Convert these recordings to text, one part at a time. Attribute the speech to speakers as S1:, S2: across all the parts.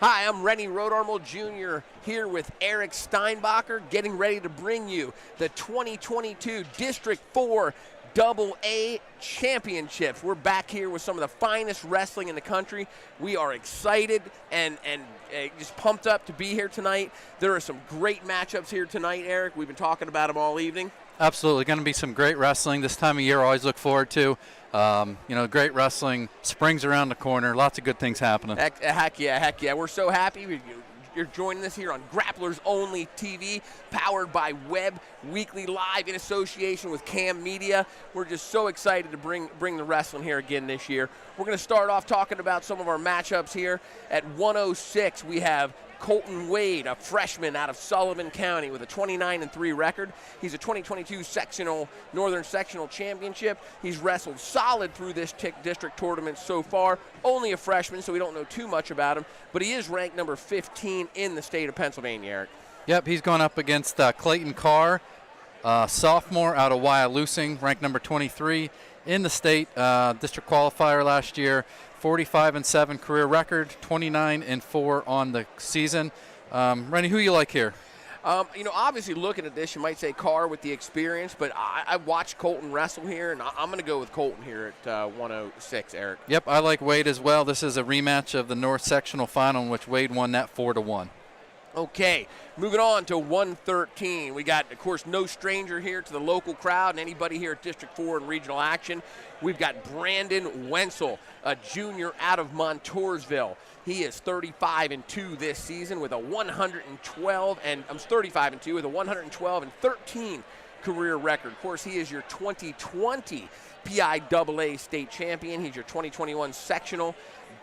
S1: Hi, I'm Rennie Rodarmel Jr. here with Eric Steinbacher, getting ready to bring you the 2022 District 4 AA Championships. We're back here with some of the finest wrestling in the country. We are excited and just pumped up to be here tonight. There are some great matchups here tonight, Eric. We've been talking about them all evening.
S2: Absolutely, going to be some great wrestling this time of year. Always look forward to. Great wrestling. Spring's around the corner. Lots of good things happening.
S1: Heck yeah. We're so happy you're joining us here on Grapplers Only TV, powered by Webb, weekly live in association with Cam Media. We're just so excited to bring the wrestling here again this year. We're going to start off talking about some of our matchups here. At 106, we have Colton Wade, a freshman out of Sullivan County with a 29-3 record. He's a 2022 Northern Sectional Championship. He's wrestled solid through this district tournament so far. Only a freshman, so we don't know too much about him, but he is ranked number 15 in the state of Pennsylvania, Eric.
S2: Yep, he's going up against Clayton Carr, sophomore out of Wyalusing, ranked number 23 in the state district qualifier last year. 45-7 career record, 29-4 on the season. Rennie, who you like here?
S1: Obviously looking at this, you might say Carr with the experience, but I watched Colton wrestle here, and I'm going to go with Colton here at 106, Eric.
S2: Yep, I like Wade as well. This is a rematch of the North Sectional Final in which Wade won that 4-1.
S1: Okay, moving on to 113. We got, of course, no stranger here to the local crowd and anybody here at District 4 and regional action. We've got Brandon Wenzel, a junior out of Montoursville. He is 35-2 this season with a 35-2 with a 112-13 career record. Of course, he is your 2020 PIAA state champion. He's your 2021 sectional,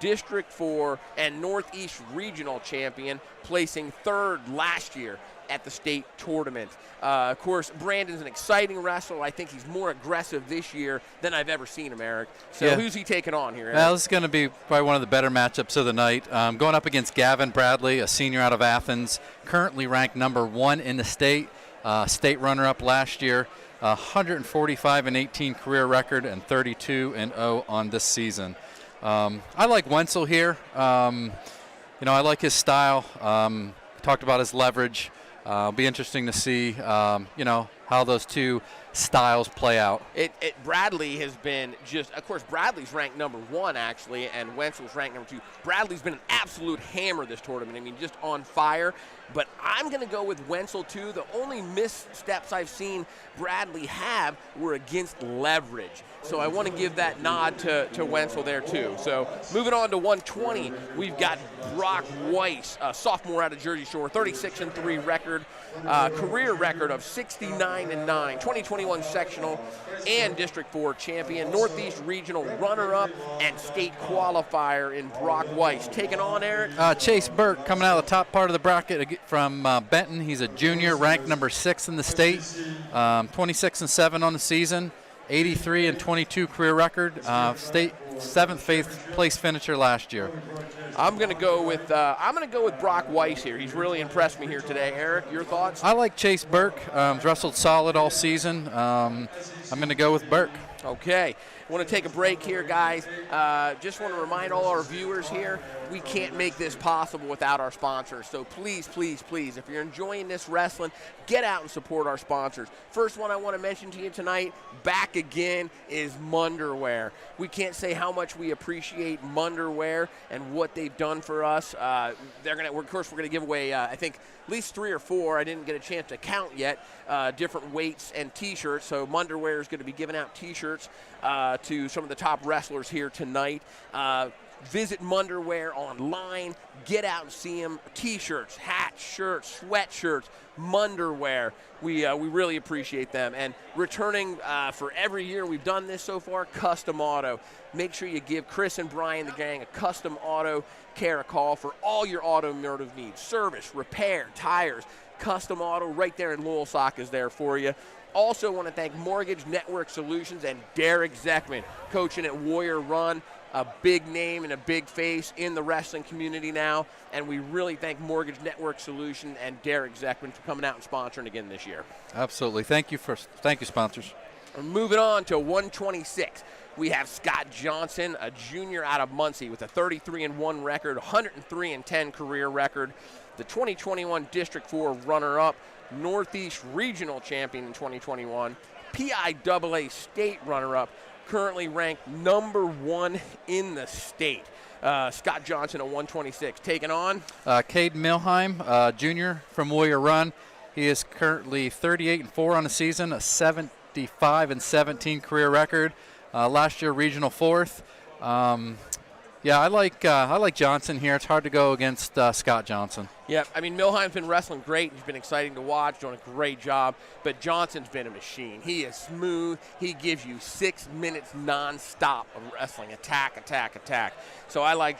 S1: District 4, and Northeast Regional champion, placing third last year at the state tournament. Of course, Brandon's an exciting wrestler. I think he's more aggressive this year than I've ever seen him, Eric. So Who's he taking on here, Eric?
S2: Well, this is going to be probably one of the better matchups of the night. Going up against Gavin Bradley, a senior out of Athens, currently ranked number 1 in the state, state runner-up last year. 145-18 career record and 32-0 on this season. I like Wenzel here. I like his style. Talked about his leverage. It'll be interesting to see, how those two styles play out.
S1: Bradley has been of course, Bradley's ranked number 1, actually, and Wenzel's ranked number 2. Bradley's been an absolute hammer this tournament. I mean, just on fire. But I'm going to go with Wenzel, too. The only missteps I've seen Bradley have were against leverage. So I want to give that nod to Wenzel there, too. So moving on to 120, we've got Brock Weiss, a sophomore out of Jersey Shore, 36-3 record, career record of 69-9, 2021 sectional and District 4 champion, Northeast Regional runner-up, and state qualifier in Brock Weiss. Taking on, Eric?
S2: Chase Burke coming out of the top part of the bracket from Benton. He's a junior, ranked number 6 in the state, 26-7 on the season. 83-22 career record, state 7th place finisher last year.
S1: I'm going to go with Brock Weiss here. He's really impressed me here today. Eric, your thoughts?
S2: I like Chase Burke. Wrestled solid all season. I'm going to go with Burke.
S1: Okay. I want to take a break here, guys. Just want to remind all our viewers here, we can't make this possible without our sponsors. So please, please, please, if you're enjoying this wrestling, get out and support our sponsors. First one I want to mention to you tonight, back again, is Munderwear. We can't say how much we appreciate Munderwear and what they've done for us. Of course, we're going to give away, I think, at least 3 or 4. I didn't get a chance to count yet. Different weights and T-shirts. So Munderwear is going to be giving out T-shirts to some of the top wrestlers here tonight. Visit Munderwear online. Get out and see them. T-shirts, hats, shirts, sweatshirts, Munderwear. We really appreciate them. And returning for every year we've done this so far, Custom Auto. Make sure you give Chris and Brian, the gang, a Custom Auto Care a call for all your automotive needs. Service, repair, tires. Custom Auto right there in Loyalsock is there for you. Also want to thank Mortgage Network Solutions and Derek Zeckman, coaching at Warrior Run, a big name and a big face in the wrestling community now. And we really thank Mortgage Network Solutions and Derek Zeckman for coming out and sponsoring again this year.
S2: Absolutely. Thank you, sponsors.
S1: Moving on to 126. We have Scott Johnson, a junior out of Muncie with a 33-1 record, 103-10 career record. The 2021 District 4 runner-up, Northeast Regional Champion in 2021, PIAA State runner-up, currently ranked number 1 in the state. Scott Johnson at 126. Taking on?
S2: Cade Milheim, junior from Warrior Run. He is currently 38-4 on the season, a 75-17 career record. Last year, regional 4th. Yeah, I like Johnson here. It's hard to go against Scott Johnson.
S1: Yeah, I mean, Milheim's been wrestling great. He's been exciting to watch, doing a great job. But Johnson's been a machine. He is smooth. He gives you 6 minutes nonstop of wrestling. Attack, attack, attack. So I like.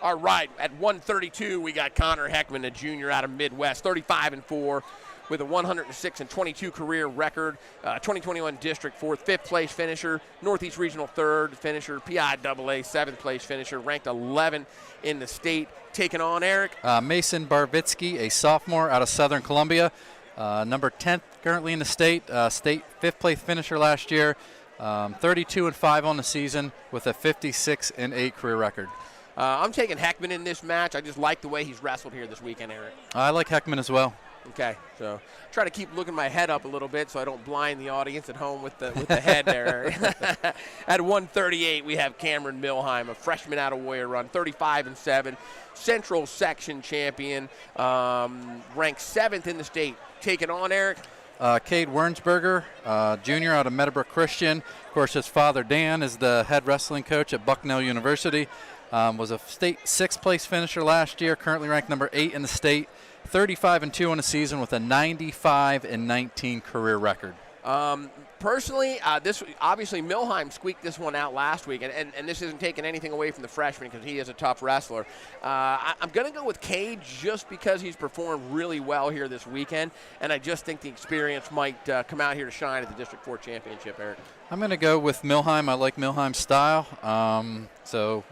S1: All right, at 132, we got Connor Heckman, a junior out of Midwest, 35-4. With a 106-22 career record, 2021 District 4th, 5th place finisher, Northeast Regional 3rd finisher, PIAA 7th place finisher, ranked 11 in the state. Taking on, Eric?
S2: Mason Barvitsky, a sophomore out of Southern Columbia, number 10th currently in the state, 5th place finisher last year, 32-5 on the season with a 56-8 career record.
S1: I'm taking Heckman in this match. I just like the way he's wrestled here this weekend, Eric.
S2: I like Heckman as well.
S1: Okay, so try to keep looking my head up a little bit so I don't blind the audience at home with the head there. At 138, we have Cameron Milheim, a freshman out of Warrior Run, 35-7, Central Section champion, ranked 7th in the state. Taking on, Eric?
S2: Cade Wernsberger, junior out of Meadowbrook Christian. Of course, his father, Dan, is the head wrestling coach at Bucknell University. Was a state 6th place finisher last year, currently ranked number 8 in the state. 35-2 on the season with a 95-19 career record.
S1: Personally, this obviously Milheim squeaked this one out last week, and this isn't taking anything away from the freshman because he is a tough wrestler. I'm going to go with Cade just because he's performed really well here this weekend, and I just think the experience might come out here to shine at the District 4 Championship, Eric.
S2: I'm going to go with Milheim. I like Milheim's style. So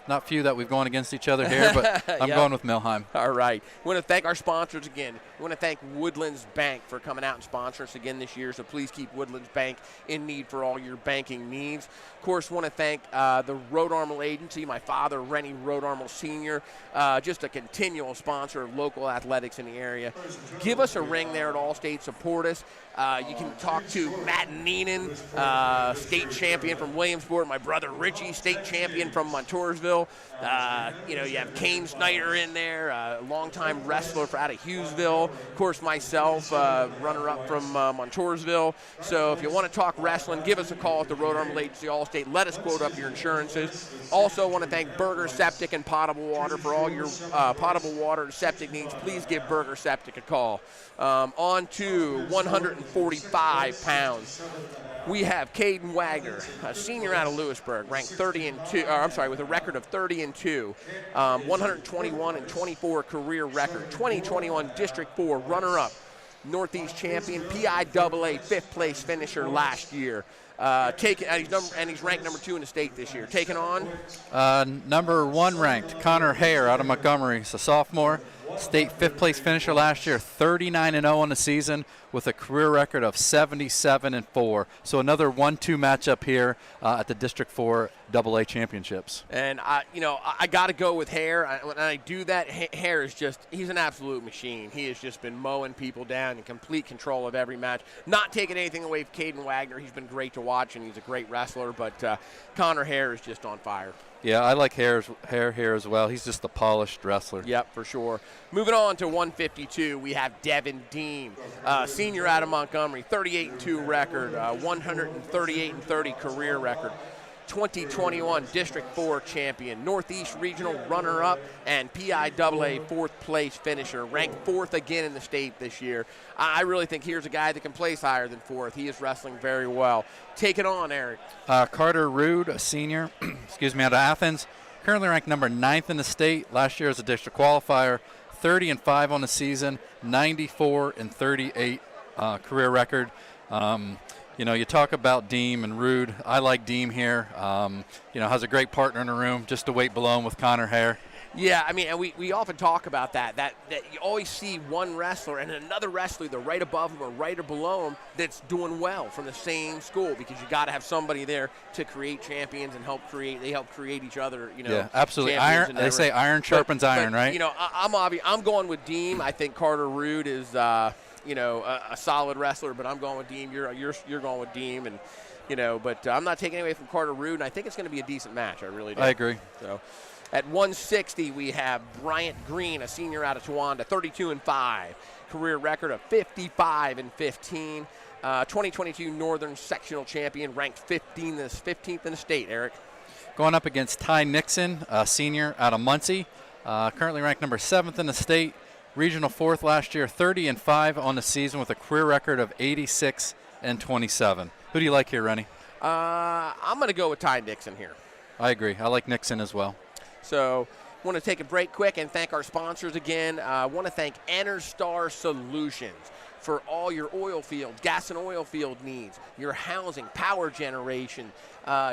S2: not few that we've gone against each other here, but I'm going with Milheim.
S1: All right. We want to thank our sponsors again. We want to thank Woodlands Bank for coming out and sponsoring us again this year, so please keep Woodlands Bank in need for all your banking needs. Of course, want to thank the Road Armel Agency, my father, Rennie Road Armel Sr., just a continual sponsor of local athletics in the area. Give us a ring there at Allstate. Support us. You can talk to Matt Neenan, state champion from Williamsport, my brother Richie, state champion from Montoursville. You have Kane Snyder in there, a longtime wrestler out of Hughesville. Of course, myself, runner-up from Montoursville. So if you want to talk wrestling, give us a call at the Road Armel Agency Allstate. Let us quote up your insurances. Also want to thank Burger Septic and Potable Water for all your potable water and septic needs. Please give Burger Septic a call. On to 145 pounds. We have Caden Wagner, a senior out of Lewisburg, ranked with a record of 30-2, 121-24 career record, 2021 District 4 runner-up, Northeast champion, PIAA 5th place finisher last year. He's ranked number 2 in the state this year. Taking on?
S2: Number 1 ranked, Connor Hare out of Montgomery. He's a sophomore. State 5th place finisher last year, 39-0 on the season with a career record of 77-4. So another 1-2 matchup here at the District 4 AA Championships.
S1: And I got to go with Hare. When I do that, Hare is he's an absolute machine. He has just been mowing people down in complete control of every match. Not taking anything away from Caden Wagner. He's been great to watch, and he's a great wrestler. But Connor Hare is just on fire.
S2: Yeah, I like Hare here as well. He's just a polished wrestler.
S1: Yep, for sure. Moving on to 152, we have Devin Dean, senior out of Montgomery, 38-2 record, 138-30 career record. 2021 District 4 champion, Northeast Regional runner-up, and PIAA 4th place finisher, ranked 4th again in the state this year. I really think here's a guy that can place higher than 4th. He is wrestling very well. Take it on, Eric.
S2: Carter Rude, a senior, out of Athens, currently ranked number 9th in the state. Last year as a district qualifier, 30-5 on the season, 94-38 career record. You talk about Deem and Rude. I like Deem here. Has a great partner in the room, just to wait below him with Connor Hare.
S1: Yeah, I mean, and we often talk about that you always see one wrestler and another wrestler either right above him or right or below him that's doing well from the same school, because you got to have somebody there to create champions and help create each other, you know.
S2: Yeah, absolutely. Iron, they say iron sharpens iron, right?
S1: You know, I'm going with Deem. I think Carter Rude is you know, a solid wrestler, but I'm going with Deem. You're going with Deem, and you know, but I'm not taking away from Carter Rude, and I think it's going to be a decent match. I really do.
S2: I agree.
S1: So. At 160, we have Bryant Green, a senior out of Towanda, 32-5, career record of 55-15. 2022 Northern Sectional Champion, ranked 15th in the state. Eric,
S2: going up against Ty Nixon, a senior out of Muncie, currently ranked number 7th in the state, regional 4th last year, 30-5 on the season with a career record of 86-27. Who do you like here, Rennie?
S1: I'm going to go with Ty Nixon here.
S2: I agree. I like Nixon as well.
S1: So, want to take a break quick and thank our sponsors again. Want to thank Enerstar Solutions for all your oil field, gas and oil field needs, your housing, power generation,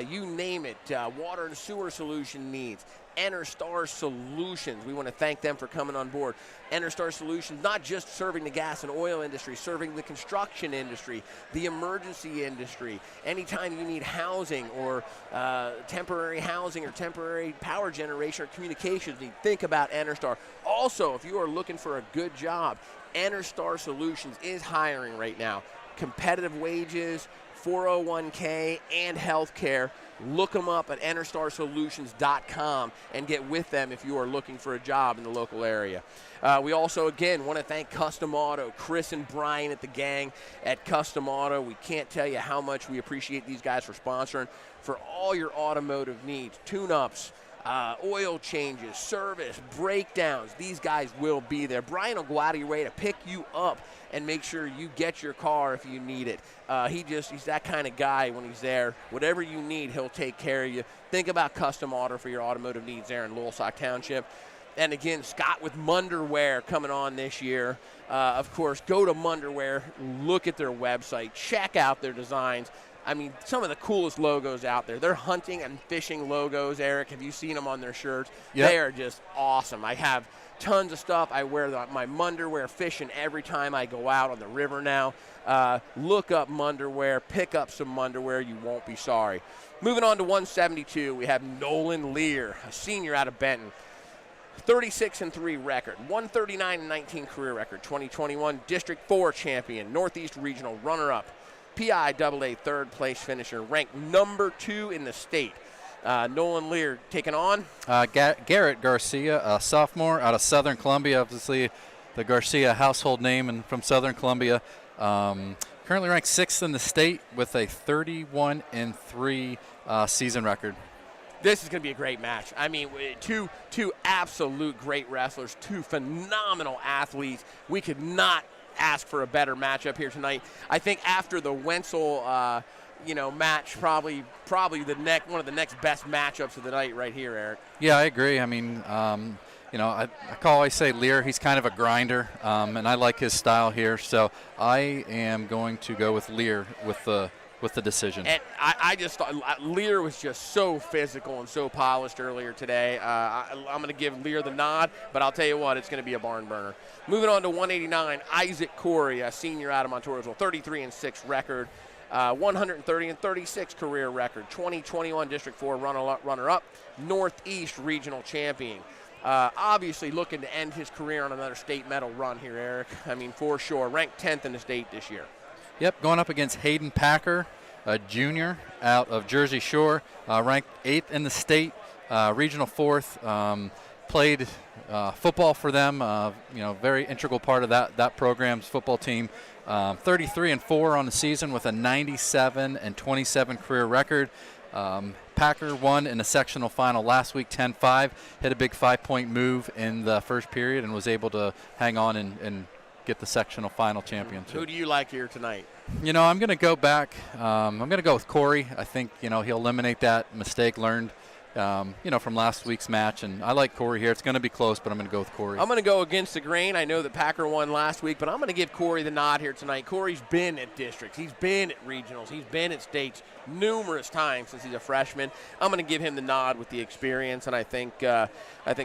S1: you name it, water and sewer solution needs. Enerstar Solutions. We want to thank them for coming on board. Enerstar Solutions, not just serving the gas and oil industry, serving the construction industry, the emergency industry. Anytime you need housing or temporary housing or temporary power generation or communications need, think about Enerstar. Also, if you are looking for a good job, Enerstar Solutions is hiring right now. Competitive wages, 401k, and health care. Look them up at enerstarsolutions.com and get with them if you are looking for a job in the local area. We also, again, want to thank Custom Auto, Chris and Brian at the gang at Custom Auto. We can't tell you how much we appreciate these guys for sponsoring for all your automotive needs, tune-ups, oil changes, service, breakdowns. These guys will be there. Brian will go out of your way to pick you up and make sure you get your car if you need it. He's that kind of guy when he's there. Whatever you need, he'll take care of you. Think about Custom Auto for your automotive needs there in Loyalsock Township. And again, Scott with Munderwear coming on this year. Of course, go to Munderwear, look at their website, check out their designs. I mean, some of the coolest logos out there. They're hunting and fishing logos, Eric. Have you seen them on their shirts? Yep. They are just awesome. I have tons of stuff. I wear my Munderwear fishing every time I go out on the river now. Look up Munderwear. Pick up some Munderwear. You won't be sorry. Moving on to 172, we have Nolan Lear, a senior out of Benton. 36-3 record, 139-19 career record, 2021 District 4 champion, Northeast Regional runner-up, PIAA third place finisher, ranked number 2 in the state. Nolan Lear taking on
S2: Garrett Garcia, a sophomore out of Southern Columbia, obviously the Garcia household name and from Southern Columbia. Currently ranked 6th in the state with a 31-3 season record.
S1: This is going to be a great match. I mean, two absolute great wrestlers, two phenomenal athletes. We could not ask for a better matchup here tonight. I think after the Wenzel, match, probably one of the next best matchups of the night right here, Eric.
S2: Yeah, I agree. I mean, I always say Lear, he's kind of a grinder, and I like his style here. So I am going to go with Lear with the decision.
S1: And I just thought Lear was just so physical and so polished earlier today. I'm going to give Lear the nod, but I'll tell you what, it's going to be a barn burner. Moving on to 189, Isaac Corey, a senior out of Montoursville, 33-6 record, 130-36 career record, 2021 District 4 runner-up, Northeast Regional champion. Obviously looking to end his career on another state medal run here, Eric. I mean, for sure. Ranked 10th in the state this year.
S2: Yep, going up against Hayden Packer, a junior out of Jersey Shore, ranked 8th in the state, regional 4th. Played football for them, very integral part of that program's football team. 33-4 on the season with a 97-27 career record. Packer won in the sectional final last week, 10-5, hit a big 5-point move in the first period and was able to hang on and get the sectional final championship.
S1: Who do you like here tonight?
S2: I'm going to go back. I'm going to go with Corey. I think, he'll eliminate that mistake learned from last week's match. And I like Corey here. It's going to be close, but I'm going to go with Corey.
S1: I'm going to go against the grain. I know that Packer won last week, but I'm going to give Corey the nod here tonight. Corey's been at districts. He's been at regionals. He's been at states numerous times since he's a freshman. I'm going to give him the nod with the experience, and I think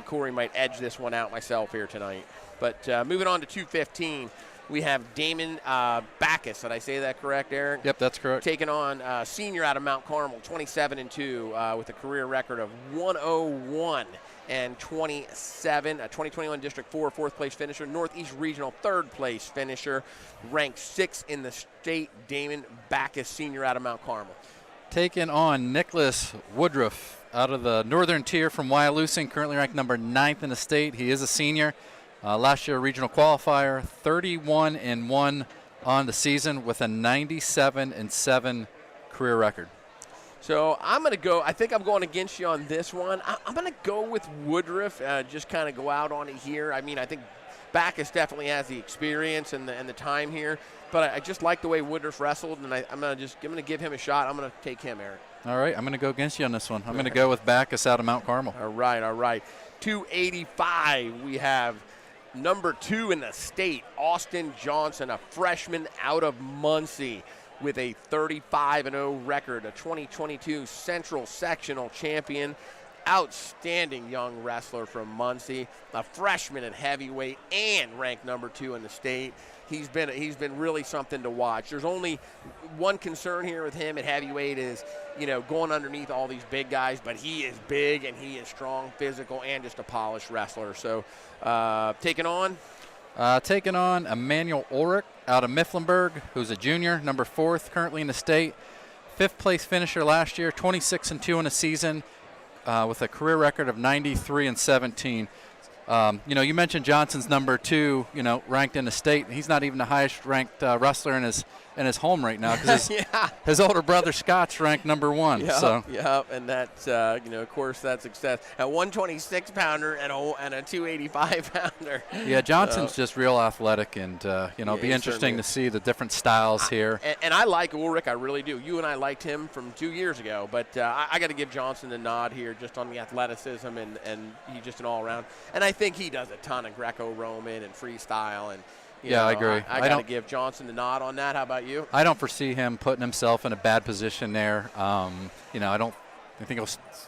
S1: Corey might edge this one out myself here tonight. But moving on to 215. We have Damon Backus. Did I say that correct, Eric?
S2: Yep, that's correct.
S1: Taking on senior out of Mount Carmel, 27-2, with a career record of 101 and 27. A 2021 District 4 fourth place finisher, Northeast Regional third place finisher, ranked 6th in the state. Damon Backus, senior out of Mount Carmel.
S2: Taking on Nicholas Woodruff out of the northern tier from Wyalusing, currently ranked number 9th in the state. He is a senior. Last year, regional qualifier, 31-1 on the season with a 97-7 career record.
S1: So I'm going to go. I think I'm going against you on this one. I'm going to go with Woodruff. Just kind of go out on it here. I mean, I think Backus definitely has the experience and the time here, but I just like the way Woodruff wrestled, and I'm going to give him a shot. I'm going to take him, Eric.
S2: All right, I'm going to go against you on this one. I'm going to go with Backus out of Mount Carmel.
S1: All right. 285. We have number 2 in the state, Austin Johnson, a freshman out of Muncie with a 35-0 record, a 2022 Central Sectional Champion. Outstanding young wrestler from Muncie, a freshman at heavyweight and ranked number 2 in the state. He's been really something to watch. There's only one concern here with him at heavyweight is, going underneath all these big guys, but he is big and he is strong, physical, and just a polished wrestler. So taking on Emmanuel Ulrich out of Mifflinburg, who's a junior, number 4th currently in the state. 5th place finisher last year, 26-2 in a season, with a career record of 93-17. You mentioned Johnson's number 2, ranked in the state. He's not even the highest ranked wrestler in his home right now because his older brother Scott's ranked number 1. Yep, and that's of course that's success. A 126-pounder and a 285-pounder.
S2: Yeah, Johnson's just real athletic, and it'll be interesting to see the different styles here.
S1: And I like Ulrich, I really do. You and I liked him from 2 years ago, but I got to give Johnson the nod here just on the athleticism and he's just an all-around. And I think he does a ton of Greco-Roman and freestyle, and
S2: I agree.
S1: I got to give Johnson the nod on that. How about you?
S2: I don't foresee him putting himself in a bad position there. I think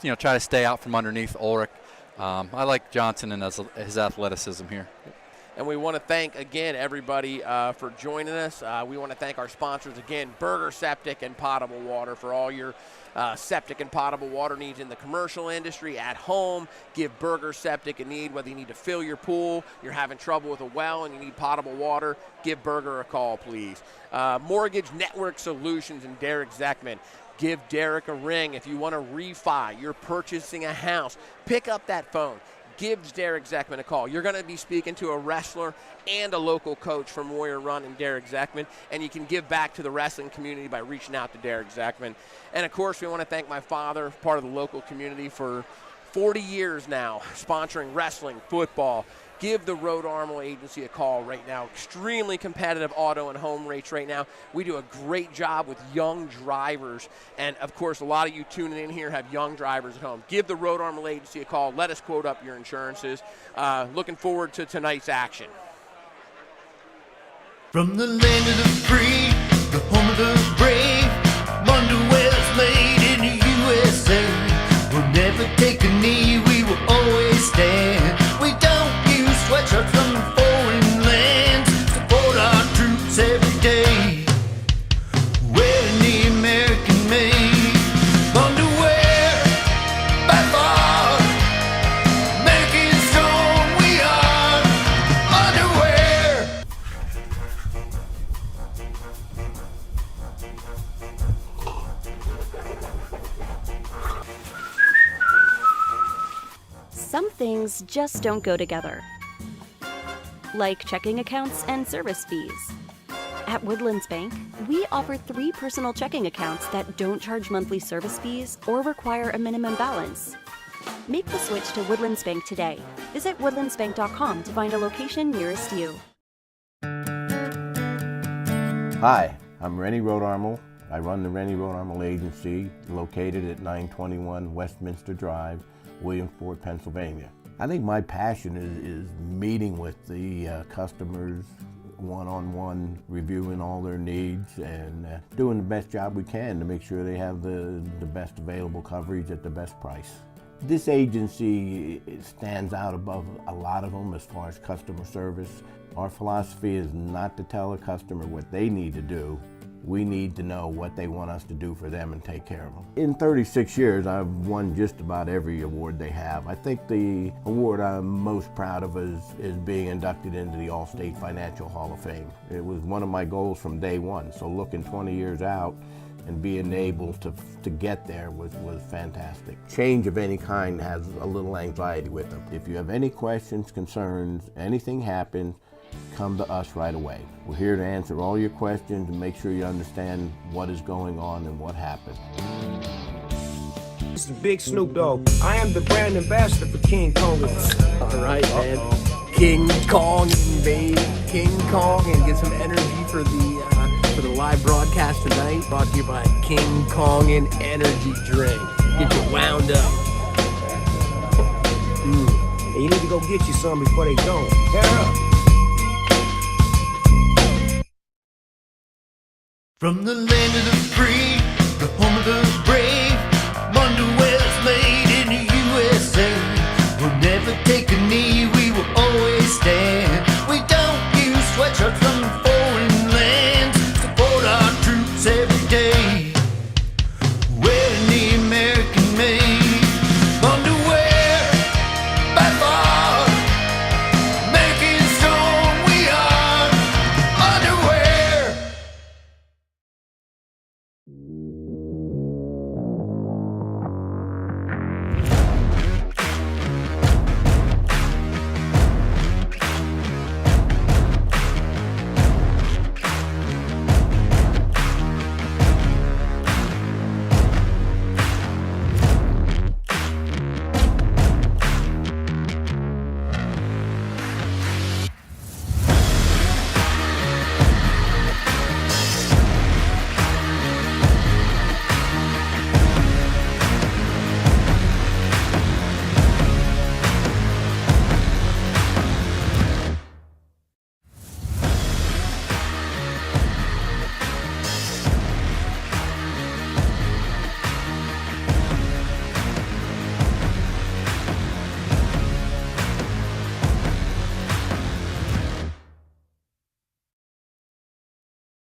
S2: he'll try to stay out from underneath Ulrich. I like Johnson and his athleticism here.
S1: And we want to thank, again, everybody for joining us. We want to thank our sponsors, again, Burger Septic and Potable Water, for all your septic and potable water needs in the commercial industry, at home. Give Burger Septic a need, whether you need to fill your pool, you're having trouble with a well, and you need potable water, give Burger a call, please. Mortgage Network Solutions and Derek Zeckman. Give Derek a ring. If you want to refi, you're purchasing a house, pick up that phone. Give Derek Zeckman a call. You're going to be speaking to a wrestler and a local coach from Warrior Run and Derek Zeckman, and you can give back to the wrestling community by reaching out to Derek Zeckman. And, of course, we want to thank my father, part of the local community, for 40 years now, sponsoring wrestling, football. Give the Road Armor Agency a call right now. Extremely competitive auto and home rates right now. We do a great job with young drivers. And, of course, a lot of you tuning in here have young drivers at home. Give the Road Armor Agency a call. Let us quote up your insurances. Looking forward to tonight's action.
S3: From the land of the free, the home of the brave, underwear's made in the USA. We'll never take a knee, we will always stand. We don't use sweatshirts from foreign lands. Support our troops every day. Wearing the American made underwear, by far. American strong we are. Underwear.
S4: Some things just don't go together, like checking accounts and service fees. At Woodlands Bank, we offer 3 personal checking accounts that don't charge monthly service fees or require a minimum balance. Make the switch to Woodlands Bank today. Visit woodlandsbank.com to find a location nearest you.
S5: Hi, I'm Rennie Rodarmo, I run the Rennie Rhode Armel Agency, located at 921 Westminster Drive, Williamsport, Pennsylvania. I think my passion is meeting with the customers one-on-one, reviewing all their needs and doing the best job we can to make sure they have the best available coverage at the best price. This agency stands out above a lot of them as far as customer service. Our philosophy is not to tell a customer what they need to do. We need to know what they want us to do for them and take care of them. In 36 years, I've won just about every award they have. I think the award I'm most proud of is being inducted into the All-State Financial Hall of Fame. It was one of my goals from day one, so looking 20 years out and being able to get there was fantastic. Change of any kind has a little anxiety with them. If you have any questions, concerns, anything happens, come to us right away. We're here to answer all your questions and make sure you understand what is going on and what happened.
S6: This is Big Snoop Dogg. I am the brand ambassador for King Kong.
S1: All right, man. King Kong, baby. King Kong, and get some energy for the live broadcast tonight. Brought to you by King Kong and Energy Drink. Get you wound up.
S6: And you need to go get you some before they don't. Hair up.
S3: From the land of the free, the home of the brave, underwear's made in the USA. We'll never take a knee, we will always stand. We don't use sweatshirts from foreign lands. Support our troops every day. Wearing the American-made underwear, by far, making strong we are. Underwear.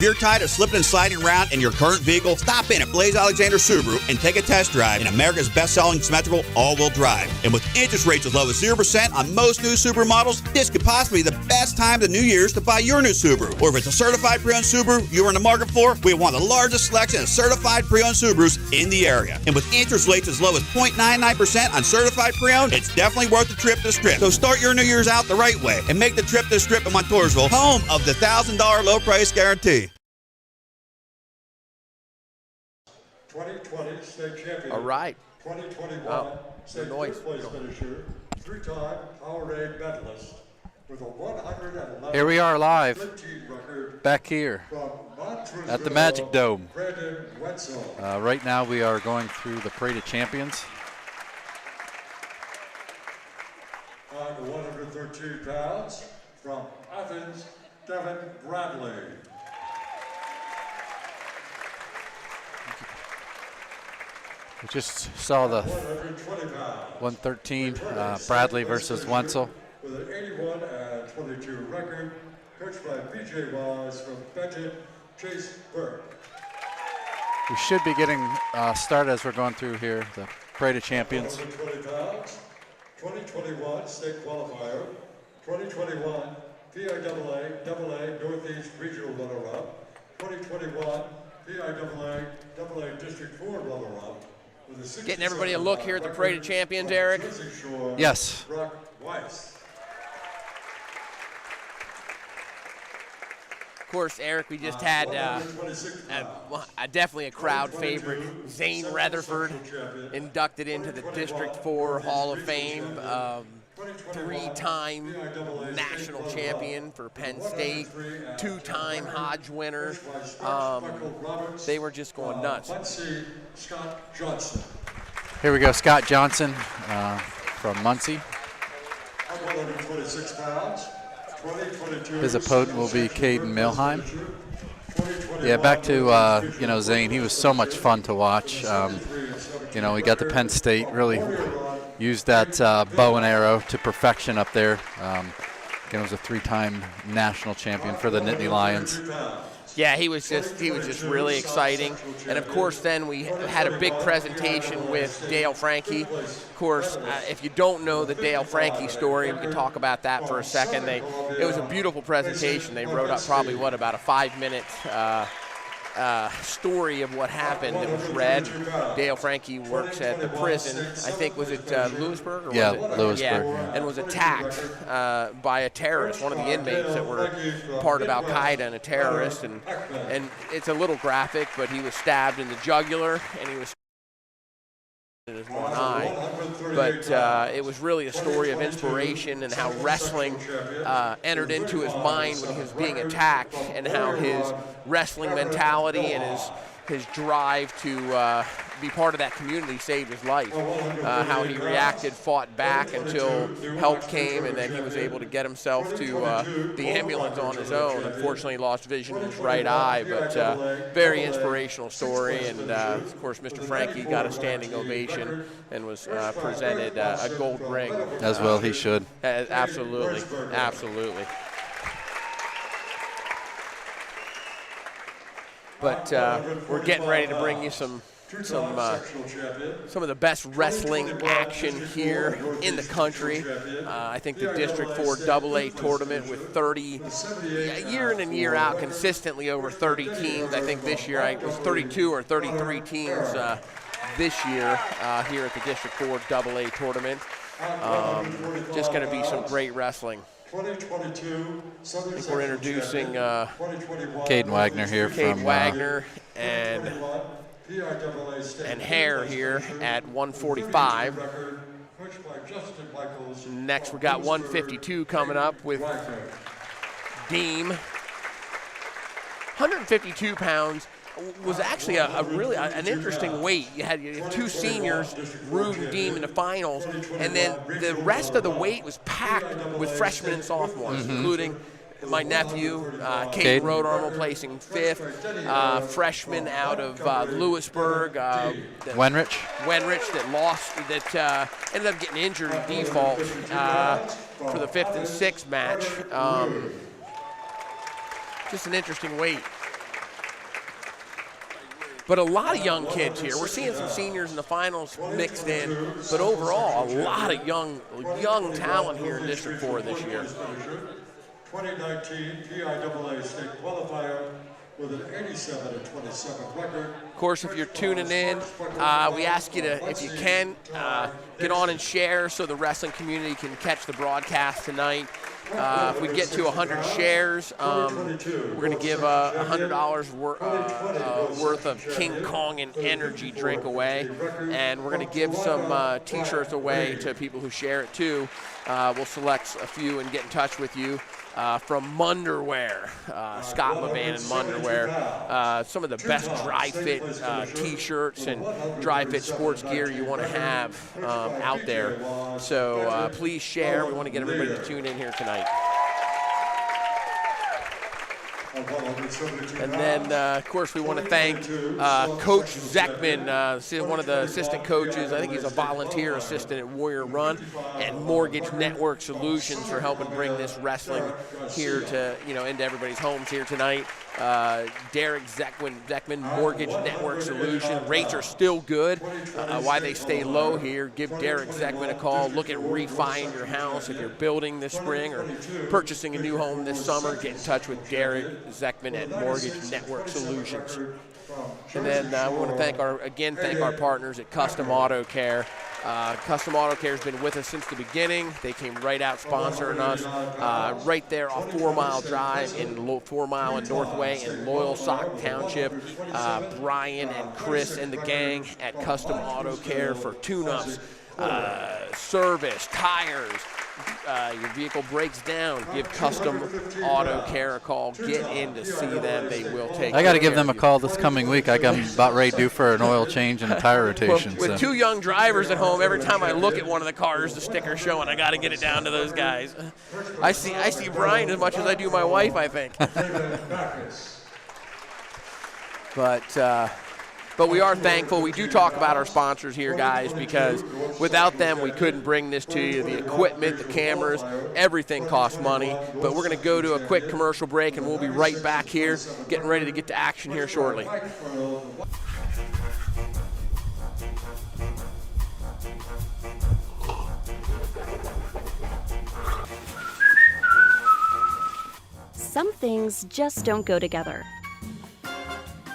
S7: If you're tired of slipping and sliding around in your current vehicle, stop in at Blaze Alexander Subaru and take a test drive in America's best-selling symmetrical all-wheel drive. And with interest rates as low as 0% on most new Subaru models, this could possibly be the best time of the New Year's to buy your new Subaru. Or if it's a certified pre-owned Subaru you're in the market for, we have one of the largest selection of certified pre-owned Subarus in the area. And with interest rates as low as 0.99% on certified pre-owned, it's definitely worth the trip to Strip. So start your New Year's out the right way and make the trip to Strip in Montoursville, home of the $1,000 low price guarantee.
S8: 2020 state champion.
S1: All right.
S8: 2021 state third place finisher, three-time Powerade medalist with a 111.
S2: Here we are live,
S8: 13 record
S2: back here
S8: from
S2: at the Magic Dome.
S8: Brandon Wetzel.
S2: Right now we are going through the Parade of Champions.
S8: On the 113 pounds from Athens, Devin Bradley.
S2: We just saw the
S8: 120 pounds.
S2: 113 Bradley versus Wenzel.
S8: With an 81 and 22 record, coached by BJ Wise from Benton, Chase Burke.
S2: We should be getting started as we're going through here, the Parade of Champions.
S8: 120 pounds, 2021 state qualifier, 2021 PIAA Northeast Regional runner-up, 2021 PIAA District 4 runner-up.
S1: Getting everybody a look here at the Parade of Champions, Eric.
S2: Yes.
S8: Brock Weiss.
S1: Of course, Eric, we just had definitely a crowd favorite, Zane Rutherford, inducted into the District 4 Hall of Fame. 3-time national champion for Penn State, 2-time Hodge winner. They were just going nuts.
S8: Scott Johnson.
S2: Here we go, Scott Johnson from Muncie.
S8: 126 pounds.
S2: His opponent will be Caden Milheim. Yeah, back to Zane. He was so much fun to watch. He got to Penn State, really used that bow and arrow to perfection up there. Again, was a 3-time national champion for the Nittany Lions.
S1: Yeah, he was just really exciting. And of course, then we had a big presentation with Dale Frankie. Of course, if you don't know the Dale Frankie story, we can talk about that for a second. It was a beautiful presentation. They wrote up probably about a 5-minute story of what happened. It was read. Dale Frankie works at the prison. I think, was it Lewisburg? Or
S2: yeah,
S1: was it?
S2: Lewisburg.
S1: Yeah, and was attacked by a terrorist, one of the inmates that were part of Al-Qaeda and a terrorist. And it's a little graphic, but he was stabbed in the jugular, and he was in his one eye. But it was really a story of inspiration and how wrestling entered into his mind when he was being attacked, and how his wrestling mentality and his drive to be part of that community saved his life. How he reacted, fought back until help came, and then he was able to get himself to the ambulance on his own. Unfortunately, he lost vision in his right eye, but very inspirational story. And of course, Mr. Frankie got a standing ovation and was presented a gold ring.
S2: As well he should.
S1: Absolutely, absolutely. But we're getting ready to bring you some of the best wrestling action here in the country. I think the District 4 AA tournament with 30, year in and year out, consistently over 30 teams. I think this year it was 32 or 33 teams this year here at the District 4 AA tournament. Just going to be some great wrestling.
S8: 2022,
S1: I think we're introducing
S2: Caden Wagner here from
S1: Wagner and Hare here at 145. Next, we got 152 coming up with Deem. 152 pounds was actually a really an interesting weight. You had 2 seniors, Rube and Deem, in the finals, and then the rest of the weight was packed with freshmen and sophomores, including my nephew, Kate Rodarmo, placing 5th, freshman out of Lewisburg,
S2: Wenrich
S1: that ended up getting injured in default for the 5th and 6th match. Just an interesting weight. But a lot of young kids here. We're seeing some seniors in the finals mixed in, but overall, a lot of young talent here in District 4 this year.
S8: 2019 PIAA state qualifier with an 87-27 record.
S1: Of course, if you're tuning in, we ask you to, if you can, get on and share so the wrestling community can catch the broadcast tonight. If we get to 100 shares, we're going to give $100 worth of King Kong and energy drink away, and we're going to give some T-shirts away to people who share it too. We'll select a few and get in touch with you. From Munderwear, Scott Levan and Munderwear, some of the best dry fit T-shirts and dry fit sports gear you want to have out there. So please share. We want to get everybody to tune in here tonight. And then, of course, we want to thank Coach Zeckman, one of the assistant coaches. I think he's a volunteer assistant at Warrior Run, and Mortgage Network Solutions for helping bring this wrestling here to, into everybody's homes here tonight. Derek Zeckman, Mortgage Network Solution. Rates are still good. Why they stay low here, give Derek Zeckman a call. Look at refining your house. If you're building this spring or purchasing a new home this summer, get in touch with Derek Zeckman at Mortgage Network Solutions. And then we want to thank our partners at Custom Auto Care. Custom Auto Care has been with us since the beginning. They came right out sponsoring us right there off 4 Mile Drive in 4 Mile and Northway in Loyalsock Township. Brian and Chris and the gang at Custom Auto Care for tune-ups, service, tires, your vehicle breaks down, give Custom Auto Care a call. Get in to see them. They will take
S2: I got to
S1: care
S2: give them a
S1: of you.
S2: call this coming week. I'm about ready due for an oil change and a tire rotation.
S1: With two young drivers at home, every time I look at one of the cars, the sticker showing, I got to get it down to those guys. I see Brian as much as I do my wife, I think. But we are thankful. We do talk about our sponsors here, guys, because without them, we couldn't bring this to you. The equipment, the cameras, everything costs money. But we're going to go to a quick commercial break, and we'll be right back here, getting ready to get to action here shortly.
S4: Some things just don't go together,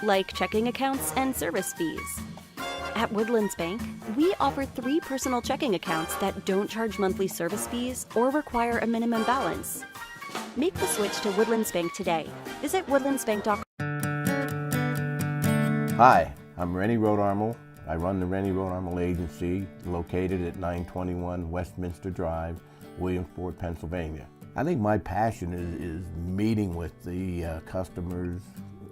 S4: like checking accounts and service fees. At Woodlands Bank, we offer 3 personal checking accounts that don't charge monthly service fees or require a minimum balance. Make the switch to Woodlands Bank today. Visit woodlandsbank.com.
S5: Hi, I'm Rennie Rodarmel. I run the Rennie Rodarmel Agency, located at 921 Westminster Drive, Williamsport, Pennsylvania. I think my passion is meeting with the customers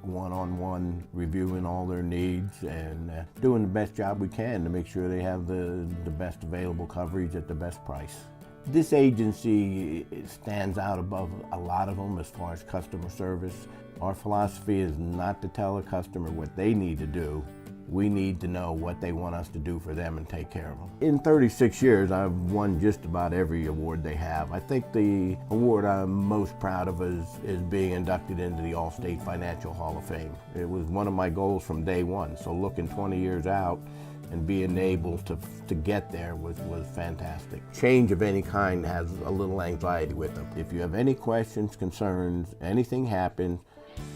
S5: one-on-one, reviewing all their needs and doing the best job we can to make sure they have the best available coverage at the best price. This agency stands out above a lot of them as far as customer service. Our philosophy is not to tell a customer what they need to do. We need to know what they want us to do for them and take care of them. In 36 years, I've won just about every award they have. I think the award I'm most proud of is being inducted into the All-State Financial Hall of Fame. It was one of my goals from day one, so looking 20 years out and being able to get there was fantastic. Change of any kind has a little anxiety with them. If you have any questions, concerns, anything happens,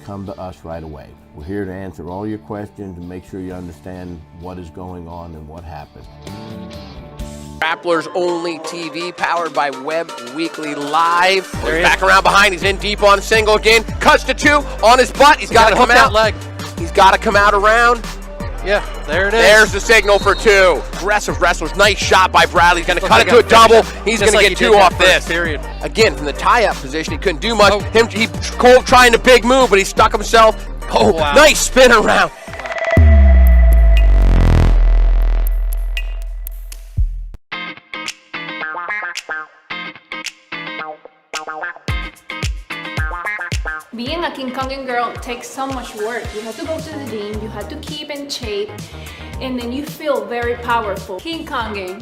S5: come to us right away. We're here to answer all your questions and make sure you understand what is going on and what happened.
S1: Grapplers only TV, powered by Webb Weekly Live. He's back around behind. He's in deep on single again. Cuts to 2 on his butt. He's got to come out.
S2: Leg.
S1: He's got to come out around.
S2: Yeah, there it is.
S1: There's the signal for 2. Aggressive wrestlers. Nice shot by Bradley. He's going to cut it to a double. He's going to get 2 off this.
S2: Period.
S1: Again, from the tie-up position, he couldn't do much. Cole trying to big move, but he stuck himself. Oh, wow. Nice spin around.
S9: Being a King Konging girl takes so much work. You have to go to the gym, you have to keep in shape, and then you feel very powerful. King Konging.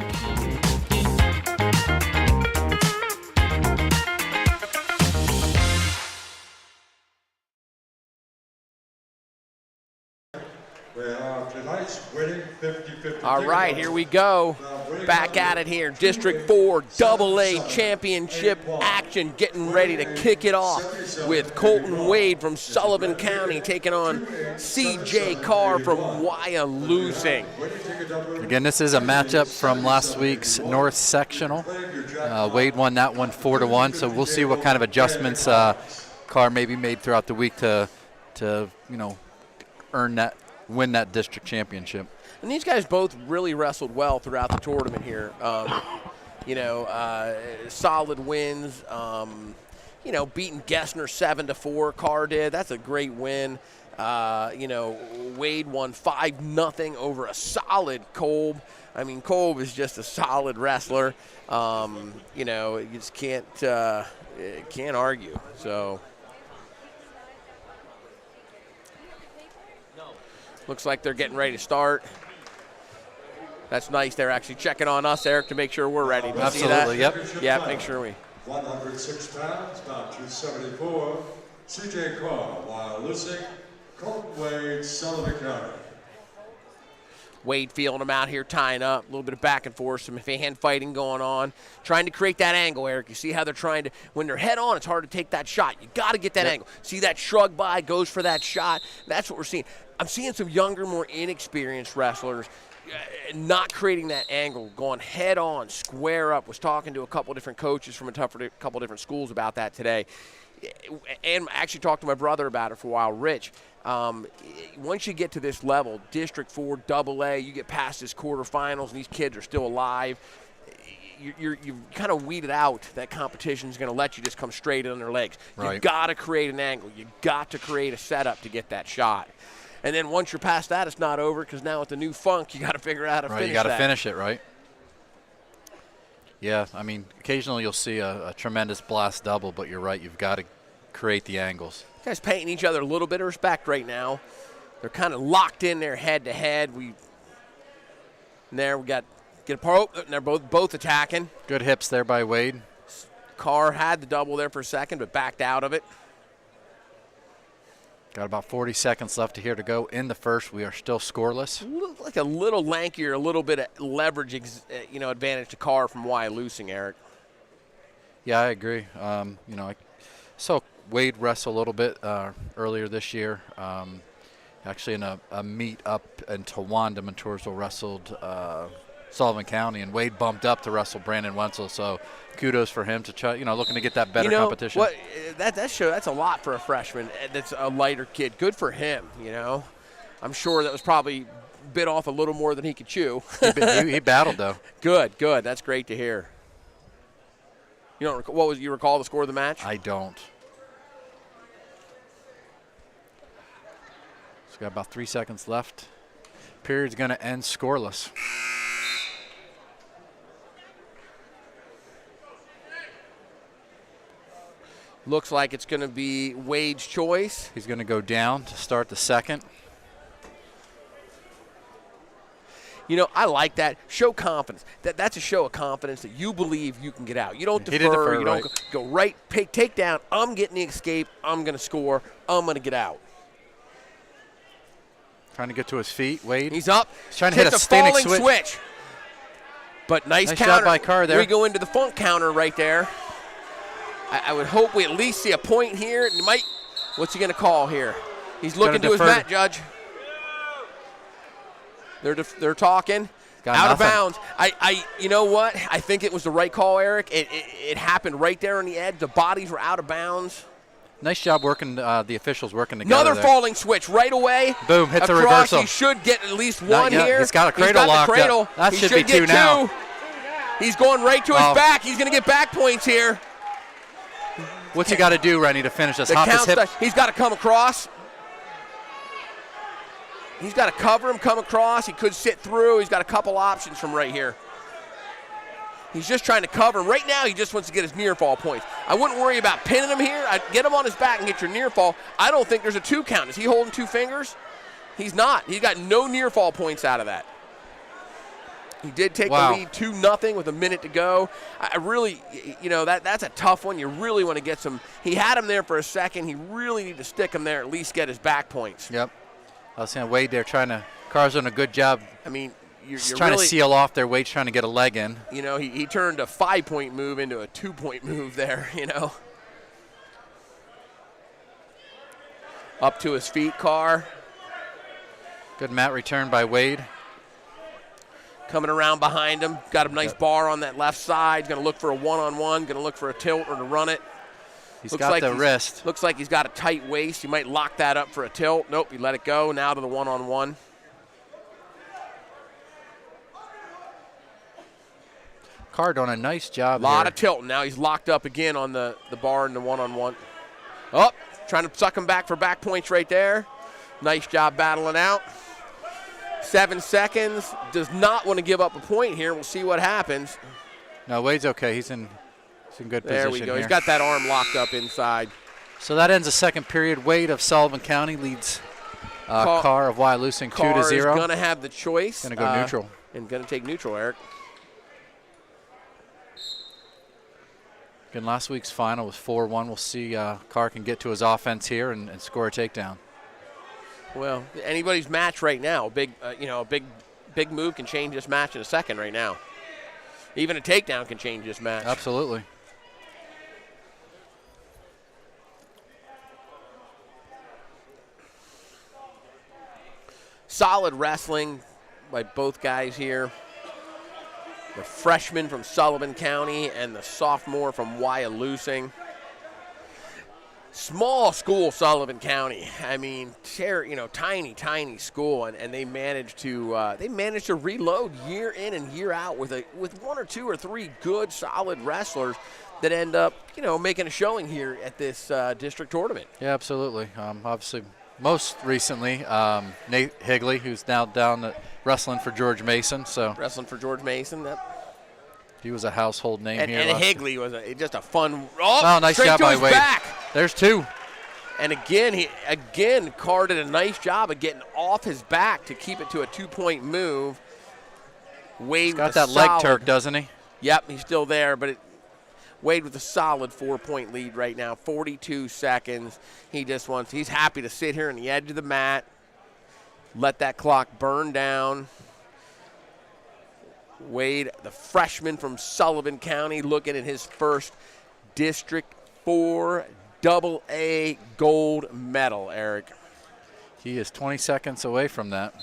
S1: All right, here we go. Back at it here. District 4 AA Championship action, getting ready to kick it off with Colton Wade from Sullivan County taking on CJ Carr from Wyalusing.
S2: Again, this is a matchup from last week's North Sectional. Wade won that one 4-1, so we'll see what kind of adjustments Carr maybe made throughout the week to win that district championship.
S1: And these guys both really wrestled well throughout the tournament here. Solid wins. Beating Gessner 7-4. Carr did. That's a great win. Wade won 5-0 over a solid Kolb. I mean, Kolb is just a solid wrestler. You just can't argue. So. Looks like they're getting ready to start. That's nice. They're actually checking on us, Eric, to make sure we're ready. Do you see that?
S2: Yep.
S1: Yeah, make sure we.
S8: 106 pounds, about 274. CJ Carr, Wyalusing, Colton Wade, Sullivan County.
S1: Wade feeling him out here, tying up. A little bit of back and forth, some hand fighting going on. Trying to create that angle, Eric. You see how they're trying to, when they're head on, it's hard to take that shot. You got to get that angle. See that shrug by, goes for that shot. That's what we're seeing. I'm seeing some younger, more inexperienced wrestlers not creating that angle, going head on, square up. Was talking to a couple different coaches from a couple different schools about that today. And actually talked to my brother about it for a while, Rich. Once you get to this level, District 4 AA, you get past this quarterfinals and these kids are still alive, you've kind of weeded out that competition is going to let you just come straight on their legs.
S2: Right.
S1: You've got to create an angle. You've got to create a setup to get that shot. And then once you're past that, it's not over because now with the new funk, you got to figure out how to finish that.
S2: You got to finish it, right? Yeah, I mean, occasionally you'll see a tremendous blast double, but you're right. You've got to create the angles.
S1: You guys paying each other a little bit of respect right now. They're kind of locked in there head-to-head. We got get a pro, and they're both attacking.
S2: Good hips there by Wade.
S1: Carr had the double there for a second, but backed out of it.
S2: Got about 40 seconds left here to go in the first. We are still scoreless.
S1: Like a little lankier, a little bit of leverage, advantage to Carr from Wyalusing, Eric.
S2: Yeah, I agree. I saw Wade wrestle a little bit earlier this year. Actually, in a meet up in Towanda, Mentorzo wrestled Sullivan County, and Wade bumped up to wrestle Brandon Wenzel. So kudos for him to try, looking to get that better competition.
S1: That's a lot for a freshman. That's a lighter kid. Good for him. I'm sure that was probably bit off a little more than he could chew.
S2: he battled though.
S1: Good. That's great to hear. You recall the score of the match?
S2: I don't. So got about 3 seconds left. Period's going to end scoreless.
S1: Looks like it's going to be Wade's choice.
S2: He's going to go down to start the second.
S1: I like that. Show confidence. That's a show of confidence that you believe you can get out. You don't defer. You don't go right, take down. I'm getting the escape. I'm going to score. I'm going to get out.
S2: Trying to get to his feet. Wade.
S1: He's up.
S2: He's trying to hit a standing
S1: switch. But nice counter.
S2: Shot by Carr there.
S1: We go into the funk counter right there. I would hope we at least see a point here. What's he going to call here? He's looking to his mat, Judge. They're talking. Out of bounds. You know what? I think it was the right call, Eric. It happened right there on the edge. The bodies were out of bounds.
S2: Nice job working, the officials working together.
S1: Another falling switch right away.
S2: Boom, hits
S1: across.
S2: A reversal.
S1: He should get at least one here.
S2: He's got a cradle locked up. That should be two now.
S1: He's going right to his back. He's going to get back points here.
S2: What's he got to do, Rennie, to finish this? Hop his hip.
S1: He's got to come across. He's got to cover him, come across. He could sit through. He's got a couple options from right here. He's just trying to cover him. Right now, he just wants to get his near fall points. I wouldn't worry about pinning him here. I'd get him on his back and get your near fall. I don't think there's a 2 count. Is he holding 2 fingers? He's not. He's got no near fall points out of that. He did take the lead 2-0 with a minute to go. I really, that's a tough one. You really want to get some. He had him there for a second. He really need to stick him there, at least get his back points.
S2: Yep. I was saying Wade there Carr's doing a good job.
S1: I mean, you're
S2: trying to seal off there. Wade's trying to get a leg in.
S1: He turned a 5-point move into a 2-point move there, Up to his feet, Carr.
S2: Good mat return by Wade.
S1: Coming around behind him. Got a nice bar on that left side. Going to look for a one-on-one. Going to look for a tilt or to run it.
S2: He's got the wrist.
S1: Looks like he's got a tight waist. He might lock that up for a tilt. Nope, he let it go. Now to the one-on-one.
S2: Carr doing a nice job.
S1: A lot of tilting. Now he's locked up again on the bar and the one-on-one. Oh, trying to suck him back for back points right there. Nice job battling out. 7 seconds. Does not want to give up a point here. We'll see what happens.
S2: No, Wade's okay. He's in good position.
S1: There we go.
S2: Here.
S1: He's got that arm locked up inside.
S2: So that ends the second period. Wade of Sullivan County leads Carr of Wyalusing 2-0.
S1: Carr is going to have the choice.
S2: Going to go neutral.
S1: And going to take neutral, Eric.
S2: Again, last week's final was 4-1. We'll see Carr can get to his offense here and score a takedown.
S1: Well, anybody's match right now. A big move can change this match in a second right now. Even a takedown can change this match.
S2: Absolutely.
S1: Solid wrestling by both guys here. The freshman from Sullivan County and the sophomore from Wyalusing. Small school, Sullivan County. I mean, tiny school, and they managed to reload year in and year out with one or two or three good, solid wrestlers that end up, making a showing here at this district tournament.
S2: Yeah, absolutely. Obviously, most recently, Nate Higley, who's now down at wrestling for George Mason.
S1: Wrestling for George Mason.
S2: He was a household name here.
S1: And Higley was just a fun.
S2: Nice job by Wade.
S1: Back.
S2: There's two.
S1: And he Carr did a nice job of getting off his back to keep it to a 2-point move. Wade
S2: got that leg Turk, doesn't he?
S1: Yep, he's still there, but Wade with a solid 4-point lead right now, 42 seconds. He's happy to sit here on the edge of the mat, let that clock burn down. Wade, the freshman from Sullivan County, looking at his first District 4 AA gold medal, Eric.
S2: He is 20 seconds away from that.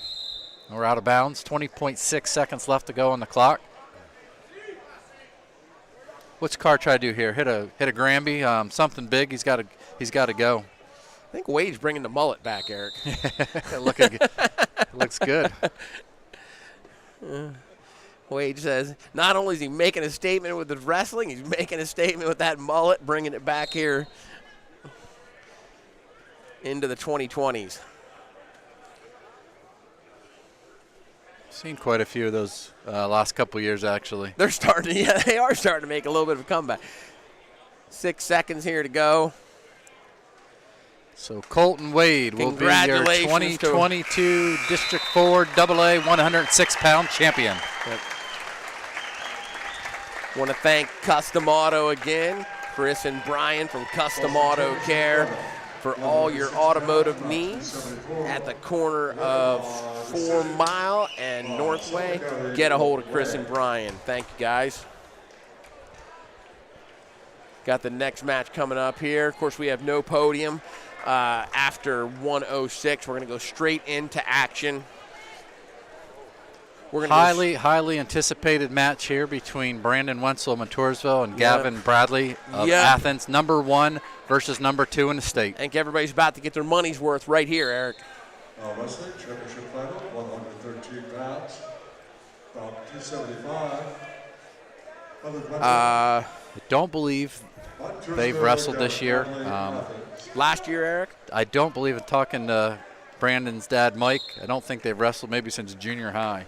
S2: We're out of bounds. 20.6 seconds left to go on the clock. What's Carr try to do here? Hit a Granby, something big. He's got to go.
S1: I think Wade's bringing the mullet back, Eric.
S2: Looks good.
S1: Wade says not only is he making a statement with his wrestling, he's making a statement with that mullet, bringing it back here into the 2020s.
S2: Seen quite a few of those last couple years, actually.
S1: They are starting to make a little bit of a comeback. 6 seconds here to go.
S2: So Colton Wade will be your 2022 District 4 AA 106-pound champion.
S1: Yep. Want to thank Custom Auto again, Chris and Brian from Custom Auto Care, for all your automotive needs at the corner of 4 Mile and Northway. Get a hold of Chris and Brian. Thank you, guys. Got the next match coming up here. Of course, we have no podium after 106. We're going to go straight into action. We're
S2: highly anticipated match here between Brandon Wenzel of Montoursville and Gavin Bradley of Athens, number 1 versus number 2 in the state.
S1: I think everybody's about to get their money's worth right here, Eric.
S8: Wrestling championship final, 113 pounds, about 275.
S2: I don't believe they've wrestled this year.
S1: Last year, Eric?
S2: I don't believe it. Talking to Brandon's dad, Mike, I don't think they've wrestled maybe since junior high.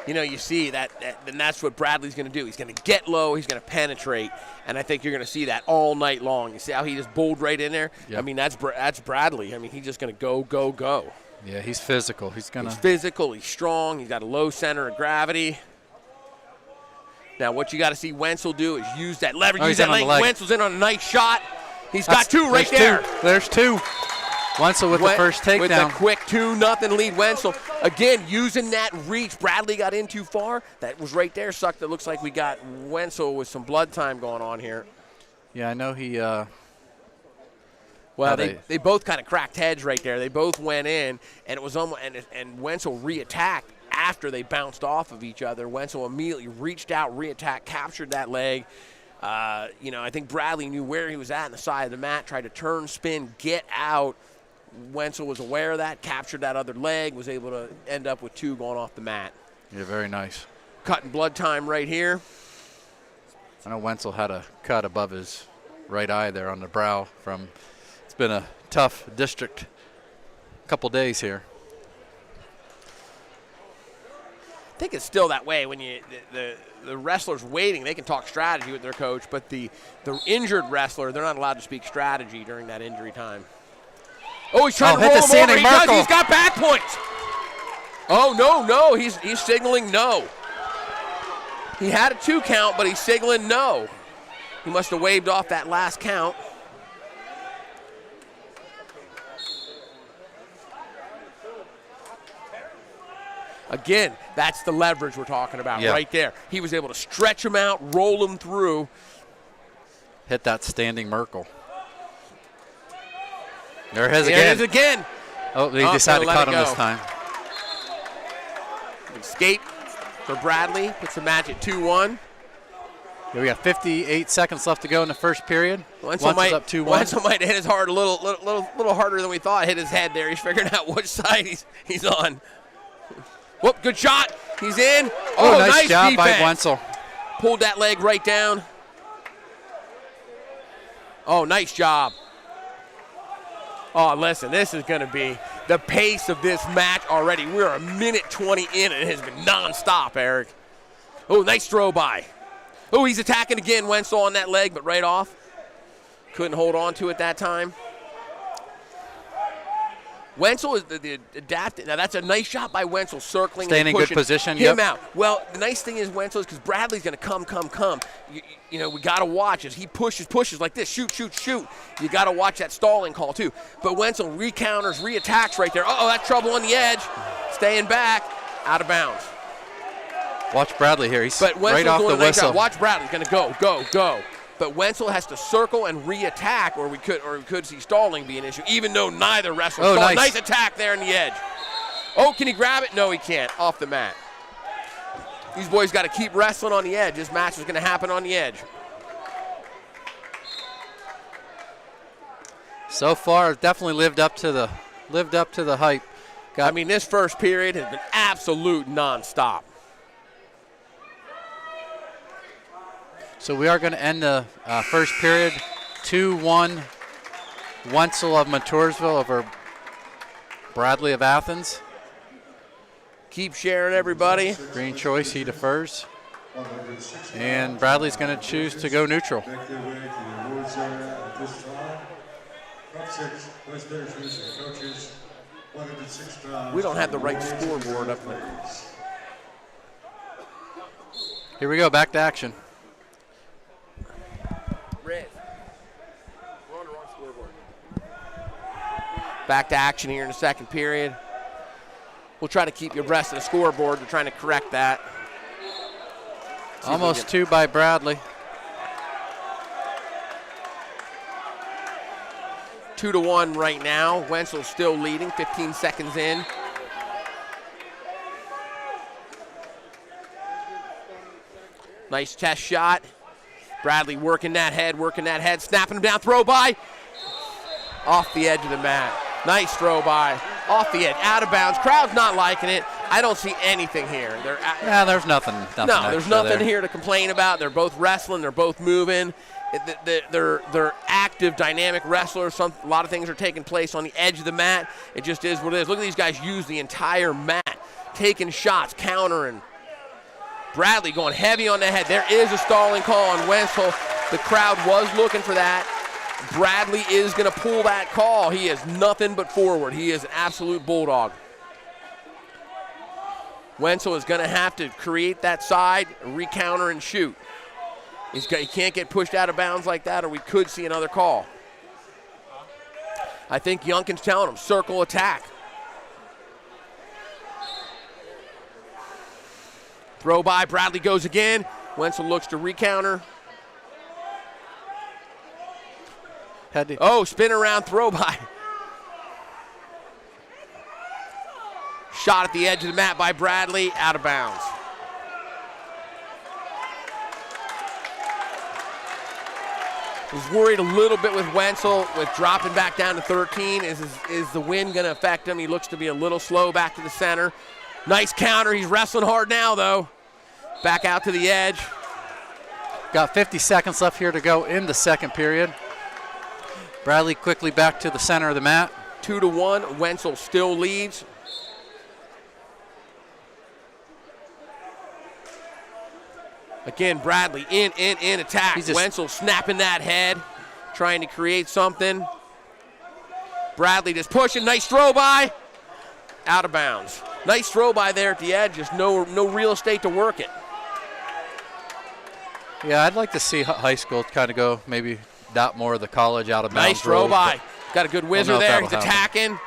S1: You see that and that's what Bradley's going to do. He's going to get low. He's going to penetrate, and I think you're going to see that all night long. You see how he just bowled right in there?
S2: Yep.
S1: I mean, that's Bradley. I mean, he's just going to go.
S2: Yeah, he's physical. He's
S1: physical. He's strong. He's got a low center of gravity. Now, what you got to see Wenzel do is use that leverage. Use that leg. Wenzel's in on a nice shot. He's got two right there.
S2: There's two. Wenzel with the first takedown.
S1: With a quick 2-0 lead. Wenzel, again, using that reach. Bradley got in too far. That was right there. Sucked. It looks like we got Wenzel with some blood time going on here.
S2: Yeah, I know he
S1: well, they both kind of cracked heads right there. They both went in, and it was almost, and Wenzel re-attacked after they bounced off of each other. Wenzel immediately reached out, re-attacked, captured that leg. I think Bradley knew where he was at on the side of the mat, tried to turn, spin, get out. Wenzel was aware of that, captured that other leg, was able to end up with 2 going off the mat.
S2: Yeah, very nice.
S1: Cutting blood time right here.
S2: I know Wenzel had a cut above his right eye there on the brow from – it's been a tough district couple days here.
S1: I think it's still that way when the wrestler's waiting. They can talk strategy with their coach, but the injured wrestler, they're not allowed to speak strategy during that injury time. Oh, he's trying to roll him over. He does. He's got back points. Oh, no. He's signaling no. He had a 2 count, but he's signaling no. He must have waved off that last count. Again, that's the leverage we're talking about right there. He was able to stretch him out, roll him through.
S2: Hit that standing Merkel. There it is again. Oh, he decided to cut him this time.
S1: Escape for Bradley. Puts the match at 2-1.
S2: Here we got 58 seconds left to go in the first period.
S1: Wenzel might
S2: up 2-1.
S1: Wenzel might hit his heart a little harder than we thought. Hit his head there. He's figuring out which side he's on. Whoop, good shot. He's in.
S2: Oh, nice job
S1: defense
S2: by Wenzel.
S1: Pulled that leg right down. Oh, nice job. Oh, listen, this is going to be the pace of this match already. We're a minute 20 in, and it has been nonstop, Eric. Oh, nice throw by. Oh, he's attacking again, Wenzel on that leg, but right off. Couldn't hold on to it that time. Wenzel is the adapted. Now, that's a nice shot by Wenzel, circling
S2: Staying
S1: and
S2: in
S1: pushing
S2: good position.
S1: him out. Well, the nice thing is Wenzel is because Bradley's going to come. You know, we got to watch as he pushes like this. Shoot. You got to watch that stalling call, too. But Wenzel recounters, reattacks right there. Uh-oh, that's trouble on the edge. Staying back, out of bounds.
S2: Watch Bradley here. He's
S1: but
S2: right off the whistle.
S1: Watch Bradley. He's going to go. But Wenzel has to circle and reattack, or we could see stalling be an issue, even though neither wrestler stalled. Nice attack there on the edge. Oh, can he grab it? No, he can't. Off the mat. These boys got to keep wrestling on the edge. This match is going to happen on the edge.
S2: So far, definitely lived up to the hype.
S1: I mean, this first period has been absolute nonstop.
S2: So we are going to end the first period 2-1 Wenzel of Montoursville over Bradley of Athens.
S1: Keep sharing, everybody.
S2: Green choice, he defers. And Bradley's going to choose to go neutral.
S1: We don't have the right scoreboard up there.
S2: Here we go, back to action.
S1: Red. We're on the wrong scoreboard. Back to action here in the second period. We'll try to keep you abreast of the scoreboard. We're trying to correct that.
S2: Almost 2 by Bradley.
S1: 2-1 right now. Wenzel's still leading, 15 seconds in. Nice test shot. Bradley working that head, snapping him down, throw by. Off the edge of the mat. Nice throw by. Off the edge, out of bounds. Crowd's not liking it. I don't see anything here.
S2: There's nothing
S1: there's nothing here to complain about. They're both wrestling. They're both moving. They're active, dynamic wrestlers. A lot of things are taking place on the edge of the mat. It just is what it is. Look at these guys use the entire mat, taking shots, countering. Bradley going heavy on the head. There is a stalling call on Wenzel. The crowd was looking for that. Bradley is going to pull that call. He is nothing but forward. He is an absolute bulldog. Wenzel is going to have to create that side, recounter, and shoot. He can't get pushed out of bounds like that, or we could see another call. I think Youngkin's telling him, circle attack. Throw by, Bradley goes again. Wenzel looks to recounter. Spin around, throw by. Shot at the edge of the mat by Bradley, out of bounds. Was worried a little bit with Wenzel with dropping back down to 13. Is the wind going to affect him? He looks to be a little slow back to the center. Nice counter. He's wrestling hard now, though. Back out to the edge.
S2: Got 50 seconds left here to go in the second period. Bradley quickly back to the center of the mat.
S1: 2-1. Wenzel still leads. Again, Bradley in attack. Wenzel snapping that head, trying to create something. Bradley just pushing. Nice throw by. Out of bounds. Nice throw by there at the edge. Just no real estate to work it.
S2: Yeah, I'd like to see high school kind of go maybe dot more of the college out of bounds.
S1: Nice throw by. Got a good whizzer there. He's attacking.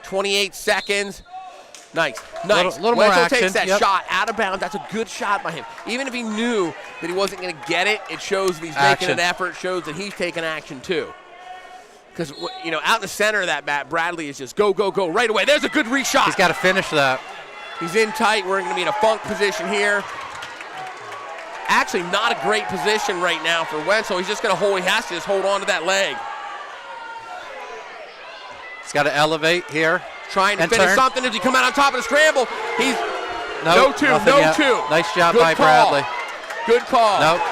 S1: 28 seconds. Nice.
S2: Little more action.
S1: Takes that shot out of bounds. That's a good shot by him. Even if he knew that he wasn't going to get it, it shows that he's making an effort. It shows that he's taking action too. Because, out in the center of that mat, Bradley is just go right away. There's a good reshot.
S2: He's got to finish that.
S1: He's in tight. We're going to be in a funk position here. Actually, not a great position right now for Wenzel. He's just going to hold. He has to just hold on to that leg.
S2: He's got to elevate here.
S1: Trying to finish something. Does he come out on top of the scramble? He's no two.
S2: Nice job
S1: Good
S2: by
S1: call.
S2: Bradley.
S1: Good call.
S2: Nope.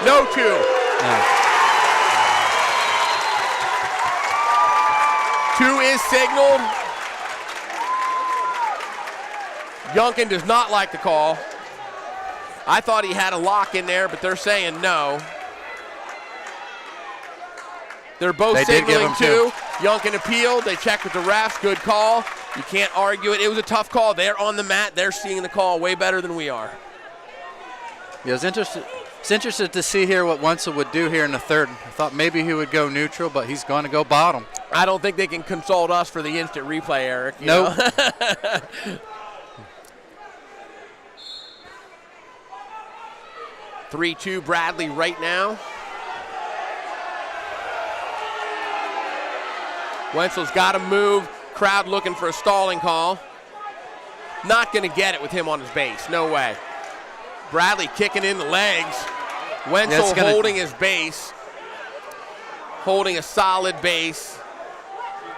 S1: No two.
S2: No.
S1: 2 is signaled. Youngkin does not like the call. I thought he had a lock in there, but they're saying no. They're both signaling 2. Youngkin appealed. They checked with the refs. Good call. You can't argue it. It was a tough call. They're on the mat. They're seeing the call way better than we are.
S2: Yeah, it's interested to see here what Wenzel would do here in the third. I thought maybe he would go neutral, but he's going to go bottom.
S1: I don't think they can consult us for the instant replay, Eric.
S2: Nope.
S1: 3-2 Bradley right now. Wenzel's got to move. Crowd looking for a stalling call. Not going to get it with him on his base. No way. Bradley kicking in the legs. Wenzel holding his base. Holding a solid base.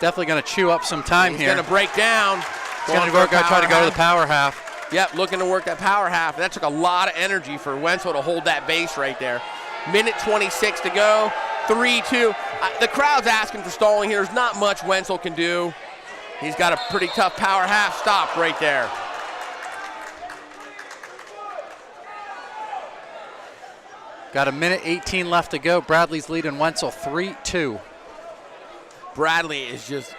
S2: Definitely going to chew up some time here.
S1: He's going to break down.
S2: He's going to try to go to the power half.
S1: Yep, looking to work that power half. That took a lot of energy for Wenzel to hold that base right there. Minute 26 to go. 3-2. The crowd's asking for stalling here. There's not much Wenzel can do. He's got a pretty tough power half stop right there.
S2: Got a minute 18 left to go. Bradley's leading Wenzel 3-2.
S1: Bradley is just,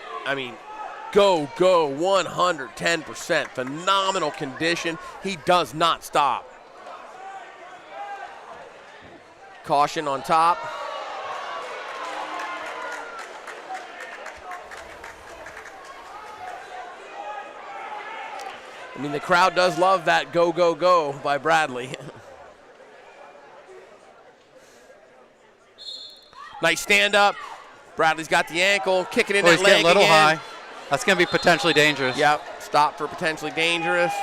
S1: go 110%. Phenomenal condition. He does not stop. Caution on top. The crowd does love that go, go, go by Bradley. Nice stand up. Bradley's got the ankle, kicking in that leg
S2: he's getting a little
S1: again.
S2: high. That's going to be potentially dangerous.
S1: Yep, stop for potentially dangerous.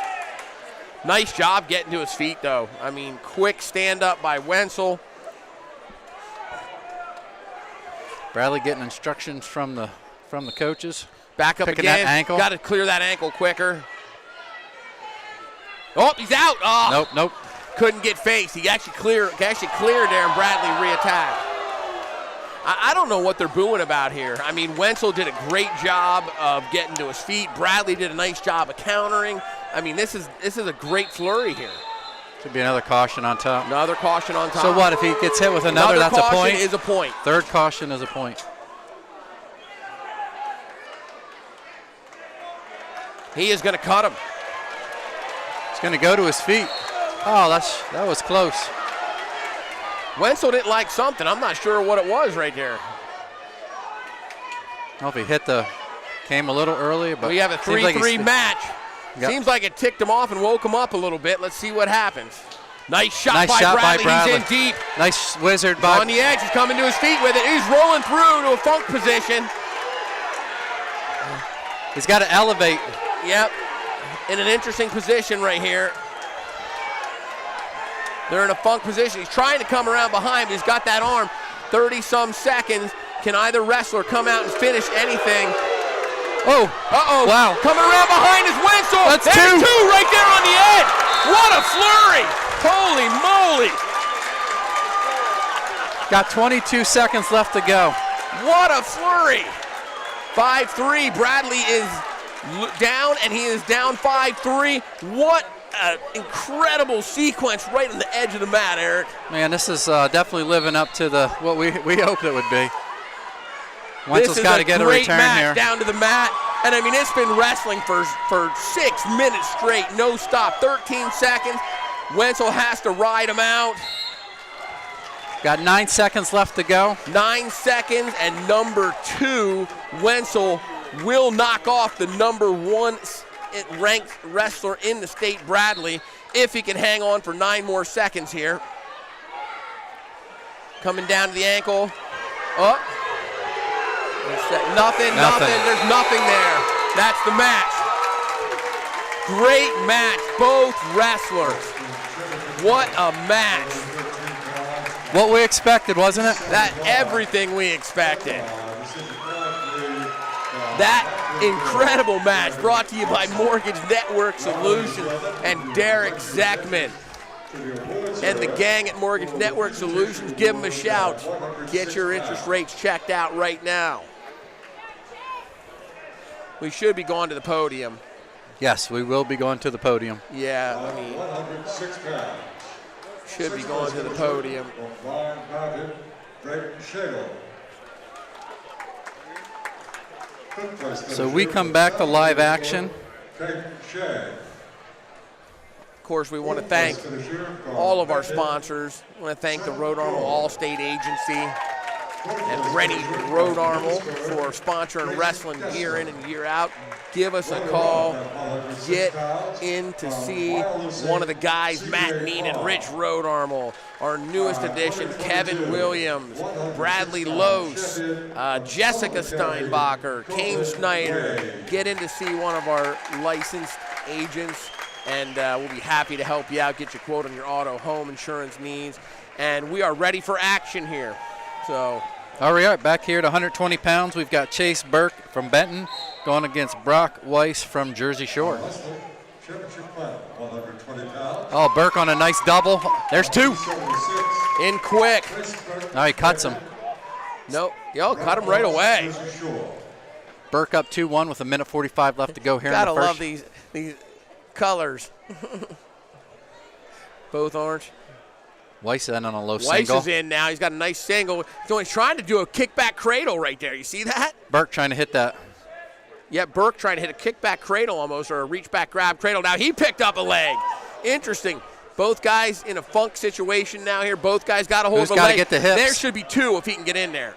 S1: Nice job getting to his feet, though. Quick stand up by Wenzel.
S2: Bradley getting instructions from the coaches.
S1: Back up
S2: Picking
S1: again.
S2: that ankle.
S1: Got to clear that ankle quicker. Oh, he's out. Oh.
S2: Nope.
S1: Couldn't get faced. He actually cleared there, and Bradley reattacked. I don't know what they're booing about here. Wenzel did a great job of getting to his feet. Bradley did a nice job of countering. This is a great flurry here.
S2: Should be another caution on top.
S1: Another caution on top.
S2: So what, if he gets hit with another that's a point?
S1: Caution is a point.
S2: Third caution is a point.
S1: He is going to cut him.
S2: He's going to go to his feet. Oh, that was close.
S1: Wenzel didn't like something. I'm not sure what it was right there.
S2: I don't know if he came a little early, but
S1: we have a 3-3 match.
S2: Yep.
S1: Seems like it ticked him off and woke him up a little bit. Let's see what happens. Nice shot by Bradley. He's in deep.
S2: Nice wizard
S1: by. On the edge. He's coming to his feet with it. He's rolling through to a funk position.
S2: He's got to elevate.
S1: Yep. In an interesting position right here. They're in a funk position. He's trying to come around behind, but he's got that arm. 30-some seconds. Can either wrestler come out and finish anything?
S2: Oh.
S1: Uh-oh.
S2: Wow.
S1: Coming around behind is Wenzel.
S2: That's
S1: There's
S2: two
S1: right there on the edge. What a flurry. Holy moly.
S2: Got 22 seconds left to go.
S1: What a flurry. 5-3. Bradley is down, and he is down 5-3. What an incredible sequence right on the edge of the mat, Eric.
S2: Man, this is definitely living up to what we hoped it would be. Wenzel's got to get a return here.
S1: Down to the mat, and it's been wrestling for 6 minutes straight, no stop, 13 seconds. Wenzel has to ride him out.
S2: Got 9 seconds left to go.
S1: 9 seconds, and number 2, Wenzel will knock off the number 1 ranked wrestler in the state, Bradley, if he can hang on for 9 more seconds here. Coming down to the ankle. Oh. Nothing. There's nothing there. That's the match. Great match. Both wrestlers What a match.
S2: What we expected, wasn't it?
S1: That everything we expected. That incredible match brought to you by Mortgage Network Solutions and Derek Zeckman. And the gang at Mortgage Network Solutions, give them a shout. Get your interest rates checked out right now. We should be going to the podium.
S2: Yes, we will be going to the podium.
S1: Yeah, I mean, should be going to the podium.
S2: So we come back to live action.
S1: Of course, we want to thank all of our sponsors. I want to thank the Road Armor All-State Agency and Rennie Road Armor for sponsoring wrestling year in and year out. Give us a call. Get in to see one of the guys, Matt Mean and Rich Road Armor. Our newest addition, Kevin Williams, Bradley Lose, Jessica Steinbacher, Kane Snyder. Get in to see one of our licensed agents, and we'll be happy to help you out, get you a quote on your auto, home insurance needs. And we are ready for action here. So,
S2: all right, back here at 120 pounds, we've got Chase Burke from Benton going against Brock Weiss from Jersey Shore. Oh, Burke on a nice double. There's two.
S1: In quick.
S2: Now he cuts him.
S1: Nope. Yo, cut him right away.
S2: Burke up 2-1 with 1:45 left to go here in the
S1: Gotta
S2: first.
S1: love these colors. Both orange.
S2: Weiss in on a low
S1: Weiss
S2: single.
S1: is in now. He's got a nice single. So he's trying to do a kickback cradle right there. You see that?
S2: Burke trying to hit that.
S1: Yeah, Burke trying to hit a kickback cradle almost, or a reach back grab cradle. Now he picked up a leg. Interesting. Both guys in a funk situation now here. Both guys got a hold of a leg.
S2: Who's got to get the hips?
S1: There should be two if he can get in there.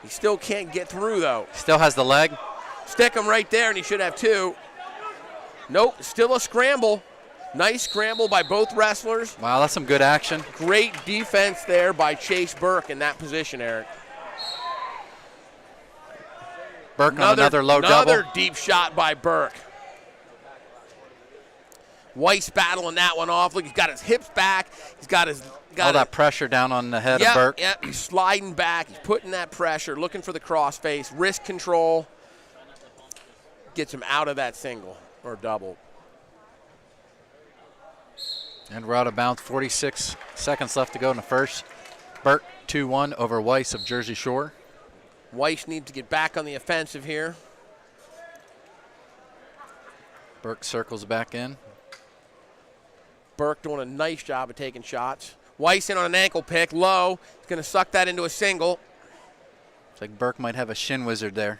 S1: He still can't get through, though.
S2: Still has the leg.
S1: Stick him right there, and he should have two. Nope, still a scramble. Nice scramble by both wrestlers.
S2: Wow, that's some good action.
S1: Great defense there by Chase Burke in that position, Eric.
S2: Burke on another low double.
S1: Another deep shot by Burke. Weiss battling that one off. Look, he's got his hips back. He's got his
S2: all that pressure down on the head of Burke.
S1: Yep, he's sliding back. He's putting that pressure, looking for the crossface, wrist control. Gets him out of that single or double.
S2: And we're out of bounds. 46 seconds left to go in the first. Burke 2-1 over Weiss of Jersey Shore.
S1: Weiss needs to get back on the offensive here.
S2: Burke circles back in.
S1: Burke doing a nice job of taking shots. Weiss in on an ankle pick, low. He's going to suck that into a single.
S2: It's like Burke might have a shin wizard there.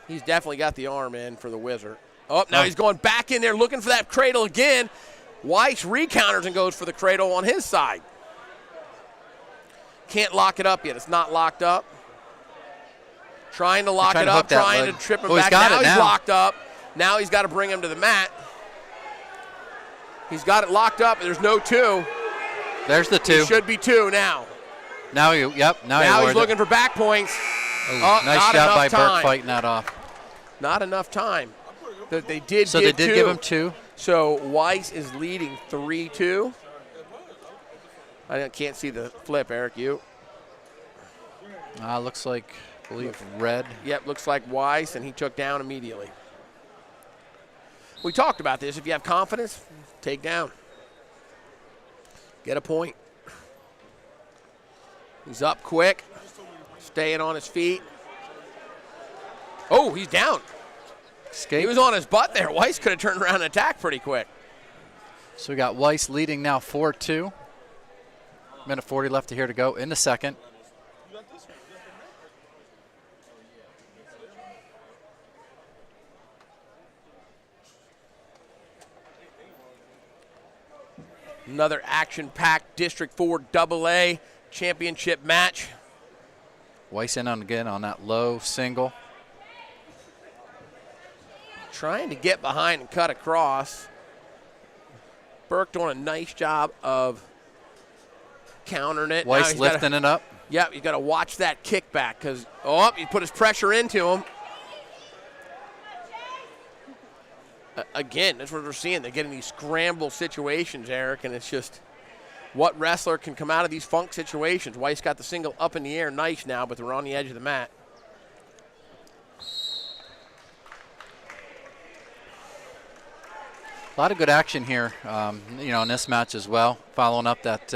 S1: He's definitely got the arm in for the wizard. Oh, now he's going back in there looking for that cradle again. Weiss recounters and goes for the cradle on his side. Can't lock it up yet. It's not locked up. Trying to lock it up, trying to trip him back. Now he's locked up. Now he's got to bring him to the mat. He's got it locked up. There's no two.
S2: There's the two.
S1: It should be two now.
S2: Now he's
S1: looking for back points.
S2: Oh, nice shot by Burke fighting that off.
S1: Not enough time. They did
S2: so they did give him two.
S1: So Weiss is leading 3-2. I can't see the flip, Eric. You?
S2: Looks like, I believe, red.
S1: Yep, looks like Weiss, and he took down immediately. We talked about this. If you have confidence, take down. Get a point. He's up quick, staying on his feet. Oh, he's down.
S2: Escape.
S1: He was on his butt there. Weiss could have turned around and attacked pretty quick.
S2: So we got Weiss leading now 4-2. Minute 40 left here to go in the second.
S1: Another action-packed District 4 AA championship match.
S2: Weiss in on again on that low single.
S1: Trying to get behind and cut across. Burke doing a nice job of countering it.
S2: Weiss lifting it up.
S1: Yep, you got to watch that kickback because, he put his pressure into him. again, that's what we're seeing. They're getting these scramble situations, Eric, and it's just what wrestler can come out of these funk situations. Weiss got the single up in the air, nice now, but they're on the edge of the mat.
S2: A lot of good action here, in this match as well, following up that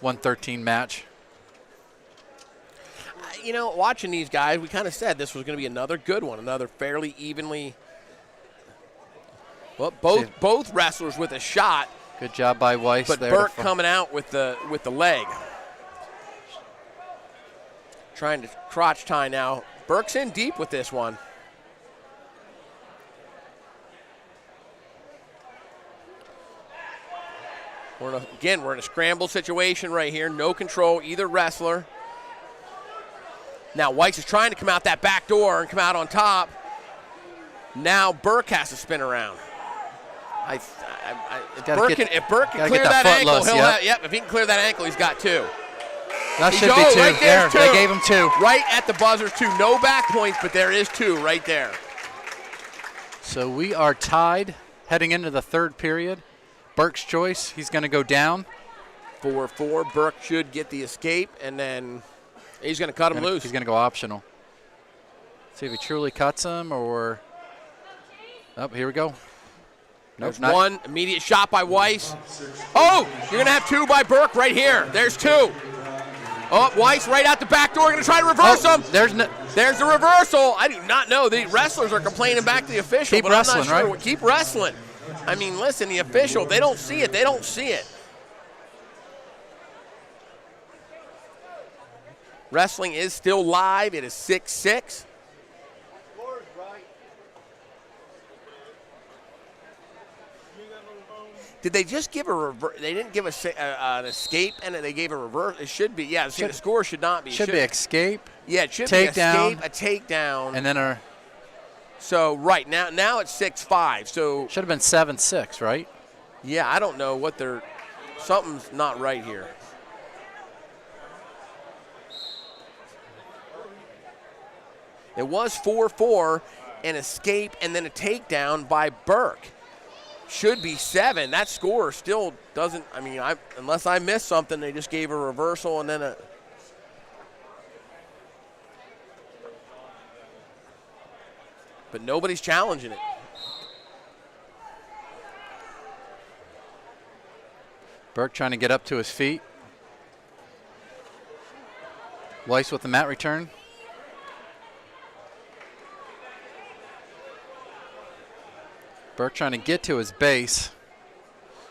S2: 113 match.
S1: Watching these guys, we kind of said this was going to be another good one, another fairly evenly. Well, both wrestlers with a shot.
S2: Good job by Weiss.
S1: But
S2: there
S1: Burke coming out with the leg. Trying to crotch tie now. Burke's in deep with this one. We're in a scramble situation right here. No control, either wrestler. Now Weiss is trying to come out that back door and come out on top. Now Burke has to spin around. If Burke can clear that ankle, if he can clear that ankle, he's got two.
S2: That should be two.
S1: Right there,
S2: they gave him two.
S1: Right at the buzzers, two. No back points, but there is two right there.
S2: So we are tied heading into the third period. Burke's choice, he's going to go down.
S1: 4-4. Burke should get the escape, and then he's going to cut him loose.
S2: He's going to go optional. See if he truly cuts him or. Oh, here we go.
S1: There's one immediate shot by Weiss. Oh, you're going to have two by Burke right here. There's two. Oh, Weiss right out the back door. Going to try to reverse him. There's the reversal. I do not know. The wrestlers are complaining back to the official.
S2: Keep wrestling,
S1: I'm not sure.
S2: right?
S1: Keep wrestling. I mean, listen, the official, they don't see it. They don't see it. Wrestling is still live. It is 6-6. Did they just give a reverse? They didn't give an escape, and they gave a reverse. It should be. Yeah, the score should not be.
S2: Should be escape.
S1: Yeah, it should
S2: take
S1: be escape,
S2: down,
S1: a takedown.
S2: And then a.
S1: So, right, now it's 6-5. So
S2: should have been 7-6, right?
S1: Yeah, I don't know what they're – something's not right here. It was 4-4, an escape, and then a takedown by Burke. Should be 7. That score still doesn't – I mean, unless I missed something, they just gave a reversal and then a – but nobody's challenging it.
S2: Burke trying to get up to his feet. Weiss with the mat return. Burke trying to get to his base.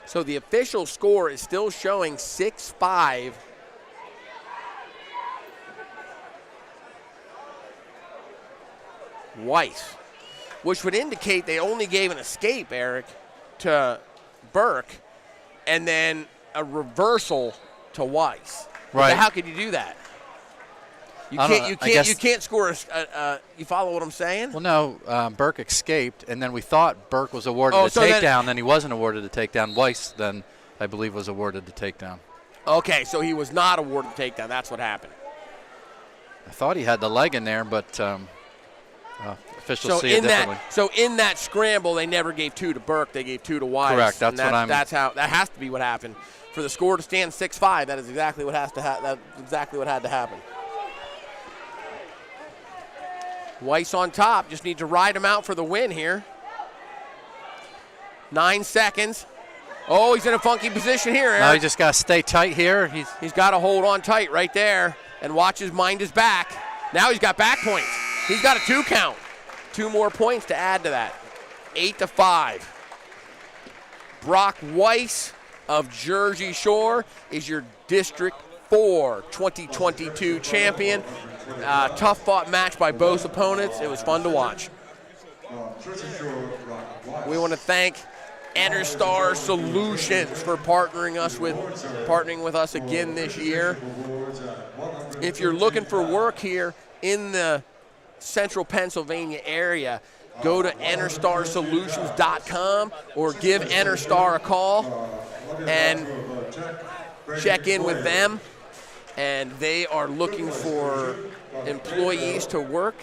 S1: So the official score is still showing 6-5. Weiss, which would indicate they only gave an escape, Eric, to Burke, and then a reversal to Weiss.
S2: Right.
S1: But how could you do that? You can't score you follow what I'm saying?
S2: Well, no, Burke escaped, and then we thought Burke was awarded a takedown, then he wasn't awarded a takedown. Weiss then, I believe, was awarded the takedown.
S1: Okay, so he was not awarded the takedown. That's what happened.
S2: I thought he had the leg in there, but officials see it differently.
S1: So in that scramble, they never gave 2 to Burke. They gave 2 to Weiss.
S2: Correct. That
S1: has to be what happened. For the score to stand 6-5, that is exactly what had to happen. Weiss on top. Just need to ride him out for the win here. 9 seconds. Oh, he's in a funky position here, Eric.
S2: Now he just got to stay tight here.
S1: He's got to hold on tight right there and watch his mind his back. Now he's got back points. He's got a 2 count. 2 more points to add to that. 8-5. Brock Weiss of Jersey Shore is your District 4 2022 champion. Tough fought match by both opponents. It was fun to watch. We want to thank EnerStar Solutions for partnering with us again this year. If you're looking for work here in the central Pennsylvania area, go to EnerStarSolutions.com or give EnerStar a call and check in with them. and they are looking for employees to work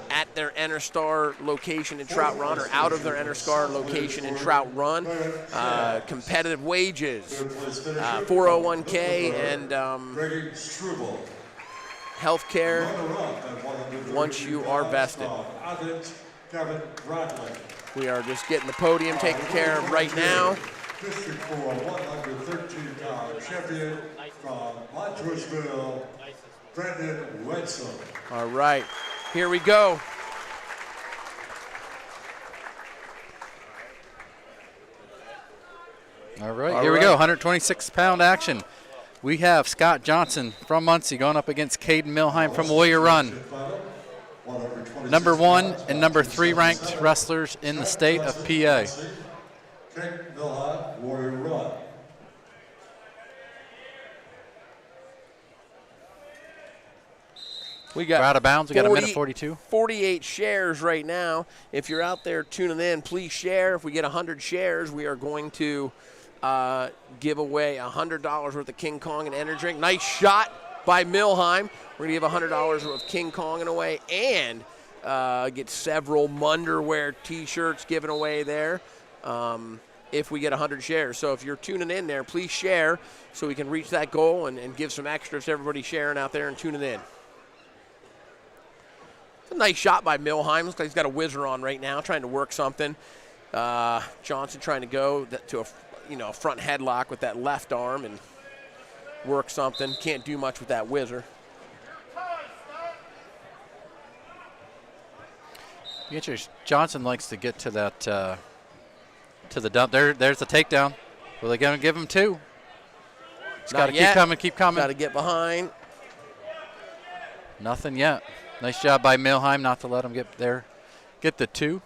S1: at their EnerStar location in Trout Run or out of their EnerStar location in Trout Run. Competitive wages, 401k, and health care once you are vested. We are just getting the podium taken care of right now.
S8: District 4, 113-pound champion from Montreuxville, Brendan Wetzel.
S1: All right, here we go.
S2: All right, here we go, 126-pound action. We have Scott Johnson from Muncie going up against Caden Milheim from Warrior Run. Number 1 and number 3 ranked wrestlers in the state of PA.
S8: Warrior Run.
S1: We got
S2: We're out of bounds. We got a minute 42.
S1: 48 shares right now. If you're out there tuning in, please share. If we get 100 shares, we are going to give away $100 worth of King Kong and energy drink. Nice shot by Milheim. We're going to give $100 worth of King Kong away and get several Munderwear T-shirts given away there. If we get 100 shares. So if you're tuning in there, please share so we can reach that goal and give some extras to everybody sharing out there and tuning in. It's a nice shot by Milheim. Looks like he's got a whizzer on right now, trying to work something. Johnson trying to go to a front headlock with that left arm and work something. Can't do much with that whizzer.
S2: Johnson likes to get to that to the dump. There's the takedown. Well, they're going to give him 2. He's got to keep coming.
S1: Got to get behind.
S2: Nothing yet. Nice job by Milheim not to let him get there. Get the 2.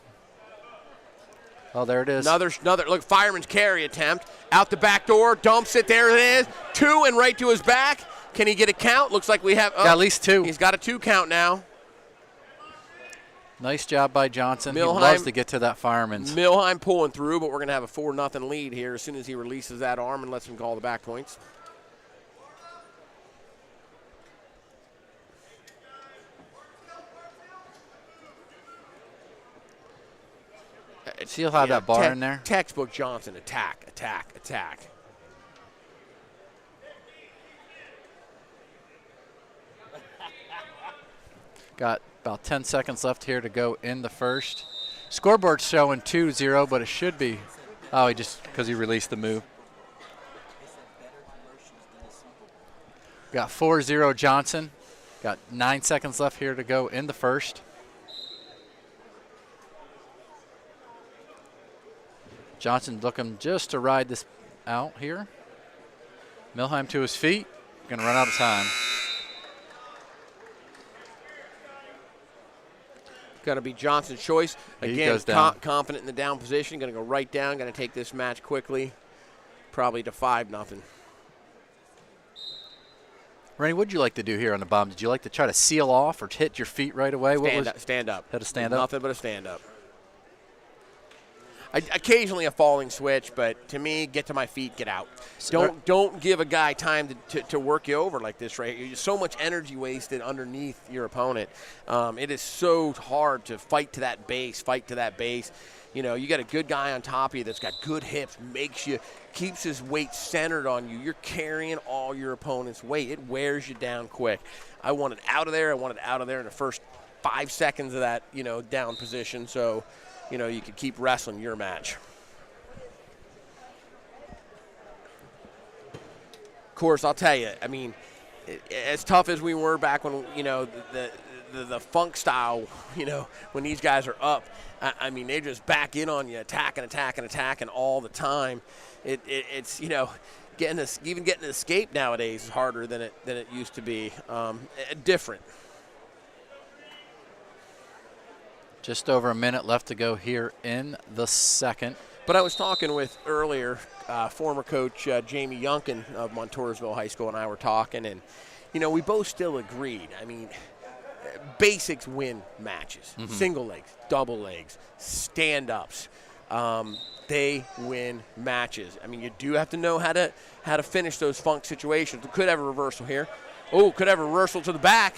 S2: Oh, there it is.
S1: Another look, fireman's carry attempt. Out the back door, dumps it, there it is. 2 and right to his back. Can he get a count? Looks like we have.
S2: Got at least 2.
S1: He's got a 2 count now.
S2: Nice job by Johnson. He loves to get to that fireman's.
S1: Milheim pulling through, but we're going to have a 4-0 lead here as soon as he releases that arm and lets him call the back points.
S2: See, he'll have that bar in there.
S1: Textbook Johnson, attack, attack, attack.
S2: Got about 10 seconds left here to go in the first. Scoreboard's showing 2-0, but it should be. Oh, because he released the move. Got 4-0 Johnson. Got 9 seconds left here to go in the first. Johnson looking just to ride this out here. Milheim to his feet. Going to run out of time.
S1: Got to be Johnson's choice. Again, confident in the down position. Going to go right down. Going to take this match quickly. Probably to 5-0.
S2: Randy, what did you like to do here on the bomb? Did you like to try to seal off or hit your feet right away?
S1: Stand up.
S2: Had a stand up?
S1: Nothing but a stand up. Occasionally a falling switch, but to me, get to my feet, get out. Don't give a guy time to work you over like this, right? So much energy wasted underneath your opponent. It is so hard to fight to that base, You know, you got a good guy on top of you that's got good hips, keeps his weight centered on you. You're carrying all your opponent's weight. It wears you down quick. I want it out of there. In the first 5 seconds of that, down position. So, you could keep wrestling your match. Of course, I'll tell you, I mean, as tough as we were back when, the funk style, when these guys are up, I mean, they just back in on you, attacking all the time. It's getting to escape nowadays is harder than it used to be. Different.
S2: Just over a minute left to go here in the second.
S1: But I was talking with earlier, former coach Jamie Youngkin of Montoursville High School and I were talking, and we both still agreed. I mean, basics win matches. Mm-hmm. Single legs, double legs, stand-ups. they win matches. I mean, you do have to know how to finish those funk situations. Could have a reversal here. Oh, could have a reversal to the back.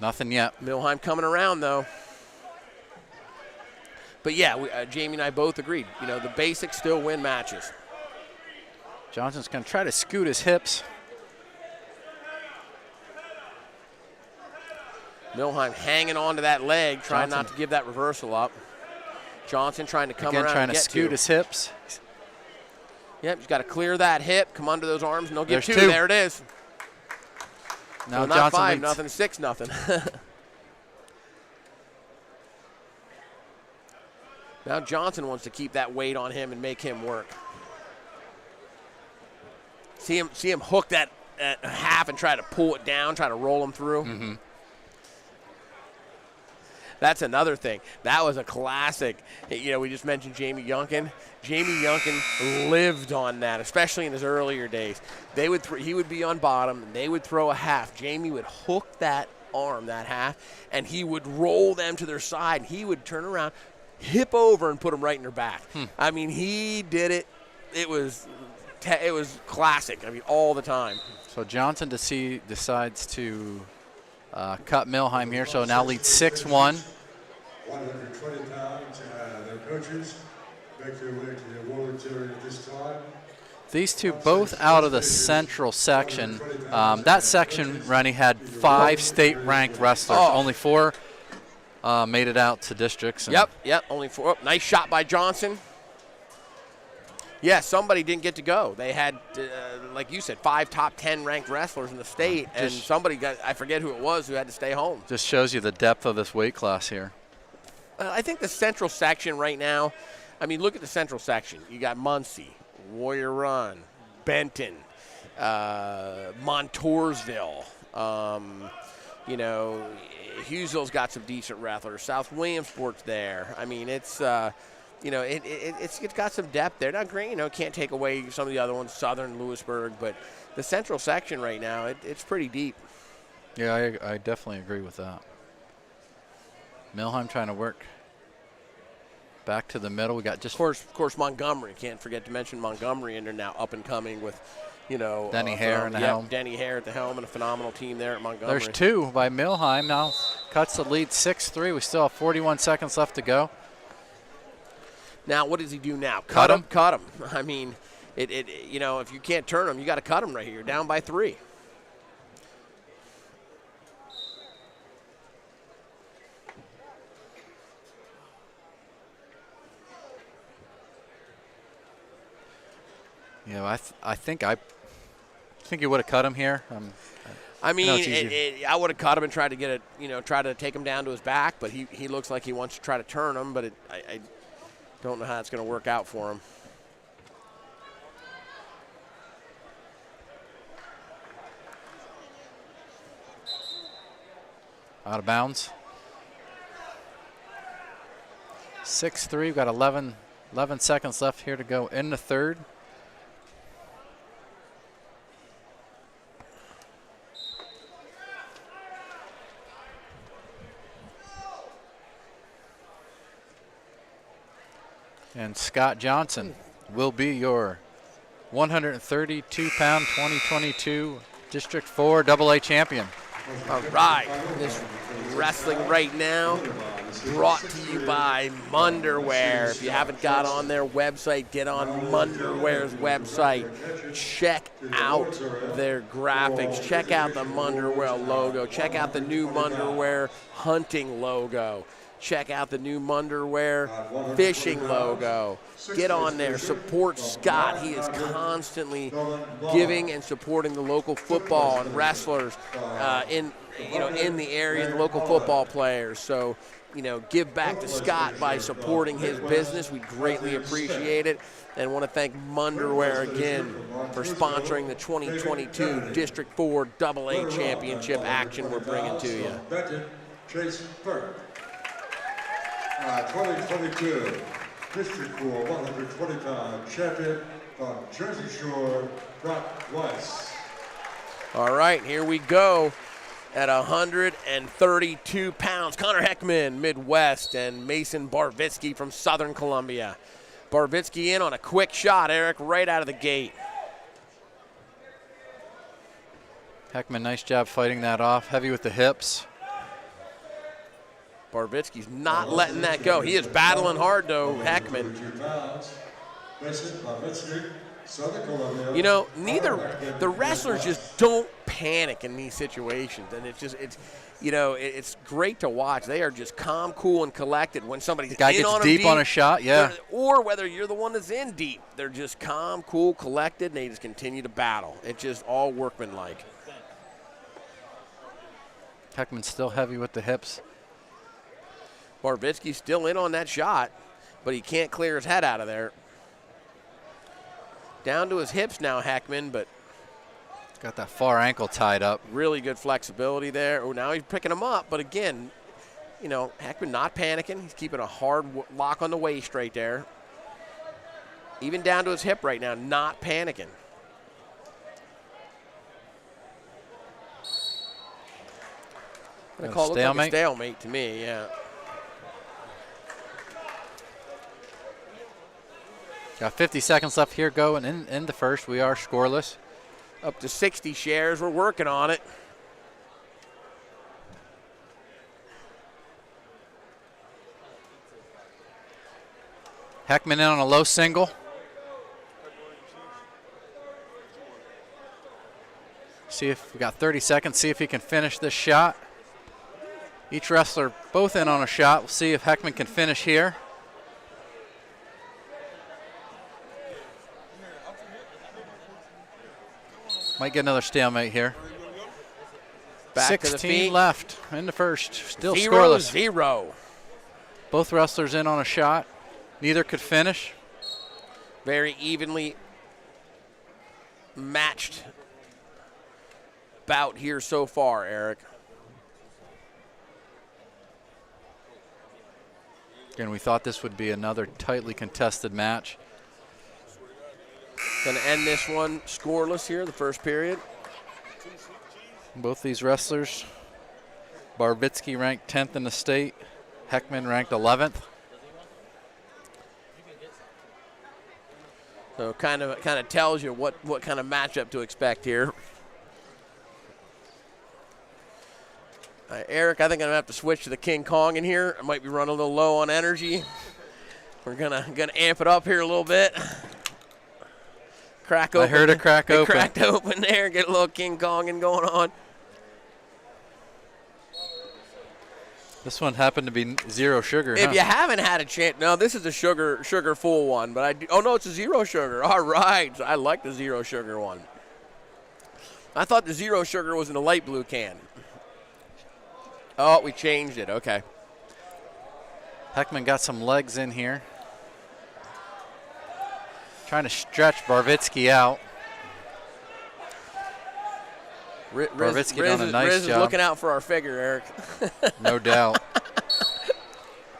S2: Nothing yet.
S1: Milheim coming around, though. But, yeah, Jamie and I both agreed. You know, the basics still win matches.
S2: Johnson's going to try to scoot his hips.
S1: Milheim hanging on to that leg, trying not to give that reversal up. Johnson trying to come around
S2: trying
S1: and
S2: to
S1: get
S2: scoot his hips.
S1: Yep, he's got to clear that hip, come under those arms, and they'll get
S2: There's
S1: two.
S2: two.
S1: There it is.
S2: Now
S1: So not
S2: Johnson
S1: 5
S2: leads.
S1: nothing, 6 nothing. Now Johnson wants to keep that weight on him and make him work. See him hook that at half and try to pull it down, try to roll him through.
S2: Mm-hmm.
S1: That's another thing. That was a classic. You know, we just mentioned Jamie Youngkin. Jamie Youngkin lived on that, especially in his earlier days. He would be on bottom, and they would throw a half. Jamie would hook that arm, that half, and he would roll them to their side. He would turn around, hip over, and put them right in their back. I mean, he did it. It was classic. I mean, all the time.
S2: So Johnson decides to cut Milheim here, so now leads 6-1.
S8: 120 pounds, their coaches make their way to the awards area at this time.
S2: These two both out of the central section. That section, Rennie, had 5 state-ranked wrestlers. Only 4 made it out to districts.
S1: Yep, only 4. Oh, nice shot by Johnson. Yeah, somebody didn't get to go. They had, like you said, 5 top 10 ranked wrestlers in the state, and somebody I forget who it was, who had to stay home.
S2: Just shows you the depth of this weight class here.
S1: I think the central section right now, I mean, look at the central section. You got Muncie, Warrior Run, Benton, Montoursville. You know, Hughesville's got some decent wrestlers. South Williamsport's there. I mean, it's you know, it's got some depth there. Not great, you know, can't take away some of the other ones, Southern, Lewisburg, but the central section right now, it's pretty deep.
S2: Yeah, I definitely agree with that. Milheim trying to work back to the middle. We got just
S1: of course Montgomery. Can't forget to mention Montgomery, and they're now up and coming with, you know,
S2: Denny Hare in the helm.
S1: Denny Hare at the helm, and a phenomenal team there at Montgomery.
S2: There's 2 by Milheim now. Cuts the lead 6-3. We still have 41 seconds left to go.
S1: Now, what does he do now?
S2: Cut him?
S1: Cut him. I mean, you know, if you can't turn him, you got to cut him right here. You're down by 3.
S2: You know, I think you would have cut him here.
S1: I mean, I would have cut him and tried to get it, you know, try to take him down to his back, but he looks like he wants to try to turn him, but I don't know how it's going to work out for him.
S2: Out of bounds. 6-3. We've got 11 seconds left here to go in the third. And Scott Johnson will be your 132-pound 2022 District 4 AA champion.
S1: All right, this wrestling right now brought to you by Munderwear. If you haven't got on their website, get on Munderwear's website. Check out their graphics. Check out the Munderwear logo. Check out the new Munderwear hunting logo. Check out the new Munderwear fishing logo. Get on there. Support Scott. He is constantly giving and supporting the local football and wrestlers in the area, the local football players. So, you know, give back to Scott by supporting his business. We greatly appreciate it. And want to thank Munderwear again for sponsoring the 2022 District 4 AA Championship action we're bringing to you.
S8: Chase Burke. 2022 District 4 120-pound champion from Jersey Shore, Brock Weiss.
S1: All right, here we go. at 132 pounds. Connor Heckman, Midwest, and Mason Barvitsky from Southern Columbia. Barvitsky in on a quick shot, Eric, right out of the gate.
S2: Heckman, nice job fighting that off. Heavy with the hips.
S1: Barvitsky's not letting that go. He is battling hard, though, Heckman. You know, the wrestlers just don't panic in these situations, and it's great to watch. They are just calm, cool, and collected when somebody's
S2: guy
S1: in
S2: gets
S1: on
S2: deep on a shot, yeah.
S1: Or whether you're the one that's in deep, they're just calm, cool, collected, and they just continue to battle. It's just all workmanlike.
S2: Heckman's still heavy with the hips.
S1: Barvitsky's still in on that shot, but he can't clear his head out of there. Down to his hips now, Heckman, but
S2: got that far ankle tied up.
S1: Really good flexibility there. Oh, now he's picking him up, but again, you know, Heckman not panicking. He's keeping a hard lock on the waist right there. Even down to his hip right now, not panicking. I call it like a stalemate to me, yeah.
S2: Got 50 seconds left here going in the first. We are scoreless.
S1: Up to 60 shares. We're working on it.
S2: Heckman in on a low single. See if we got 30 seconds. See if he can finish this shot. Each wrestler both in on a shot. We'll see if Heckman can finish here. Might get another stalemate here.
S1: Back
S2: 16 left in the first. Still
S1: 0-0.
S2: scoreless. Both wrestlers in on a shot. Neither could finish.
S1: Very evenly matched bout here so far, Eric.
S2: Again, we thought this would be another tightly contested match.
S1: Going to end this one scoreless here, the first period.
S2: Both these wrestlers, Barvitsky ranked 10th in the state, Heckman ranked 11th.
S1: So kind of tells you what kind of matchup to expect here. Eric, I think I'm gonna have to switch to the King Kong in here. I might be running a little low on energy. We're gonna amp it up here a little bit. Crack open.
S2: I heard a crack open.
S1: Cracked open there. Get a little King Konging going on.
S2: This one happened to be zero sugar.
S1: If you haven't had a chance, no, this is a sugar full one. But oh no, it's a zero sugar. All right, I like the zero sugar one. I thought the zero sugar was in a light blue can. Oh, we changed it. Okay.
S2: Heckman got some legs in here. Trying to stretch Barvitsky out. Barvitsky doing a nice
S1: Riz
S2: job.
S1: is looking out for our figure, Eric.
S2: No doubt.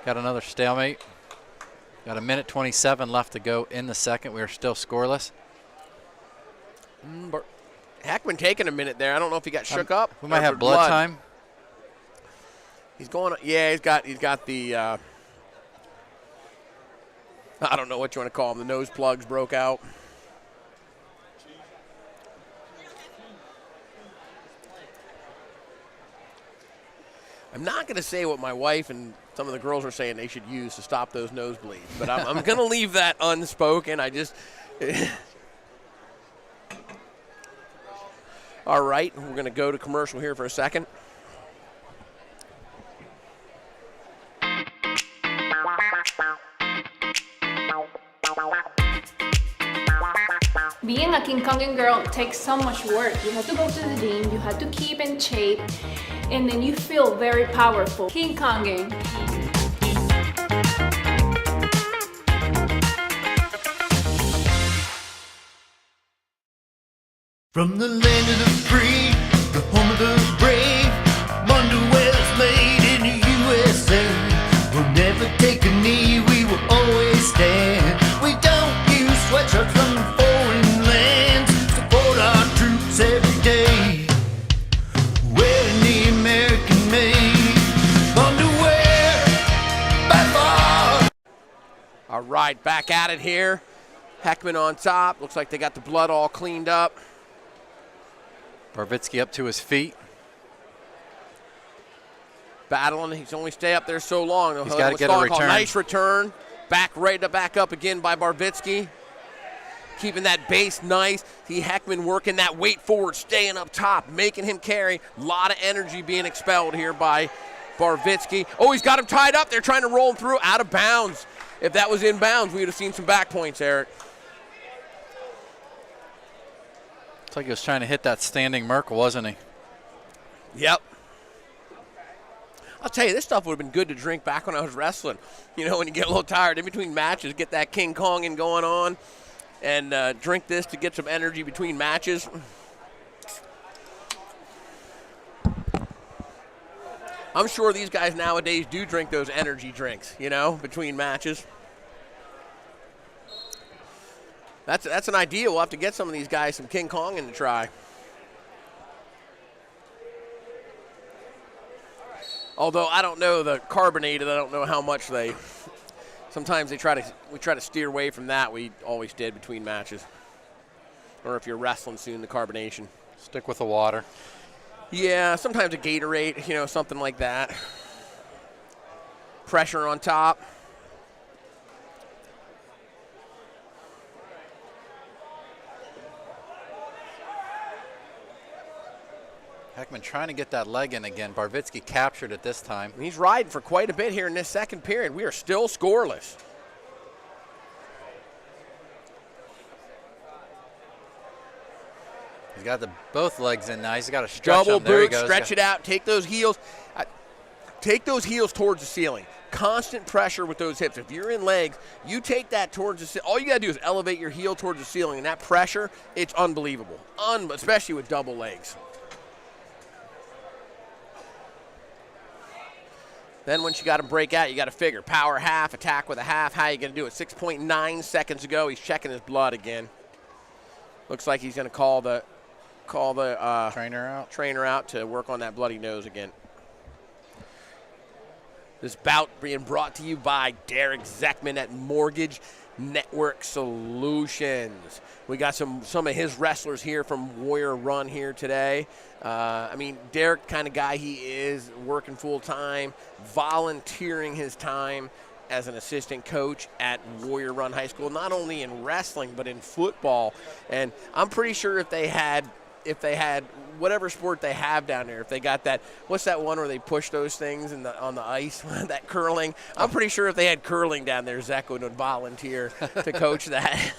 S2: Got another stalemate. Got a minute 27 left to go in the second. We are still scoreless.
S1: Heckman taking a minute there. I don't know if he got shook up.
S2: We might have blood time.
S1: He's going. Yeah, he's got the. I don't know what you want to call them. The nose plugs broke out. I'm not going to say what my wife and some of the girls are saying they should use to stop those nosebleeds, but I'm going to leave that unspoken. All right, we're going to go to commercial here for a second.
S9: Being a King Konging girl takes so much work. You have to go to the gym, you have to keep in shape, and then you feel very powerful. King Konging.
S3: From the land of the free, the home of the brave, underwear's made in the USA. We'll never take a knee, we will always stand. We don't use sweatshirts from foreign lands. Support our troops every day. Wear an
S1: right, back at it here. Heckman on top. Looks like they got the blood all cleaned up.
S2: Barvitsky up to his feet.
S1: Battling. He's only stay up there so long.
S2: He's got to get a return.
S1: Nice return. Back up again by Barvitsky. Keeping that base nice. See Heckman working that weight forward, staying up top, making him carry. A lot of energy being expelled here by Barvitsky. Oh, he's got him tied up. They're trying to roll him through. Out of bounds. If that was in bounds, we would have seen some back points, Eric.
S2: Looks like he was trying to hit that standing Merkle, wasn't he?
S1: Yep. I'll tell you, this stuff would have been good to drink back when I was wrestling. You know, when you get a little tired in between matches, get that King Konging going on, and drink this to get some energy between matches. I'm sure these guys nowadays do drink those energy drinks, you know, between matches. That's an idea. We'll have to get some of these guys some King Konging to try. Although I don't know the carbonated, I don't know how much they. Sometimes we try to steer away from that. We always did between matches, or if you're wrestling soon, the carbonation.
S2: Stick with the water.
S1: Yeah, sometimes a Gatorade, you know, something like that. Pressure on top.
S2: Heckman trying to get that leg in again. Barvitsky captured it this time.
S1: He's riding for quite a bit here in this second period. We are still scoreless.
S2: He's got both legs in now. He's got to stretch
S1: Double
S2: them. There he
S1: boot,
S2: goes.
S1: stretch it out. Take those heels. Take those heels towards the ceiling. Constant pressure with those hips. If you're in legs, you take that towards the ceiling. All you got to do is elevate your heel towards the ceiling, and that pressure, it's unbelievable, especially with double legs. Then once you got him break out, you got to figure power half, attack with a half. How you going to do it? 6.9 seconds ago, he's checking his blood again. Looks like he's going to call the trainer out to work on that bloody nose again. This bout being brought to you by Derek Zeckman at Mortgage Network Solutions. We got some of his wrestlers here from Warrior Run here today. I mean, Derek, kind of guy he is, working full time, volunteering his time as an assistant coach at Warrior Run High School, not only in wrestling but in football. And I'm pretty sure if they had whatever sport they have down there, if they got that, what's that one where they push those things on the ice, that curling? I'm pretty sure if they had curling down there, Zach would volunteer to coach that.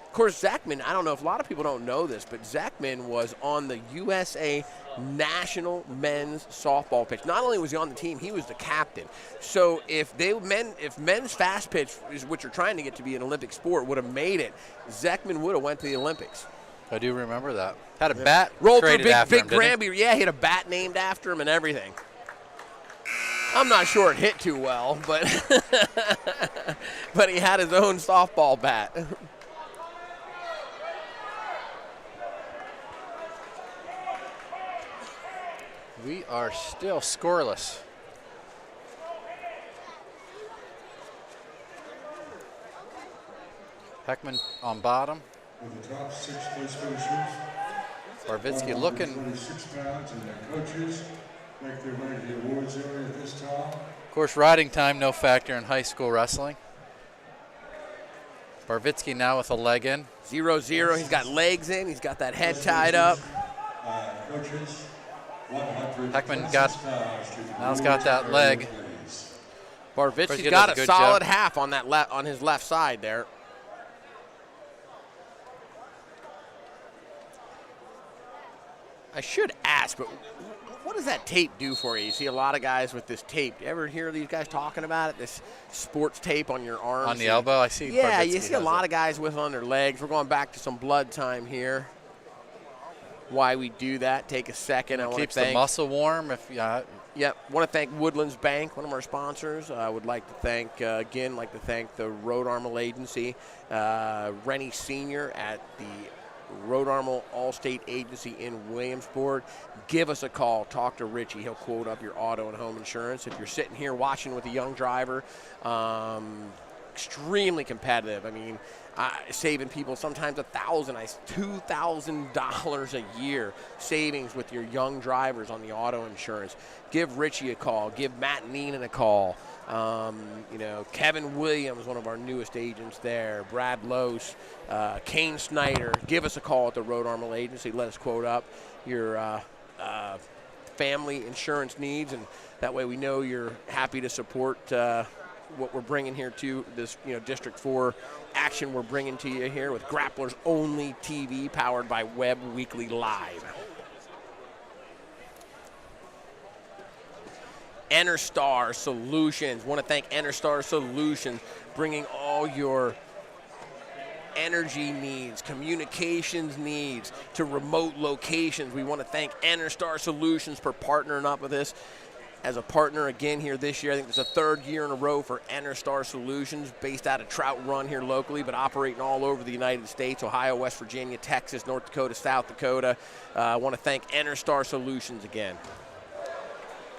S1: Of course, Zachman, I don't know if a lot of people don't know this, but Zachman was on the USA national men's softball pitch. Not only was he on the team, he was the captain. So if men's fast pitch is what you're trying to get to be an Olympic sport would have made it, Zachman would have went to the Olympics.
S2: I do remember that. Had a bat
S1: rolled through
S2: big
S1: Granby. Yeah, he had a bat named after him and everything. I'm not sure it hit too well, but but he had his own softball bat.
S2: We are still scoreless. Heckman on bottom.
S8: With the top 6 place finishers.
S2: Barvitsky looking.
S8: 26 pounds, and their coaches make their way to the awards area at this time.
S2: Of course, riding time, no factor in high school wrestling. Barvitsky now with a leg in.
S1: 0-0. He's got legs in. He's got that head tied up.
S8: Coaches.
S2: Heckman now's got that leg.
S1: Barvitsky's got a solid half on that on his left side there. I should ask, but what does that tape do for you? You see a lot of guys with this tape. You ever hear these guys talking about it? This sports tape on your arms.
S2: On the elbow, I see.
S1: Yeah, you see a lot of guys with on their legs. We're going back to some blood time here. Why we do that? Take a second.
S2: Keeps the muscle warm.
S1: Yep. Want to thank Woodlands Bank, one of our sponsors. I would like to thank the Road Armor Agency, Rennie Sr. at the Rhode Armor Allstate Agency in Williamsport. Give us a call. Talk to Richie. He'll quote up your auto and home insurance. If you're sitting here watching with a young driver, extremely competitive. I mean, saving people sometimes $2,000 a year savings with your young drivers on the auto insurance. Give Richie a call. Give Matt Neenan a call. Kevin Williams, one of our newest agents there. Brad Lose, Kane Snyder. Give us a call at the Rhode Armor Agency. Let us quote up your family insurance needs, and that way we know you're happy to support what we're bringing here to this, District 4 action we're bringing to you here with Grapplers Only TV, powered by Webb Weekly Live. EnerStar Solutions. Want to thank EnerStar Solutions, bringing all your energy needs, communications needs to remote locations. We want to thank EnerStar Solutions for partnering up with us as a partner again here this year. I think it's the third year in a row for EnerStar Solutions, based out of Trout Run here locally, but operating all over the United States, Ohio, West Virginia, Texas, North Dakota, South Dakota. I want to thank EnerStar Solutions again.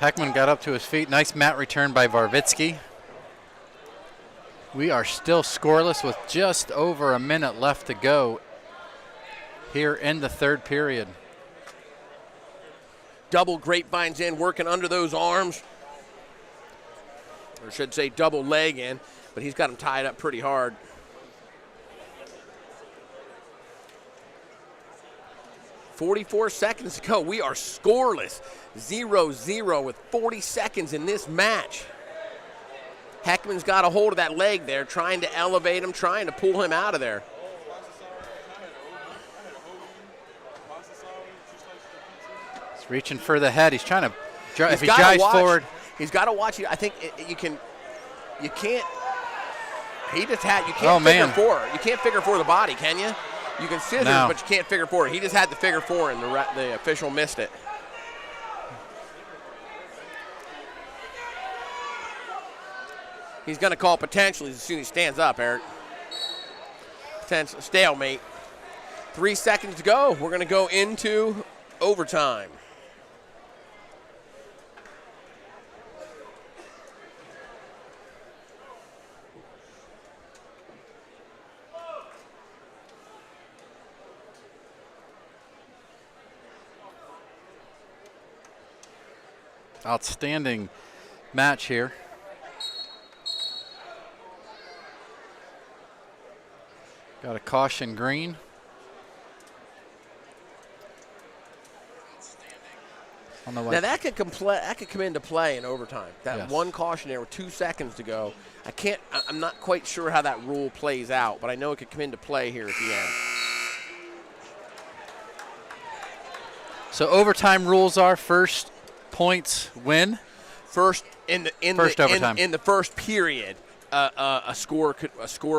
S2: Heckman got up to his feet. Nice mat return by Varvitsky. We are still scoreless with just over a minute left to go here in the third period.
S1: Double grapevines in, working under those arms. Or I should say double leg in, but he's got him tied up pretty hard. .44 seconds to go. We are scoreless. 0-0 with 40 seconds in this match. Heckman's got a hold of that leg there, trying to elevate him, trying to pull him out of there.
S2: He's reaching for the head. He's trying to, if he drives forward.
S1: He's got to watch it. I think you can't, you can't figure four. You can't figure four the body, can you? You can scissors, but you can't figure four. He just had the figure four, and the official missed it. He's going to call potentially as soon as he stands up, Eric. Potential stalemate. 3 seconds to go. We're going to go into overtime.
S2: Outstanding match here. Got a caution green.
S1: Now that could come into play in overtime. That one caution there with 2 seconds to go. I'm not quite sure how that rule plays out, but I know it could come into play here at the end.
S2: So overtime rules are first points win.
S1: First in the first period, a score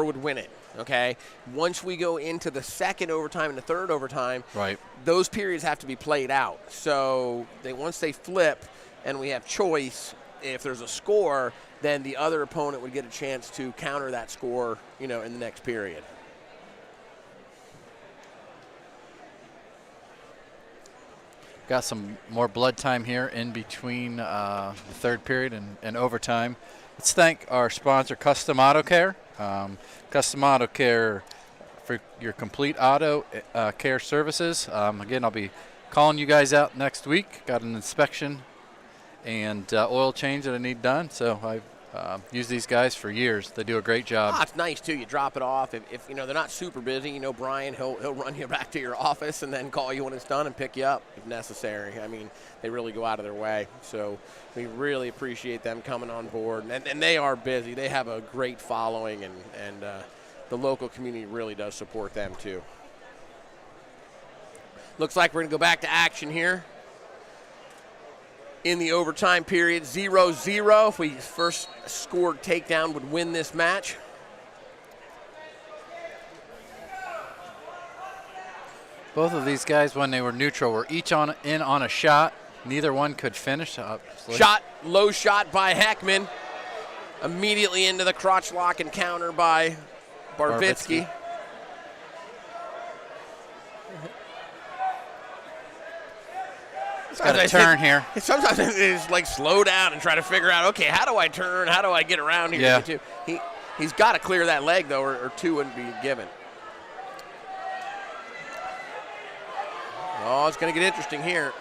S1: would win it. Okay. Once we go into the second overtime and the third overtime,
S2: right,
S1: those periods have to be played out. So once they flip and we have choice, if there's a score, then the other opponent would get a chance to counter that score, in the next period.
S2: Got some more blood time here in between the third period and overtime. Let's thank our sponsor, Custom Auto Care. Custom Auto Care for your complete auto care services. Again, I'll be calling you guys out next week. Got an inspection and oil change that I need done. So I've used these guys for years. They do a great job.
S1: It's nice too. You drop it off. If they're not super busy, Brian, he'll run you back to your office and then call you when it's done and pick you up if necessary. I mean, they really go out of their way. So we really appreciate them coming on board. And they are busy. They have a great following, and the local community really does support them too. Looks like we're going to go back to action here. In the overtime period, 0-0. If we first scored takedown would win this match.
S2: Both of these guys, when they were neutral, were each in on a shot. Neither one could finish.
S1: Low shot by Heckman. Immediately into the crotch lock and counter by Barvitsky.
S2: Got to turn here.
S1: Sometimes it's like slow down and try to figure out, okay, how do I turn? How do I get around here?
S2: Yeah.
S1: He's got to clear that leg, though, or two wouldn't be given. Oh, it's going to get interesting here.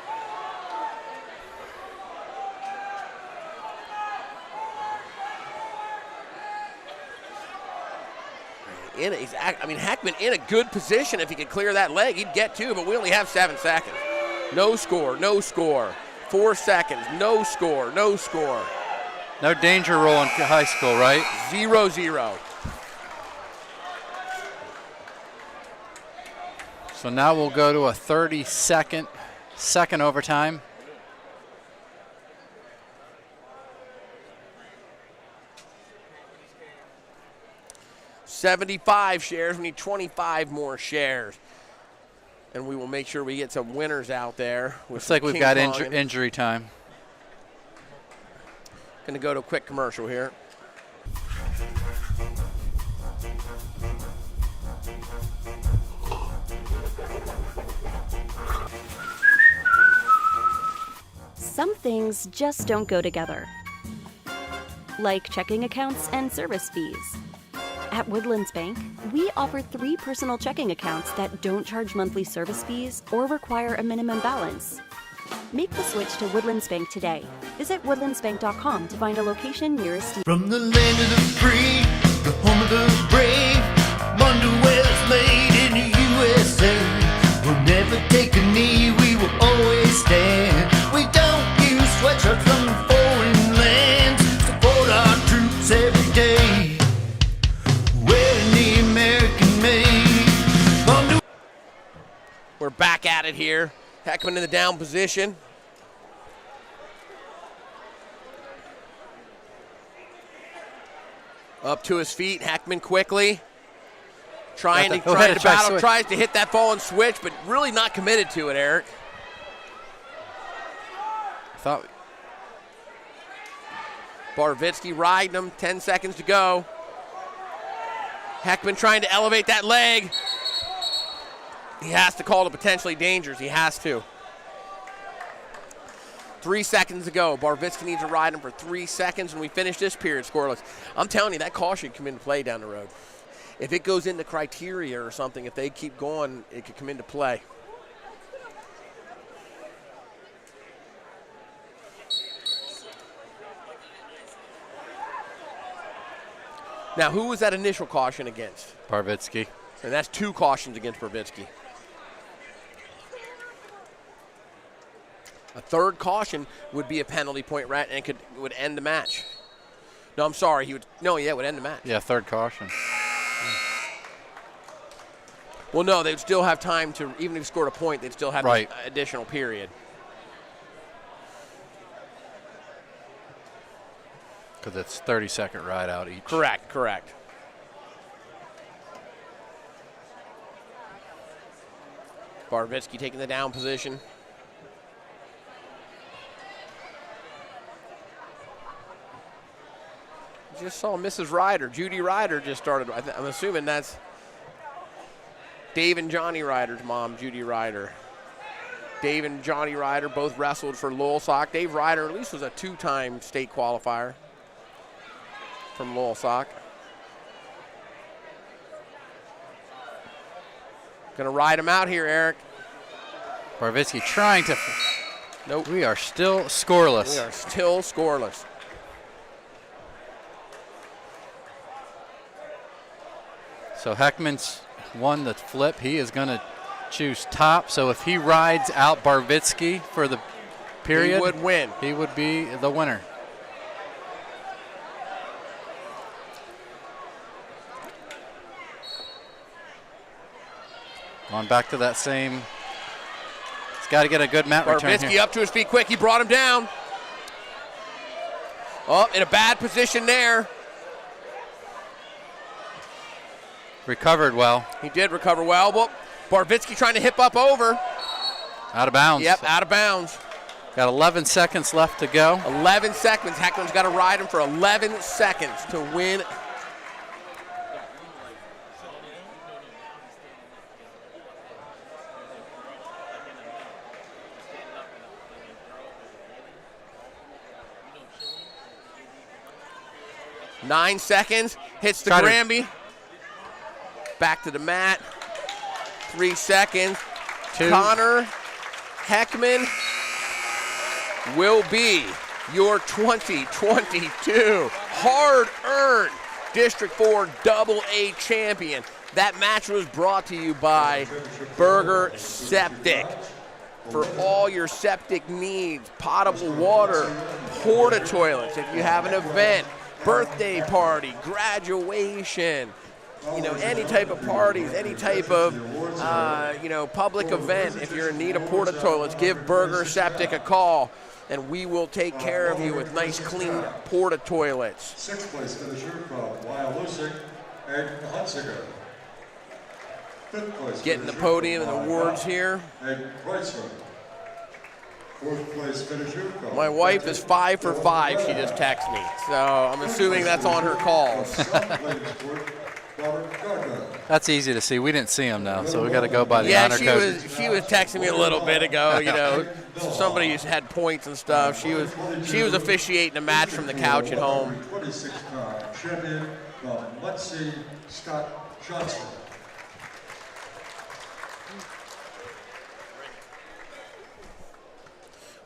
S1: Heckman in a good position. If he could clear that leg, he'd get two, but we only have 7 seconds. No score, no score. 4 seconds, no score, no score.
S2: No danger rule in high school, right?
S1: 0-0.
S2: So now we'll go to a 30-second overtime.
S1: $75 shares. We need 25 more shares. And we will make sure we get some winners out there.
S2: Looks like we've got injury time.
S1: Going to go to a quick commercial here.
S4: Some things just don't go together, like checking accounts and service fees. At Woodlands Bank, we offer 3 personal checking accounts that don't charge monthly service fees or require a minimum balance. Make the switch to Woodlands Bank today. Visit woodlandsbank.com to find a location nearest you.
S3: From the land of the free, the home of the brave, underwear's made in the USA. We'll never take a knee, we will always stand. We don't use sweatshirts from foreign lands. Support our troops every day. Wearing the American made.
S1: We're back at it here. Heckman in the down position. Up to his feet, Heckman quickly. Trying to battle, tries to hit that fallen switch, but really not committed to it, Eric. Barvitsky riding him, 10 seconds to go. Heckman trying to elevate that leg. He has to call to potentially dangerous. He has to. 3 seconds to go. Barvitsky needs to ride him for 3 seconds, and we finish this period scoreless. I'm telling you, that caution could come into play down the road. If it goes into criteria or something, if they keep going, it could come into play. Now, who was that initial caution against?
S2: Barvitsky.
S1: And that's 2 cautions against Barvitsky. A third caution would be a penalty point, right, and would end the match. No, I'm sorry. It would end the match.
S2: Yeah, third caution.
S1: Well, no, they'd still have time to, even if you scored a point, they'd still have an additional period.
S2: Because it's 30-second ride out each.
S1: Correct. Barvitsky taking the down position. Just saw Mrs. Ryder, Judy Ryder just started. I'm assuming that's Dave and Johnny Ryder's mom, Judy Ryder. Dave and Johnny Ryder both wrestled for Lowell Sock. Dave Ryder at least was a 2-time state qualifier from Lowell Sock. Gonna ride him out here, Eric.
S2: Barvitsky trying to.
S1: Nope.
S2: We are still scoreless.
S1: We are still scoreless.
S2: So Heckman's won the flip. He is going to choose top. So if he rides out Barvitsky for the period,
S1: he would win.
S2: He would be the winner. On back to that same. He's got to get a good mat return here.
S1: Barvitsky up to his feet quick. He brought him down. Oh, in a bad position there.
S2: Recovered well.
S1: He did recover well. Well, Barvitsky trying to hip up over.
S2: Out of bounds.
S1: Yep, out of bounds.
S2: Got 11 seconds left to go.
S1: 11 seconds. Heckman's got to ride him for 11 seconds to win. 9 seconds. Hits the Granby. Back to the mat. 3 seconds.
S2: 2.
S1: Connor Heckman will be your 2022 hard-earned District 4 AA champion. That match was brought to you by Berger Septic. For all your septic needs, potable water, porta toilets, if you have an event, birthday party, graduation, any type of parties, any type of, public event. If you're in need of porta toilets, give Berger Septic a call, and we will take care of you with nice, clean porta toilets.
S8: 6th place finisher from Wyalusing, Ed Hunsinger. 5th place
S1: Getting the podium and awards here.
S8: Ed Kreutzmann. 4th place finisher from
S1: My wife is 5 for 5, she just texted me. So I'm assuming that's on her calls.
S2: That's easy to see. We didn't see him now, so we got to go by the honor code.
S1: She was texting me a little bit ago. Somebody who's had points and stuff. She was officiating a match from the couch at home.
S8: 26-time champion from Muncie, Scott Johnson.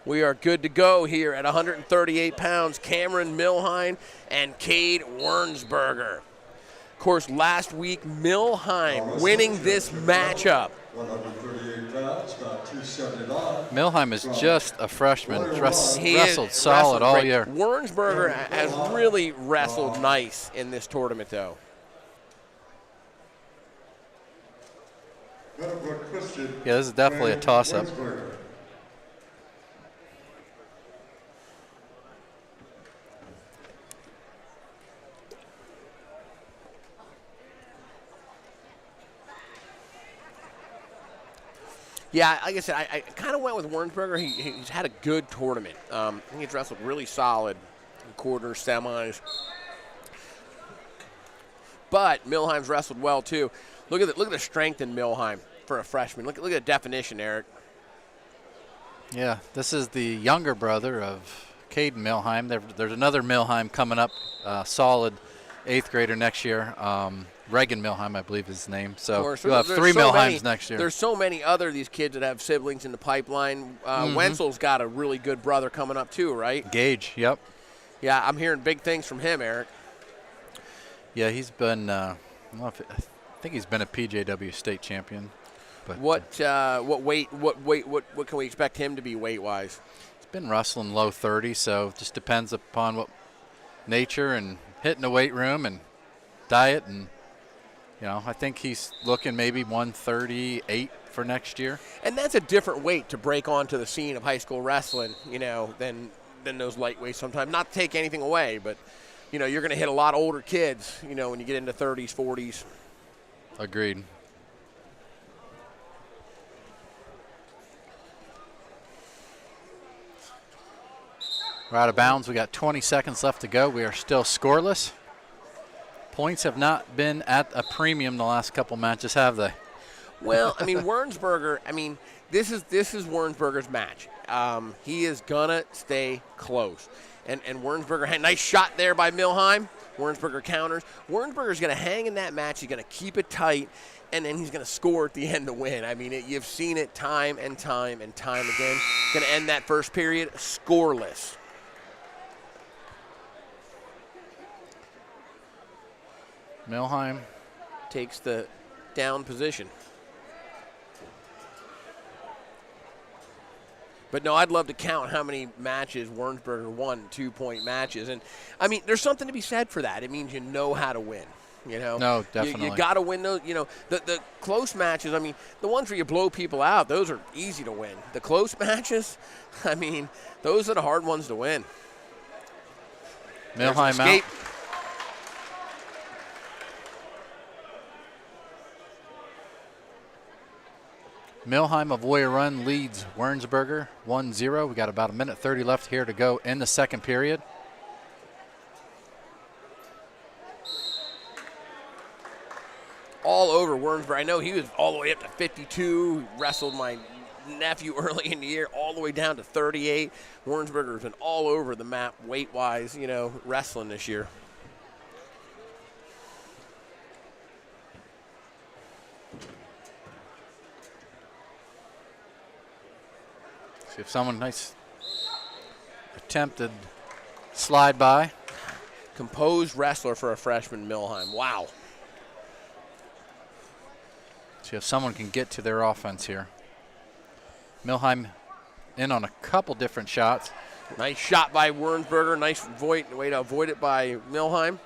S1: We are good to go here at 138 pounds. Cameron Milheim and Cade Wernsberger. Of course, last week, Milheim winning this matchup.
S8: 138 pounds, about 279.
S2: Milheim is just a freshman.
S1: He
S2: Wrestled solid all
S1: great.
S2: year.
S1: Wernsberger has really wrestled nice in this tournament, though.
S8: Meadowbrook Christian.
S2: Yeah, this is definitely a toss-up.
S8: Wernsberger.
S1: Yeah, like I said, I kind of went with Wernsberger. He's had a good tournament. I think he's wrestled really solid in quarters, semis. But Milheim's wrestled well too. Look at the strength in Milheim for a freshman. Look at the definition, Eric.
S2: Yeah, this is the younger brother of Caden Milheim. There's another Milheim coming up, solid 8th grader next year. Reagan Milheim, I believe is his name. So we'll have 3 Milheims next year.
S1: There's so many other these kids that have siblings in the pipeline. Wenzel's got a really good brother coming up too, right?
S2: Gage, yep.
S1: Yeah, I'm hearing big things from him, Eric.
S2: Yeah, he's been. I think he's been a PJW state champion. But
S1: what weight? What can we expect him to be weight-wise?
S2: He's been wrestling low 30, so it just depends upon what nature and hitting the weight room and diet and. I think he's looking maybe 138 for next year.
S1: And that's a different weight to break onto the scene of high school wrestling, than those lightweights sometimes. Not to take anything away, but, you're going to hit a lot of older kids, when you get into 30s, 40s.
S2: Agreed. We're out of bounds. We got 20 seconds left to go. We are still scoreless. Points have not been at a premium the last couple matches, have they?
S1: Well, Wernsberger, this is Wernsberger's match. He is going to stay close. And Wernsberger had a nice shot there by Milheim. Wernsberger counters. Wernsberger's going to hang in that match. He's going to keep it tight, and then he's going to score at the end to win. You've seen it time and time and time again. Going to end that first period scoreless.
S2: Milheim
S1: takes the down position. But no, I'd love to count how many matches Wernsberger won, 2-point matches. And, there's something to be said for that. It means you know how to win,
S2: No, definitely.
S1: You got to win those, the close matches, the ones where you blow people out, those are easy to win. The close matches, those are the hard ones to win.
S2: Milheim out. Milheim of Warrior Run leads Wernsberger 1-0. We got about a minute 30 left here to go in the second period.
S1: All over Wernsberger. I know he was all the way up to 52. He wrestled my nephew early in the year all the way down to 38. Wernsberger's been all over the map weight-wise, wrestling this year.
S2: See if someone nice attempted slide by.
S1: Composed wrestler for a freshman, Milheim. Wow.
S2: See if someone can get to their offense here. Milheim in on a couple different shots.
S1: Nice shot by Wernsberger. Nice way to avoid it by Milheim.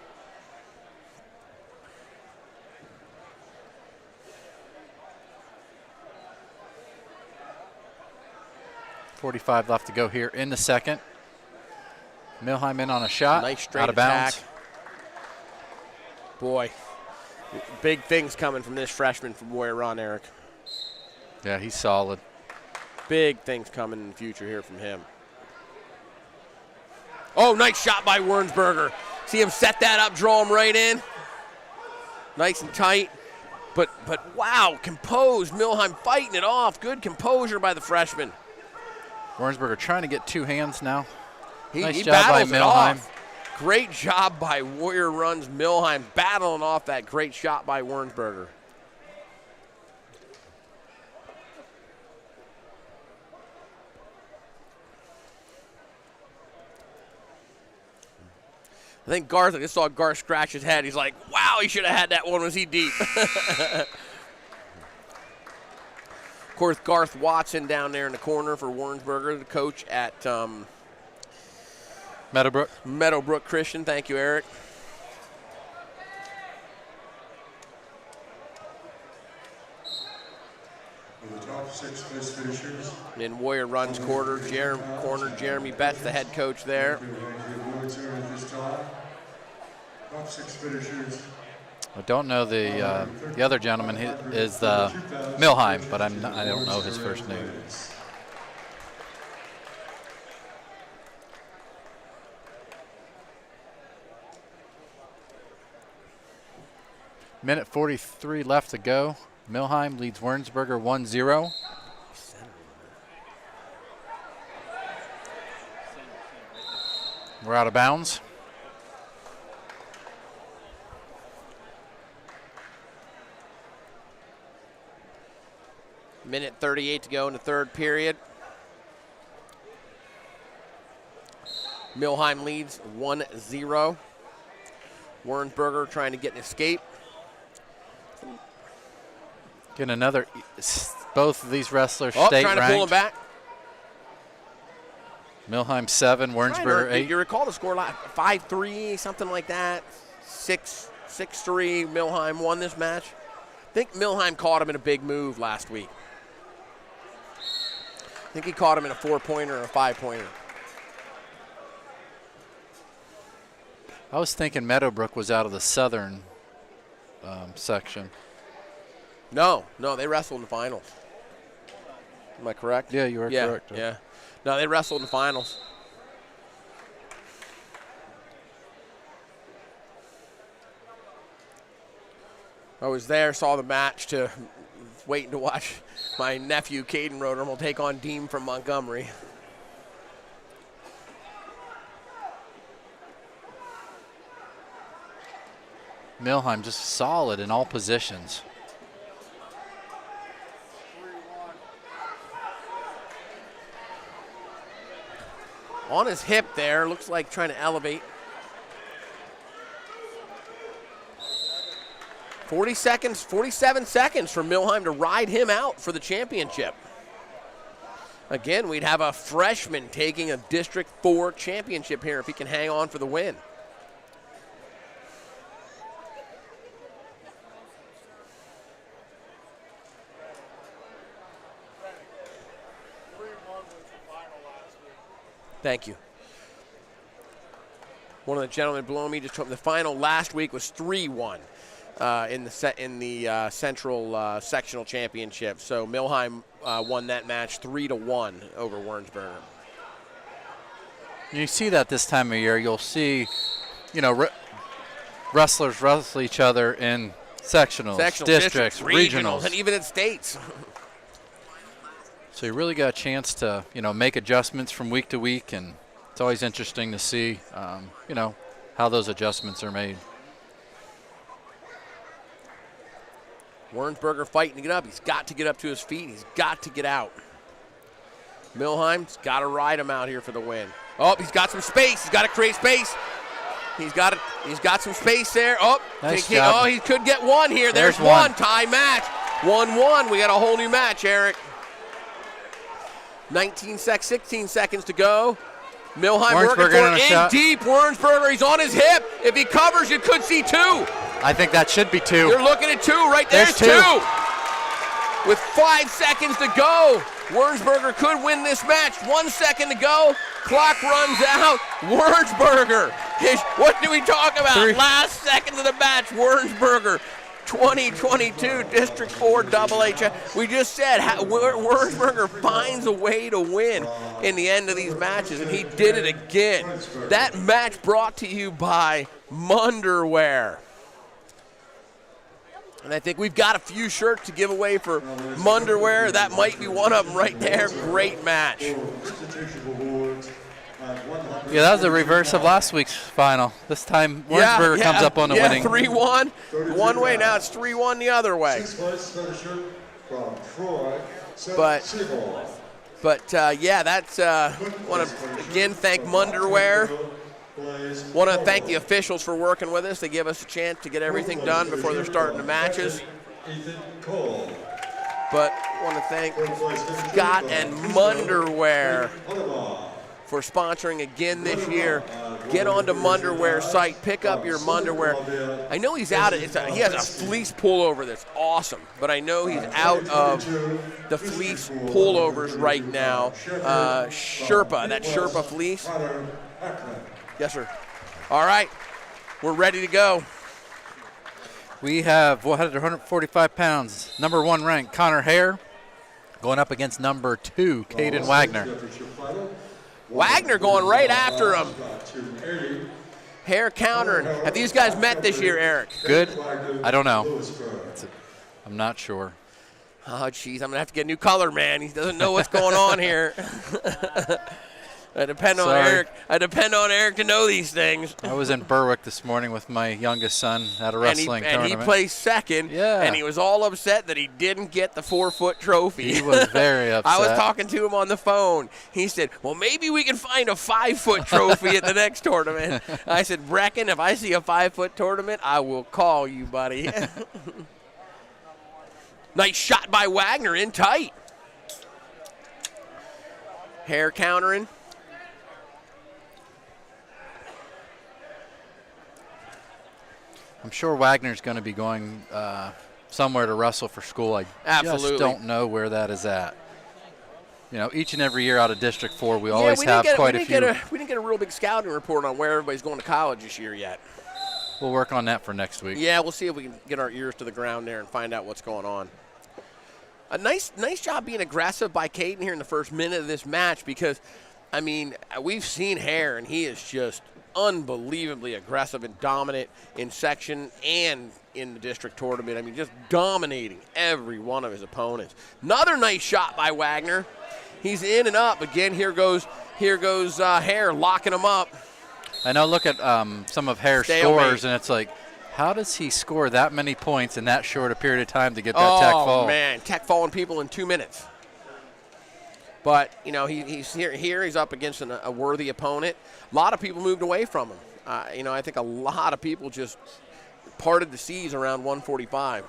S2: .45 left to go here in the second. Milheim in on a shot.
S1: Nice straight
S2: out of
S1: attack.
S2: bounds.
S1: Boy, big things coming from this freshman from Warrior Run, Eric.
S2: Yeah, he's solid.
S1: Big things coming in the future here from him. Oh, nice shot by Wernsberger. See him set that up, draw him right in. Nice and tight. But wow, composed. Milheim fighting it off. Good composure by the freshman.
S2: Wernsberger trying to get two hands now. Nice
S1: He
S2: job by
S1: battles it
S2: Milheim.
S1: off. Great job by Warrior Run's Milheim, battling off that great shot by Wernsberger. I think Garth, I just saw Garth scratch his head. He's like, wow, he should have had that one. Was he deep? Of course, Garth Watson down there in the corner for Wernsberger, the coach at Meadowbrook Christian. Thank you, Eric.
S8: For the top 6 place finishers.
S1: In Warrior Run's corner, Jeremy Betts, the head coach there.
S8: Top 6 finishers.
S2: I don't know the other gentleman is Milheim, but I don't know his first name. Minute 43 left to go. Milheim leads Wernsberger 1-0. We're out of bounds.
S1: Minute 38 to go in the third period. Milheim leads 1-0. Wernsberger trying to get an escape.
S2: Getting another, both of these wrestlers state
S1: trying to pull him back.
S2: Milheim 7, Wernsberger 8.
S1: You recall the score, 5-3, something like that. 6-3, Milheim won this match. I think Milheim caught him in a big move last week. I think he caught him in a 4-pointer and a 5-pointer.
S2: I was thinking Meadowbrook was out of the southern section.
S1: No, they wrestled in the finals. Am I correct?
S2: Yeah, you are correct.
S1: Yeah. No, they wrestled in the finals. I was there, saw the match, waiting to watch my nephew, Caden Roderm, will take on Deem from Montgomery.
S2: Milheim just solid in all positions.
S1: On his hip there, looks like trying to elevate. 47 seconds for Milheim to ride him out for the championship. Again, we'd have a freshman taking a District 4 championship here if he can hang on for the win. Thank you. One of the gentlemen below me just told me the final last week was 3-1 in the Central Sectional Championship. So Milheim won that match 3-1 over Wernsberger.
S2: You see that this time of year. You'll see, wrestlers wrestle each other in sectionals, districts, regionals,
S1: and even in states.
S2: So you really got a chance to, make adjustments from week to week, and it's always interesting to see, how those adjustments are made. Wernsberger fighting to get up. He's got to get up to his feet. He's got to get out.
S1: Milheim's got to ride him out here for the win. Oh, he's got some space. He's got to create space. He's got some space there. Oh,
S2: nice job.
S1: He could get one here. There's one. Tie match. 1-1. We got a whole new match, Eric. 16 seconds to go. Milheim working for it in deep. Wernsberger, he's on his hip. If he covers, you could see 2.
S2: I think that should be 2.
S1: You're looking at 2 right there. There's 2. With 5 seconds to go, Wernsberger could win this match. 1 second to go. Clock runs out. Wernsberger. What do we talk about?
S2: 3.
S1: Last second of the match. Wernsberger. 2022 District 4 AA. We just said Wernsberger finds a way to win in the end of these matches, and he did it again. That match brought to you by Munderwear. And I think we've got a few shirts to give away for Munderwear. That might be one of them right there. Great match.
S2: Yeah, that was the reverse of last week's final. This time, Wernsberger comes up on the winning.
S1: 3-1 one way. Now it's 3-1 the other way. But yeah, that's want to again thank Munderwear. Want to thank the officials for working with us. They give us a chance to get everything done before they're starting the matches. But want to thank Scott and Munderwear for sponsoring again this year. Get onto Munderwear's site, pick up your Munderwear. I know he's out of he has a fleece pullover that's awesome, but I know he's out of the fleece pullovers right now. Sherpa, that Sherpa fleece. Yes, sir. All right, we're ready to go.
S2: We have 145 pounds, number 1 ranked Connor Hare, going up against number 2, Caden Wagner.
S1: Wagner going right after him. Hare countering. Have these guys met this year, Eric?
S2: Good. I don't know. I'm not sure.
S1: Oh, jeez, I'm going to have to get a new color, man. He doesn't know what's going on here. I depend on Eric. I depend on Eric to know these things.
S2: I was in Berwick this morning with my youngest son at a wrestling tournament.
S1: And he placed second.
S2: Yeah.
S1: And he was all upset that he didn't get the 4-foot trophy.
S2: He was very upset.
S1: I was talking to him on the phone. He said, well, maybe we can find a 5-foot trophy at the next tournament. I said, Brecken, if I see a 5-foot tournament, I will call you, buddy. Nice shot by Wagner in tight. Hare countering.
S2: I'm sure Wagner's going to be going somewhere to wrestle for school. I just don't know where that is at. You know, each and every year out of District 4, we always have quite a few.
S1: We didn't get a real big scouting report on where everybody's going to college this year yet.
S2: We'll work on that for next week.
S1: Yeah, we'll see if we can get our ears to the ground there and find out what's going on. A nice job being aggressive by Caden here in the first minute of this match because, I mean, we've seen Hare, and he is just unbelievably aggressive and dominant in section and in the district tournament. I mean, just dominating every one of his opponents. Another nice shot by Wagner. He's in and up. Again, here goes Hare locking him up.
S2: I know, look at some of Hare's scores, and it's like, how does he score that many points in that short a period of time to get that tech fall?
S1: Oh, man, tech falling people in 2 minutes. But, you know, he's here. He's up against a worthy opponent. A lot of people moved away from him. You know, I think a lot of people just parted the seas around 145.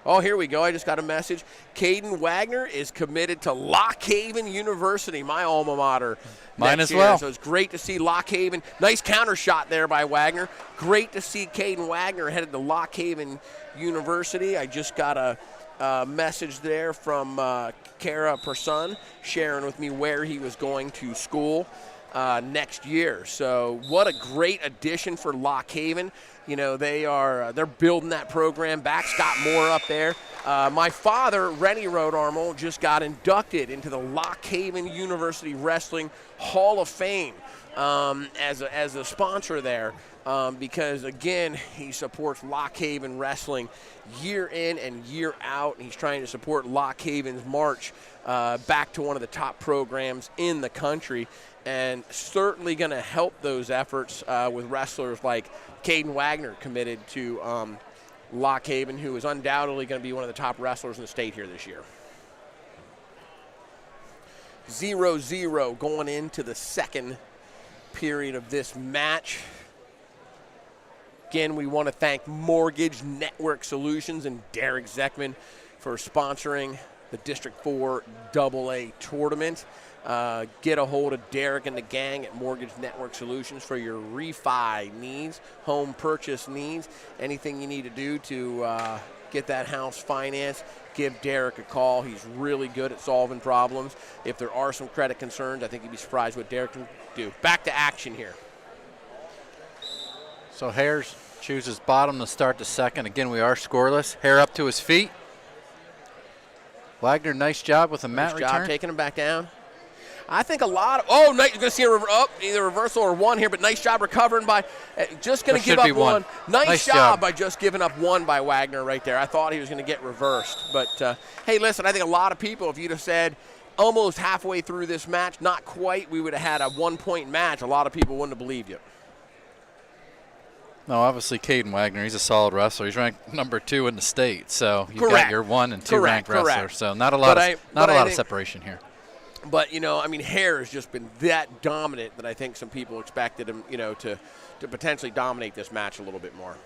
S1: Oh, here we go. I just got a message. Caden Wagner is committed to Lock Haven University, my alma mater.
S2: Mine as well.
S1: So it's great to see Lock Haven. Nice counter shot there by Wagner. Great to see Caden Wagner headed to Lock Haven University. I just got a message there from Kara Person sharing with me where he was going to school next year. So what a great addition for Lock Haven. You know, they're building that program back. Scott Moore up there. My father, Rennie Rodarmo, just got inducted into the Lock Haven University Wrestling Hall of Fame as a sponsor there because, again, he supports Lock Haven Wrestling year in and year out. And he's trying to support Lock Haven's march back to one of the top programs in the country, and certainly going to help those efforts with wrestlers like Caden Wagner committed to Lock Haven, who is undoubtedly going to be one of the top wrestlers in the state here this year. 0-0 going into the second period of this match. Again, we want to thank Mortgage Network Solutions and Derek Zeckman for sponsoring the District 4 AA tournament. Get a hold of Derek and the gang at Mortgage Network Solutions for your refi needs, home purchase needs, anything you need to do to get that house financed. Give Derek a call. He's really good at solving problems. If there are some credit concerns, I think you'd be surprised what Derek can do. Back to action here.
S2: So Hares chooses bottom to start the second. Again, we are scoreless. Hare up to his feet. Wagner, nice job with a mat
S1: Nice
S2: return.
S1: job taking him back down. I think a lot of, oh, nice, you're going to see either reversal or one here, but nice job recovering by, just going to give up one. Nice job by just giving up one by Wagner right there. I thought he was going to get reversed. But, hey, listen, I think a lot of people, if you'd have said almost halfway through this match, not quite, we would have had a one-point match, a lot of people wouldn't have believed you.
S2: No, obviously Caden Wagner, he's a solid wrestler. He's ranked number 2 in the state, so you've
S1: Correct.
S2: got your 1 and 2 ranked
S1: Correct.
S2: wrestler. So not a lot of separation here.
S1: But, you know, I mean, Hare has just been that dominant that I think some people expected him, you know, to potentially dominate this match a little bit more.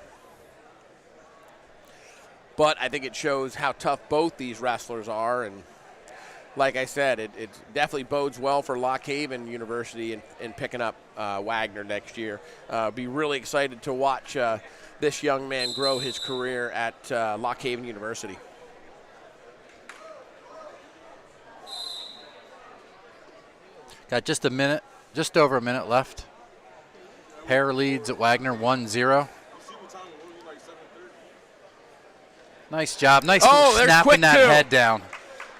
S1: But I think it shows how tough both these wrestlers are. And like I said, it definitely bodes well for Lock Haven University in picking up Wagner next year. Be really excited to watch this young man grow his career at Lock Haven University.
S2: Got just over a minute left. Hare leads at Wagner 1-0. Nice job. Nice snapping that head down.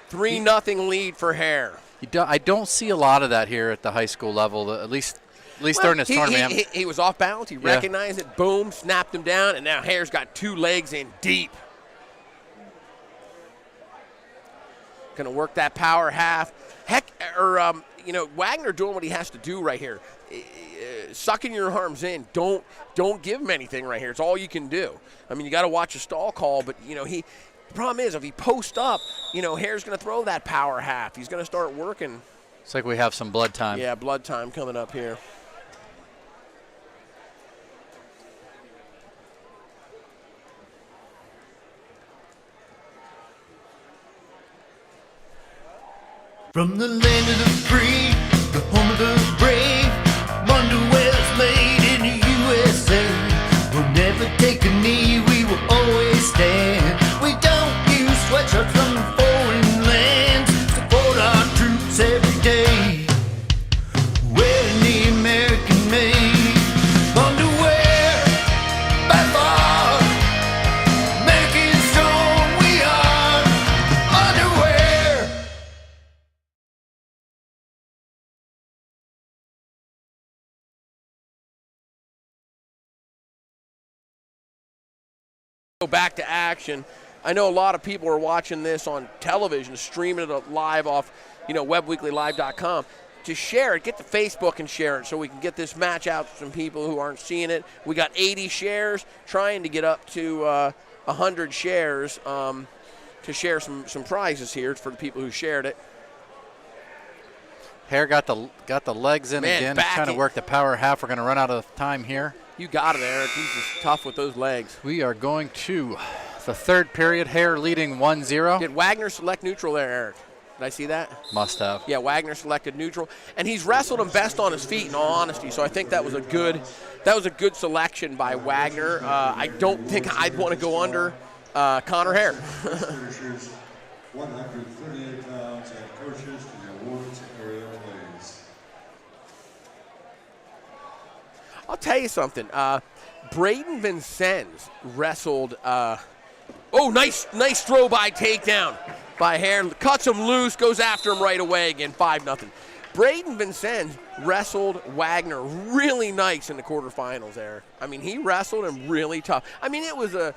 S1: 3-0 lead for Hare.
S2: I don't see a lot of that here at the high school level, at least during this tournament.
S1: He was off balance. He recognized it. Boom, snapped him down, and now Hare's got 2 legs in deep. Going to work that power half. You know, Wagner doing what he has to do right here. Sucking your arms in. Don't give him anything right here. It's all you can do. I mean, you got to watch a stall call, but, you know, the problem is if he posts up, you know, Hare's going to throw that power half. He's going to start working.
S2: It's like we have some blood time.
S1: Yeah, blood time coming up here.
S3: From the land of the free, the home of the brave, underwear's made in the USA. We'll never take a knee, we will always stand. We don't use sweatshirts from foreign lands. Support our troops every day. Wearing the American-made underwear, by far. Making strong we are, underwear.
S1: Go back to action. I know a lot of people are watching this on television, streaming it live off, you know, webweeklylive.com. To share it, get to Facebook and share it so we can get this match out to some people who aren't seeing it. We got 80 shares, trying to get up to 100 shares to share some prizes here for the people who shared it.
S2: Hare got the legs in again. He's trying to work the power half. We're going to run out of time here.
S1: You got it, Eric. He's just tough with those legs.
S2: We are going to the third period. Hare leading 1-0.
S1: Did Wagner select neutral there, Eric? Did I see that?
S2: Must have.
S1: Yeah, Wagner selected neutral, and he's wrestled him best on his feet, in all honesty. So I think that was a good selection by Wagner. I don't think I'd want to go under Connor Hare.
S8: 138 pounds and coaches to the awards area ladies.
S1: I'll tell you something. Braden Vincennes wrestled. Nice throw by takedown by Hare. Cuts him loose, goes after him right away again, 5-0. Braden Vincennes wrestled Wagner really nice in the quarterfinals there. I mean, he wrestled him really tough. I mean, it was a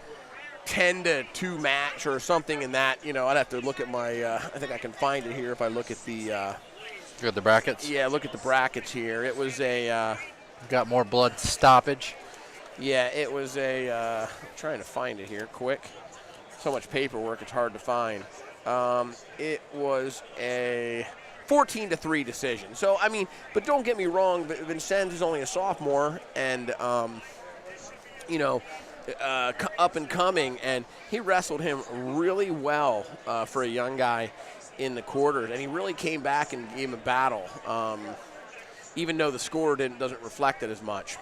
S1: 10-2 match or something in that. You know, I'd have to look at my, I think I can find it here if I look at the.
S2: Look at the brackets?
S1: Yeah, look at the brackets here. It was a.
S2: Got more blood stoppage.
S1: Yeah, it was a. I'm trying to find it here quick. So much paperwork, it's hard to find. It was a 14-3 decision. So, I mean, but don't get me wrong, Vincennes is only a sophomore and, you know, up and coming, and he wrestled him really well for a young guy in the quarters, and he really came back and gave him a battle, even though the score doesn't reflect it as much.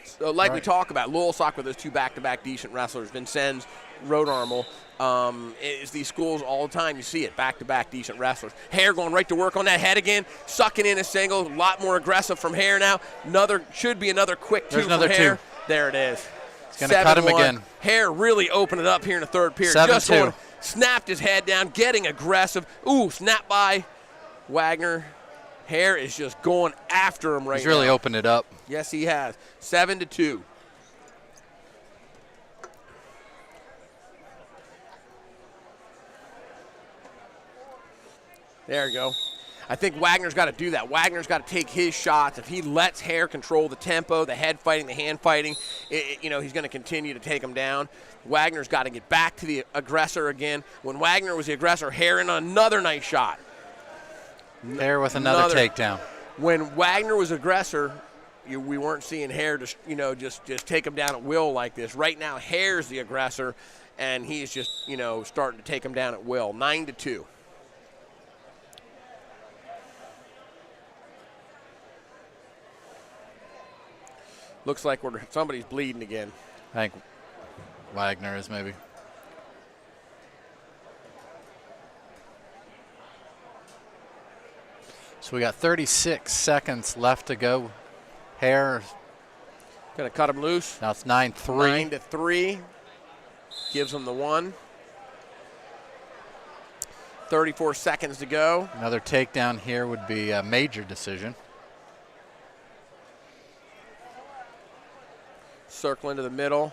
S1: So, like we talk about, Loyalsock with those two back-to-back decent wrestlers, Vincennes, Rhode Armel, is these schools all the time. You see it, back-to-back decent wrestlers. Hare going right to work on that head again, sucking in a single, a lot more aggressive from Hare now. Should be another quick two from Hare. Two. There it is.
S2: He's going to cut him again.
S1: Hare really opened it up here in the third period.
S2: 7-2.
S1: Snapped his head down, getting aggressive. Ooh, snap by Wagner. Hare is just going after him right now.
S2: He's really opened it up.
S1: Yes, he has. 7-2. There you go. I think Wagner's got to do that. Wagner's got to take his shots. If he lets Hare control the tempo, the head fighting, the hand fighting, you know, he's going to continue to take him down. Wagner's got to get back to the aggressor again. When Wagner was the aggressor, Hare in another nice shot.
S2: Hare with another takedown.
S1: When Wagner was aggressor, we weren't seeing Hare just, you know, just take him down at will like this. Right now, Hare's the aggressor, and he's just, you know, starting to take him down at will. 9-2. Looks like somebody's bleeding again.
S2: I think Wagner is maybe. So we got 36 seconds left to go. Hare
S1: going to cut him loose.
S2: Now it's 9-3.
S1: 9-3. Gives him the one. 34 seconds to go.
S2: Another takedown here would be a major decision.
S1: Circle into the middle.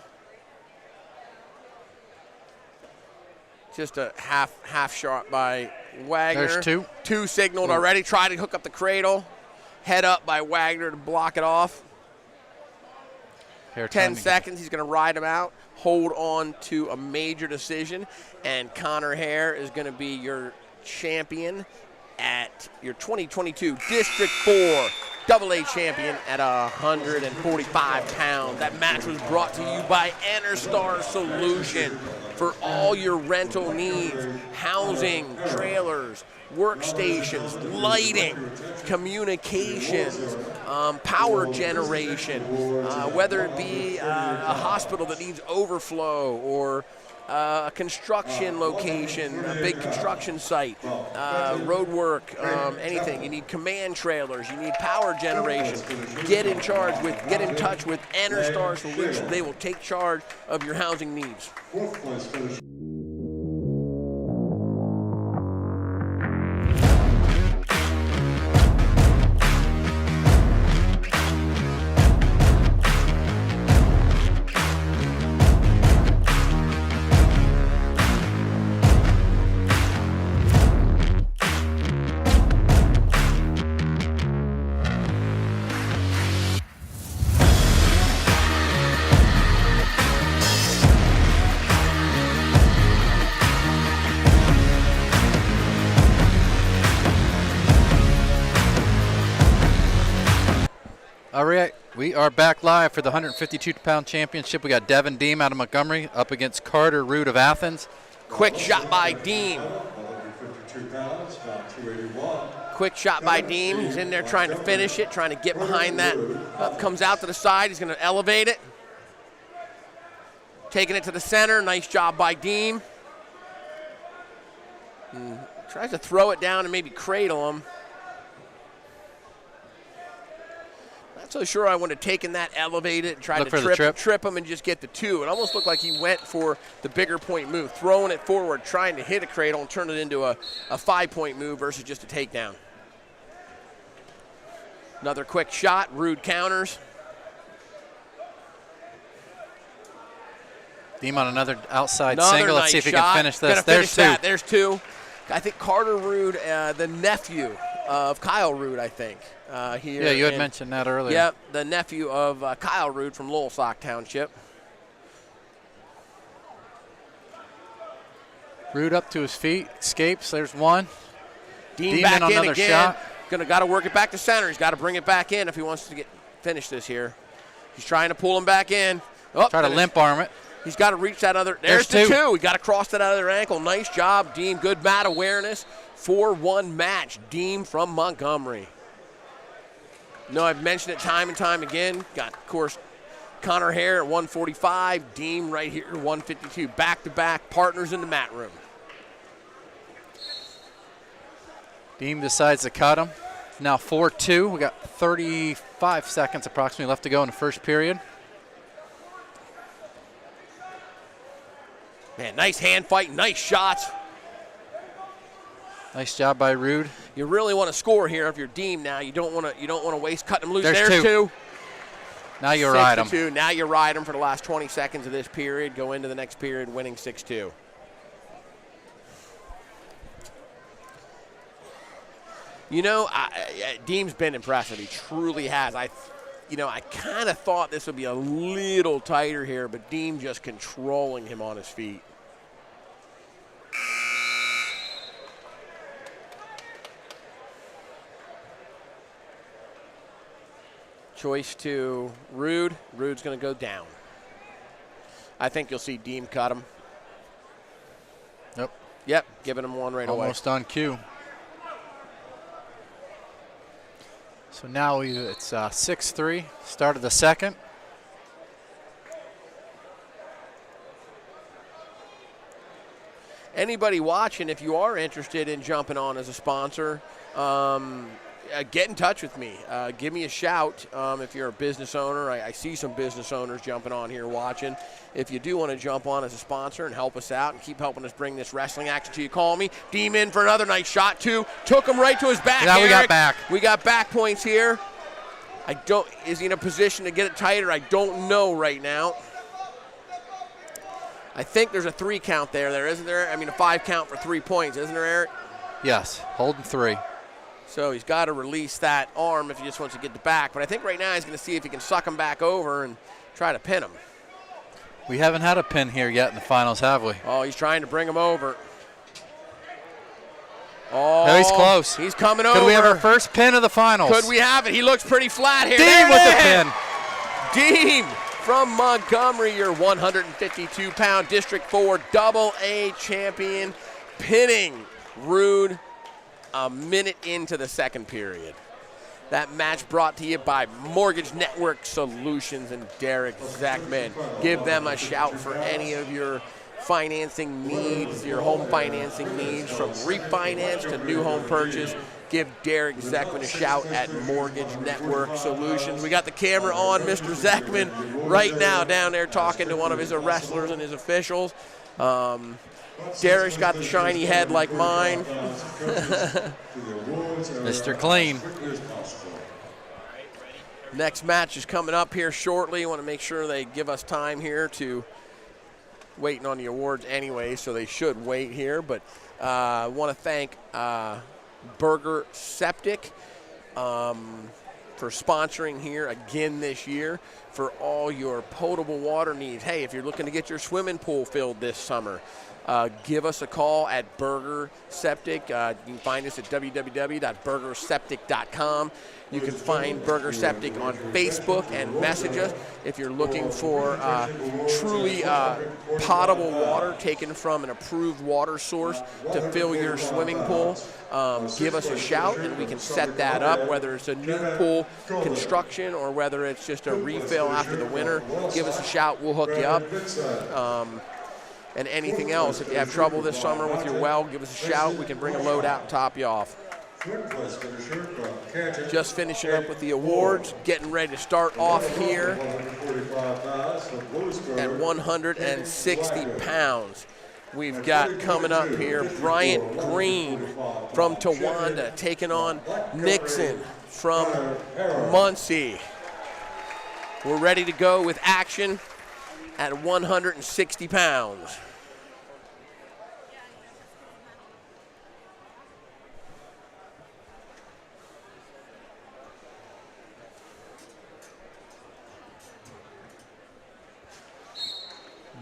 S1: Just a half shot by Wagner.
S2: There's two.
S1: Two signaled already. Try to hook up the cradle. Head up by Wagner to block it off. 10 seconds. He's going to ride him out. Hold on to a major decision. And Connor Hare is going to be your champion at your 2022 District 4 AA champion at 145 pounds. That match was brought to you by Interstar Solution for all your rental needs, housing, trailers, workstations, lighting, communications, power generation, whether it be a hospital that needs overflow or a construction location, a big construction site, road work, anything. You need command trailers. You need power generation. Get in touch with Interstar Solutions. They will take charge of your housing needs.
S2: All right, we are back live for the 152-pound championship. We got Devin Deem out of Montgomery up against Carter Root of Athens.
S1: Quick shot by Deem. Quick shot by Deem. He's in there trying to finish it, trying to get behind that. Up comes out to the side. He's going to elevate it. Taking it to the center. Nice job by Deem. Tries to throw it down and maybe cradle him. Not so sure I would have taken that elevated and tried to trip him and just get the two. It almost looked like he went for the bigger point move, throwing it forward, trying to hit a cradle and turn it into a 5-point move versus just a takedown. Another quick shot, Rude counters.
S2: Deem on another outside single. Let's see if he can finish this.
S1: There's two. I think Carter Rude, the nephew of Kyle Rude, I think. Here.
S2: Yeah, you had mentioned that earlier.
S1: Yep, the nephew of Kyle Rude from Loyalsock Township.
S2: Rude up to his feet, escapes. There's one.
S1: Dean back
S2: on
S1: in
S2: another
S1: again.
S2: shot.
S1: Got to work it back to center. He's got to bring it back in if he wants to finish this here. He's trying to pull him back in. Oh,
S2: Try to limp arm it.
S1: He's got to reach that other. There's the two. He got to cross that other ankle. Nice job, Dean. Good mat awareness. 4-1 match. Dean from Montgomery. No, I've mentioned it time and time again. Got, of course, Connor Hare at 145. Dean right here, 152. Back-to-back partners in the mat room.
S2: Dean decides to cut him. Now 4-2. We got 35 seconds approximately left to go in the first period.
S1: Man, nice hand fight, nice shots.
S2: Nice job by Rude.
S1: You really want to score here if you're Dean now. You don't want to waste cutting him loose.
S2: There's two. Now you ride him.
S1: 6-2. Now you ride him for the last 20 seconds of this period. Go into the next period winning 6-2. You know, Dean's been impressive. He truly has. I kind of thought this would be a little tighter here, but Dean just controlling him on his feet. Choice to Rude. Rude's going to go down. I think you'll see Dean cut him. Yep, giving him one right away.
S2: Almost on cue. So now it's 6-3, start of the second.
S1: Anybody watching, if you are interested in jumping on as a sponsor, get in touch with me. Give me a shout if you're a business owner. I see some business owners jumping on here watching. If you do want to jump on as a sponsor and help us out and keep helping us bring this wrestling action to you, call me. Deem in for another nice shot, too. Took him right to his back.
S2: Now
S1: Eric.
S2: we got back.
S1: We got back points here. Is he in a position to get it tighter? I don't know right now. I think there's a 3 count there, isn't there? I mean, a 5 count for 3 points, isn't there, Eric?
S2: Yes, holding 3.
S1: So he's got to release that arm if he just wants to get the back. But I think right now he's going to see if he can suck him back over and try to pin him.
S2: We haven't had a pin here yet in the finals, have we?
S1: Oh, he's trying to bring him over. Oh,
S2: no, he's close.
S1: He's coming over.
S2: Could we have our first pin of the finals?
S1: Could we have it? He looks pretty flat here.
S2: Dean with the pin.
S1: Dean from Montgomery, your 152-pound District 4 AA champion, pinning Rude a minute into the second period. That match brought to you by Mortgage Network Solutions and Derek Zechman. Give them a shout for any of your financing needs, your home financing needs, from refinance to new home purchase. Give Derek Zechman a shout at Mortgage Network Solutions. We got the camera on Mr. Zechman right now down there talking to one of his wrestlers and his officials. Derek's got the shiny head like mine.
S2: Mr. Clean.
S1: Next match is coming up here shortly. I want to make sure they give us time here to waiting on the awards anyway, so they should wait here. But I want to thank Burger Septic for sponsoring here again this year for all your potable water needs. Hey, if you're looking to get your swimming pool filled this summer, give us a call at Burger Septic. You can find us at www.burgerseptic.com. You can find Burger Septic on Facebook and message us if you're looking for truly potable water taken from an approved water source to fill your swimming pool. Give us a shout and we can set that up, whether it's a new pool construction or whether it's just a refill after the winter. Give us a shout, we'll hook you up. And anything else, if you have trouble this summer with your well, give us a shout. We can bring a load out and top you off. Just finishing up with the awards, getting ready to start off here at 160 pounds. We've got coming up here Bryant Green from Towanda taking on Nixon from Muncie. We're ready to go with action at 160 pounds.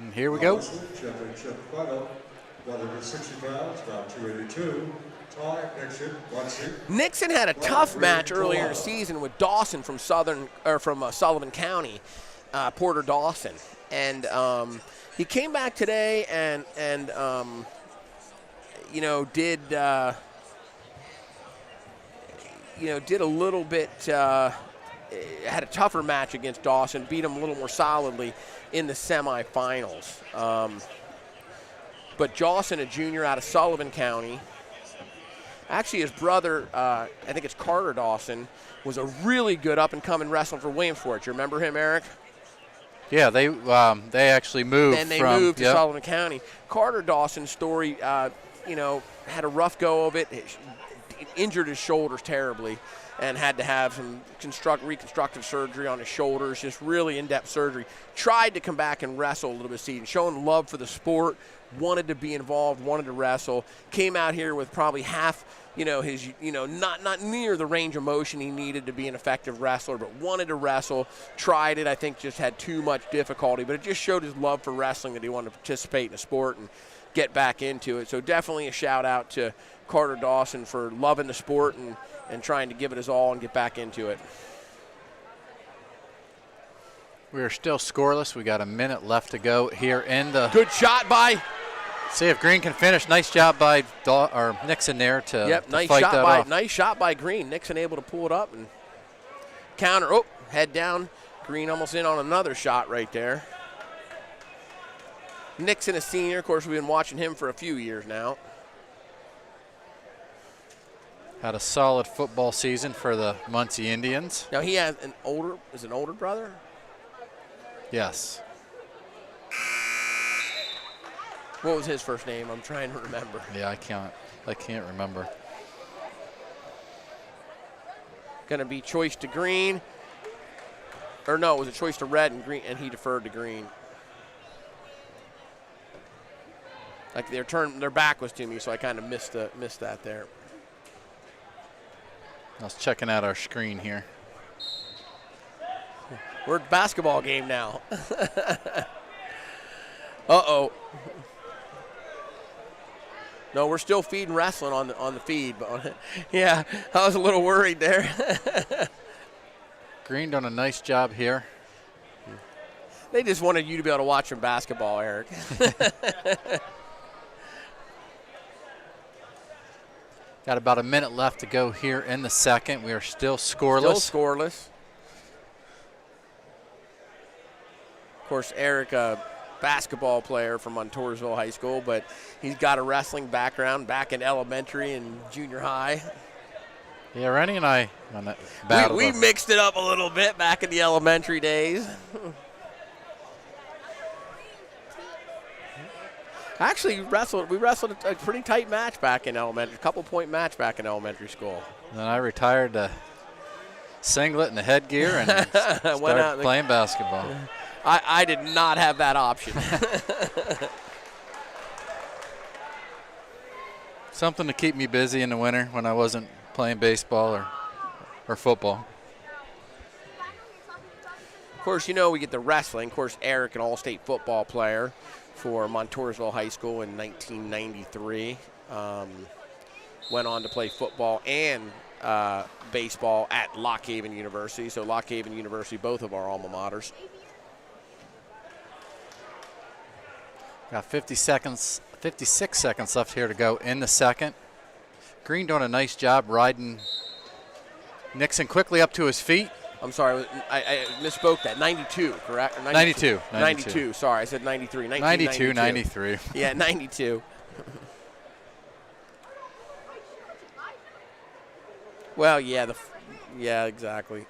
S2: And here we go.
S8: Championship final, 160 pounds, round 282. Ty Nixon, Muncie.
S1: Nixon had a tough match earlier in the season with Dawson from Sullivan County, Porter Dawson, and he came back today and did a little bit. Had a tougher match against Dawson, beat him a little more solidly in the semifinals. But Dawson, a junior out of Sullivan County. Actually, his brother, I think it's Carter Dawson, was a really good up-and-coming wrestler for Williamsport. You remember him, Eric?
S2: Yeah, they actually moved.
S1: And they moved to Sullivan County. Carter Dawson's story, had a rough go of it. Injured his shoulders terribly and had to have some reconstructive surgery on his shoulders, just really in-depth surgery. Tried to come back and wrestle a little bit this season, showing love for the sport, wanted to be involved, wanted to wrestle. Came out here with probably half, his, not near the range of motion he needed to be an effective wrestler, but wanted to wrestle. Tried it, I think just had too much difficulty, but it just showed his love for wrestling, that he wanted to participate in the sport and get back into it. So definitely a shout out to Carter Dawson for loving the sport and trying to give it his all and get back into it.
S2: We are still scoreless. We got a minute left to go here in the.
S1: Good shot by.
S2: See if Green can finish. Nice job by Nixon there to
S1: nice
S2: fight
S1: shot
S2: that
S1: by
S2: off.
S1: Nice shot by Green. Nixon able to pull it up and counter. Oh, head down. Green almost in on another shot right there. Nixon, a senior. Of course, we've been watching him for a few years now.
S2: Had a solid football season for the Muncie Indians.
S1: Now he has an older brother?
S2: Yes.
S1: What was his first name? I'm trying to remember.
S2: Yeah, I can't remember.
S1: Going to be choice to Green. Or no, it was a choice to Red and Green, and he deferred to Green. Like their back was to me, so I kind of missed that there.
S2: I was checking out our screen here.
S1: We're at the basketball game now. Uh-oh. No, we're still feeding wrestling on the feed. But yeah, I was a little worried there.
S2: Green done a nice job here.
S1: They just wanted you to be able to watch some basketball, Eric.
S2: Got about a minute left to go here in the second. We are still scoreless.
S1: Still scoreless. Of course, Eric, a basketball player from Montoursville High School, but he's got a wrestling background back in elementary and junior high.
S2: Yeah, Rennie and I on that battle.
S1: We mixed it up a little bit back in the elementary days. Actually, we wrestled a pretty tight match back in elementary, a couple-point match back in elementary school.
S2: And then I retired the singlet and the headgear and started playing basketball.
S1: I did not have that option.
S2: Something to keep me busy in the winter when I wasn't playing baseball or football.
S1: Of course, we get the wrestling. Of course, Eric, an all-state football player for Montoursville High School in 1993. Went on to play football and baseball at Lock Haven University. So Lock Haven University, both of our alma maters.
S2: Got 56 seconds left here to go in the second. Green doing a nice job riding Nixon quickly up to his feet.
S1: I'm sorry, I misspoke that. 92, correct? Or
S2: 92.
S1: 92, sorry, I said 93.
S2: 93.
S1: Yeah, 92. Well, yeah, exactly.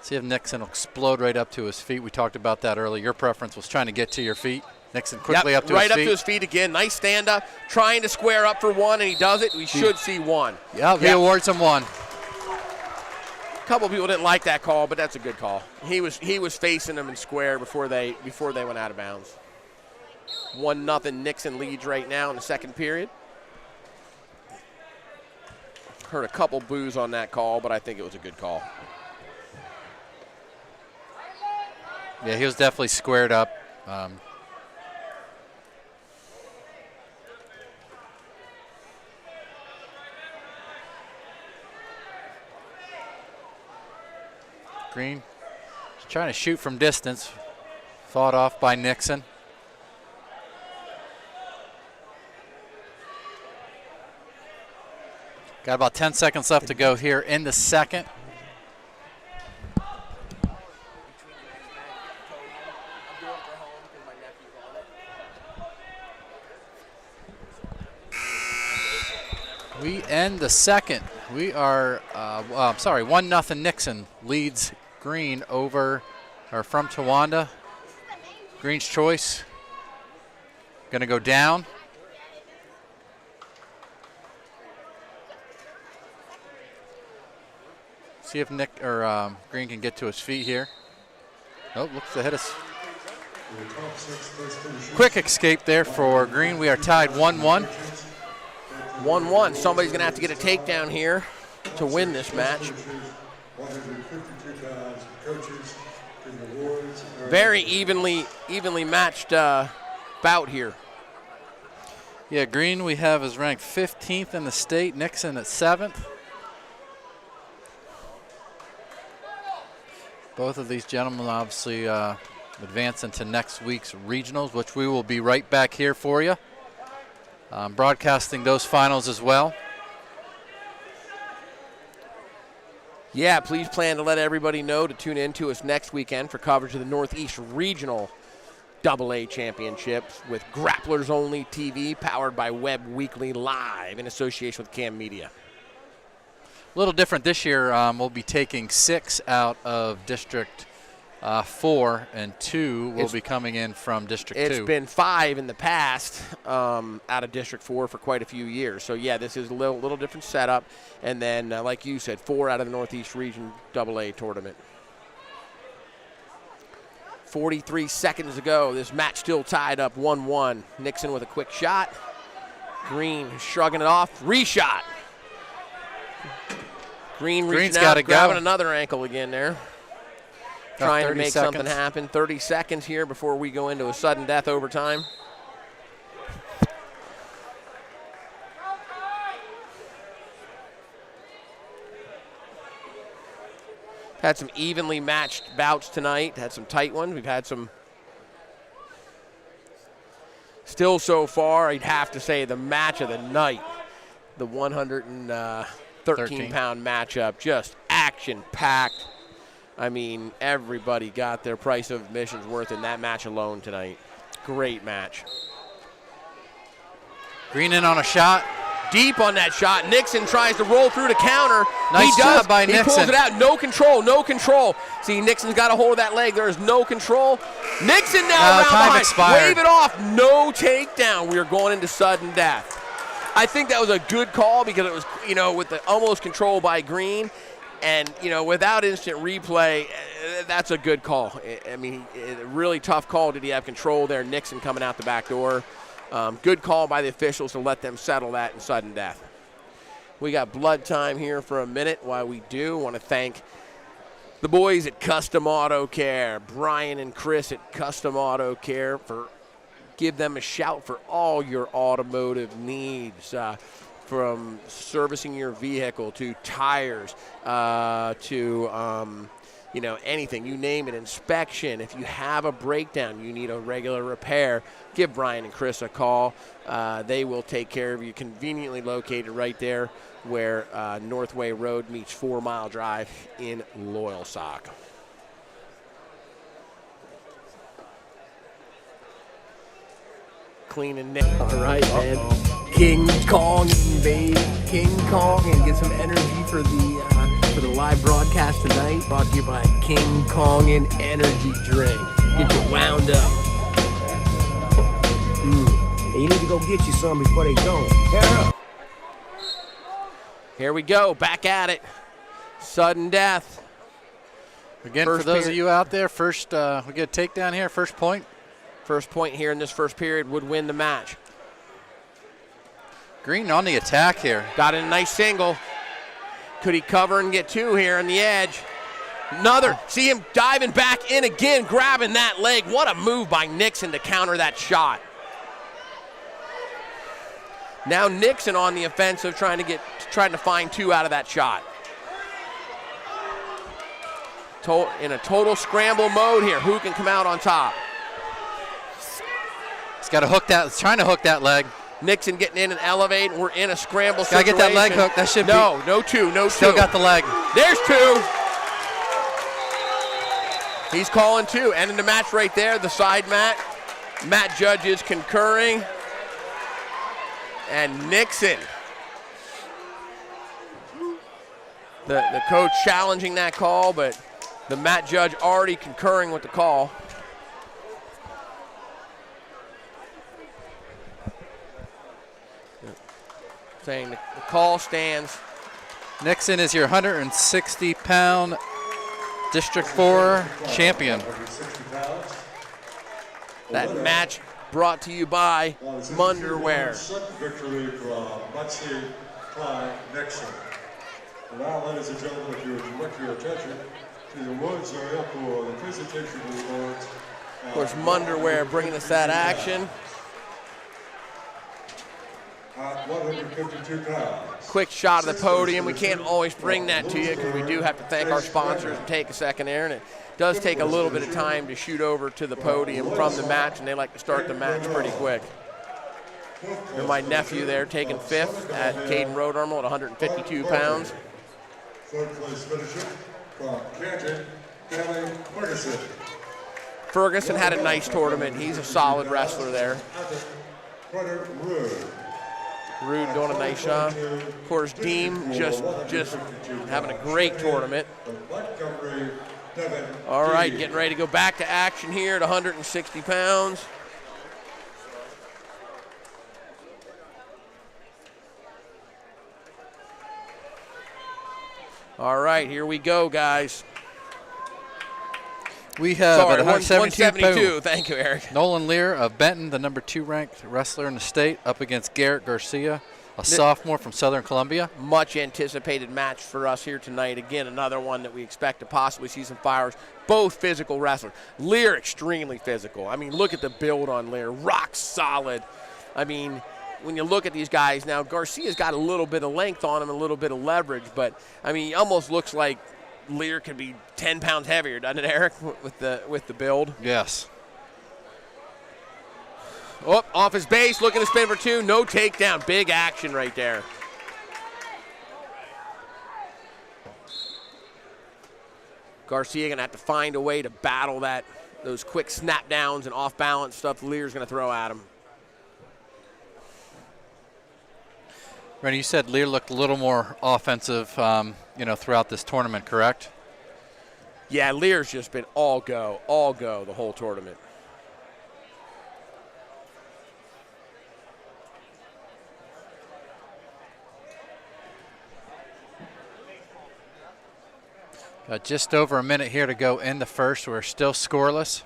S2: See if Nixon will explode right up to his feet. We talked about that earlier. Your preference was trying to get to your feet. Nixon quickly up to his feet.
S1: Right up to his feet again. Nice stand up. Trying to square up for one, and he does it. We should see one.
S2: Yeah, he awards him one.
S1: A couple people didn't like that call, but that's a good call. He was facing them in square before they went out of bounds. 1-0 Nixon leads right now in the second period. Heard a couple boos on that call, but I think it was a good call.
S2: Yeah, he was definitely squared up. Green is trying to shoot from distance. Fought off by Nixon. Got about 10 seconds left to go here in the second. We end the second. We are, I'm sorry, 1-0 Nixon leads Green over, or from Towanda. Green's choice, gonna go down. See if Green can get to his feet here. Oh, looks to hit us. Quick escape there for Green. We are tied 1-1.
S1: 1-1. Somebody's going to have to get a takedown here to win this match. Very evenly matched bout here.
S2: Yeah, Green we have is ranked 15th in the state. Nixon at 7th. Both of these gentlemen obviously advance into next week's regionals, which we will be right back here for you. Broadcasting those finals as well.
S1: Yeah, please plan to let everybody know to tune in to us next weekend for coverage of the Northeast Regional AA Championships with Grapplers Only TV, powered by Webb Weekly Live in association with Cam Media.
S2: A little different this year. We'll be taking 6 out of District 4, and 2 will be coming in from District 2.
S1: It's been 5 in the past out of District 4 for quite a few years. So, yeah, this is a little different setup. And then, like you said, 4 out of the Northeast Region AA tournament. 43 seconds ago, this match still tied up 1-1. Nixon with a quick shot. Green shrugging it off. Reshot. Green reaching out, grabbing another ankle again there. Trying to make something happen. 30 seconds here before we go into a sudden death overtime. Had some evenly matched bouts tonight. Had some tight ones. We've had some. Still so far, I'd have to say the match of the night. The 113-pound matchup. Just action-packed. I mean, everybody got their price of admission's worth in that match alone tonight. Great match.
S2: Green in on a shot.
S1: Deep on that shot. Nixon tries to roll through to counter.
S2: Nice job by Nixon.
S1: He pulls it out. No control, no control. See, Nixon's got a hold of that leg. There is no control. Nixon now around
S2: time
S1: behind.
S2: expired.
S1: Wave it off. No takedown. We are going into sudden death. I think that was a good call because it was, with the almost control by Green. And, without instant replay, that's a good call. I mean, a really tough call. Did he have control there? Nixon coming out the back door. Good call by the officials to let them settle that in sudden death. We got blood time here for a minute. While we do, want to thank the boys at Custom Auto Care, Brian and Chris at Custom Auto Care, for give them a shout for all your automotive needs. From servicing your vehicle to tires to anything, you name it, inspection. If you have a breakdown, you need a regular repair, give Brian and Chris a call. They will take care of you. Conveniently located right there where Northway Road meets 4 Mile Drive in Loyalsock. Clean and Nick. All right, man. King Kong, baby. King Kong, and get some energy for the live broadcast tonight. Brought to you by King Kong and Energy Drink. Get you wound up.
S6: Hey, you need to go get you some before they don't. Hair up.
S1: Here we go. Back at it. Sudden death.
S2: Again, for those of you out there, first we get a takedown here. First point.
S1: First point here in this first period would win the match.
S2: Green on the attack here.
S1: Got in a nice single. Could he cover and get 2 here on the edge? Another. See him diving back in again, grabbing that leg. What a move by Nixon to counter that shot. Now Nixon on the offensive, trying to find 2 out of that shot. in a total scramble mode here. Who can come out on top?
S2: He's got to hook that. He's trying to hook that leg.
S1: Nixon getting in and elevating. We're in a scramble
S2: Gotta
S1: situation.
S2: get that leg hooked. That should
S1: no,
S2: be.
S1: No two.
S2: Still got the leg.
S1: There's two. He's calling two. Ending the match right there. The side mat. Mat judge is concurring. And Nixon. The coach challenging that call, but the mat judge already concurring with the call. Saying the call stands.
S2: Nixon is your 160-pound District 4 champion.
S1: That match brought to you by Munderwear.
S8: Victory for Muncie Klein Nixon. Now, ladies and gentlemen, if you would direct your attention to the awards area for the presentation awards.
S1: Of course, Munderwear bringing us that action.
S8: At 152 pounds.
S1: Quick shot of the podium. We can't always bring that to you because we do have to thank our sponsors and take a second there. And it does take a little bit of time to shoot over to the podium from the match, and they like to start the match pretty quick. And my nephew there taking fifth at Caden Road Armor at 152 pounds.
S8: Third place finisher from Canton, Kelly Ferguson.
S1: Ferguson had a nice tournament. He's a solid wrestler there. Rude doing a nice job. Of course, Deem just having a great tournament. All right, getting ready to go back to action here at 160 pounds. All right, here we go, guys.
S2: We have
S1: Sorry,
S2: at
S1: 172. Thank you, Eric.
S2: Nolan Lear of Benton, the number 2 ranked wrestler in the state, up against Garrett Garcia, a sophomore from Southern Columbia.
S1: Much anticipated match for us here tonight. Again, another one that we expect to possibly see some fires. Both physical wrestlers. Lear extremely physical. I mean, look at the build on Lear. Rock solid. I mean, when you look at these guys now, Garcia's got a little bit of length on him, a little bit of leverage, but I mean, he almost looks like Lear could be 10 pounds heavier, doesn't it, Eric, with the build?
S2: Yes.
S1: Oh, off his base, looking to spin for two. No takedown. Big action right there. Garcia going to have to find a way to battle those quick snap downs and off balance stuff Lear's going to throw at him.
S2: Randy, you said Lear looked a little more offensive, throughout this tournament, correct?
S1: Yeah, Lear's just been all go the whole tournament.
S2: Got just over a minute here to go in the first. We're still scoreless.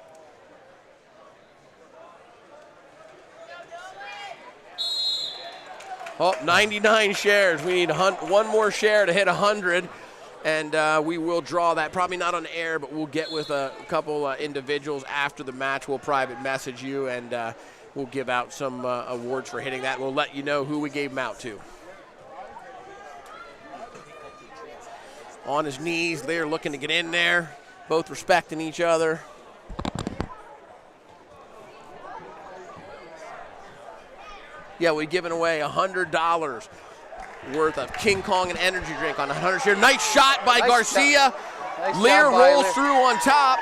S1: Oh, 99 shares. We need one more share to hit 100, and we will draw that. Probably not on air, but we'll get with a couple individuals after the match. We'll private message you, and we'll give out some awards for hitting that. We'll let you know who we gave them out to. On his knees, they're looking to get in there, both respecting each other. Yeah, we're giving away $100 worth of King Kong and energy drink on 100 share. Nice shot by Garcia. Lear rolls through on top.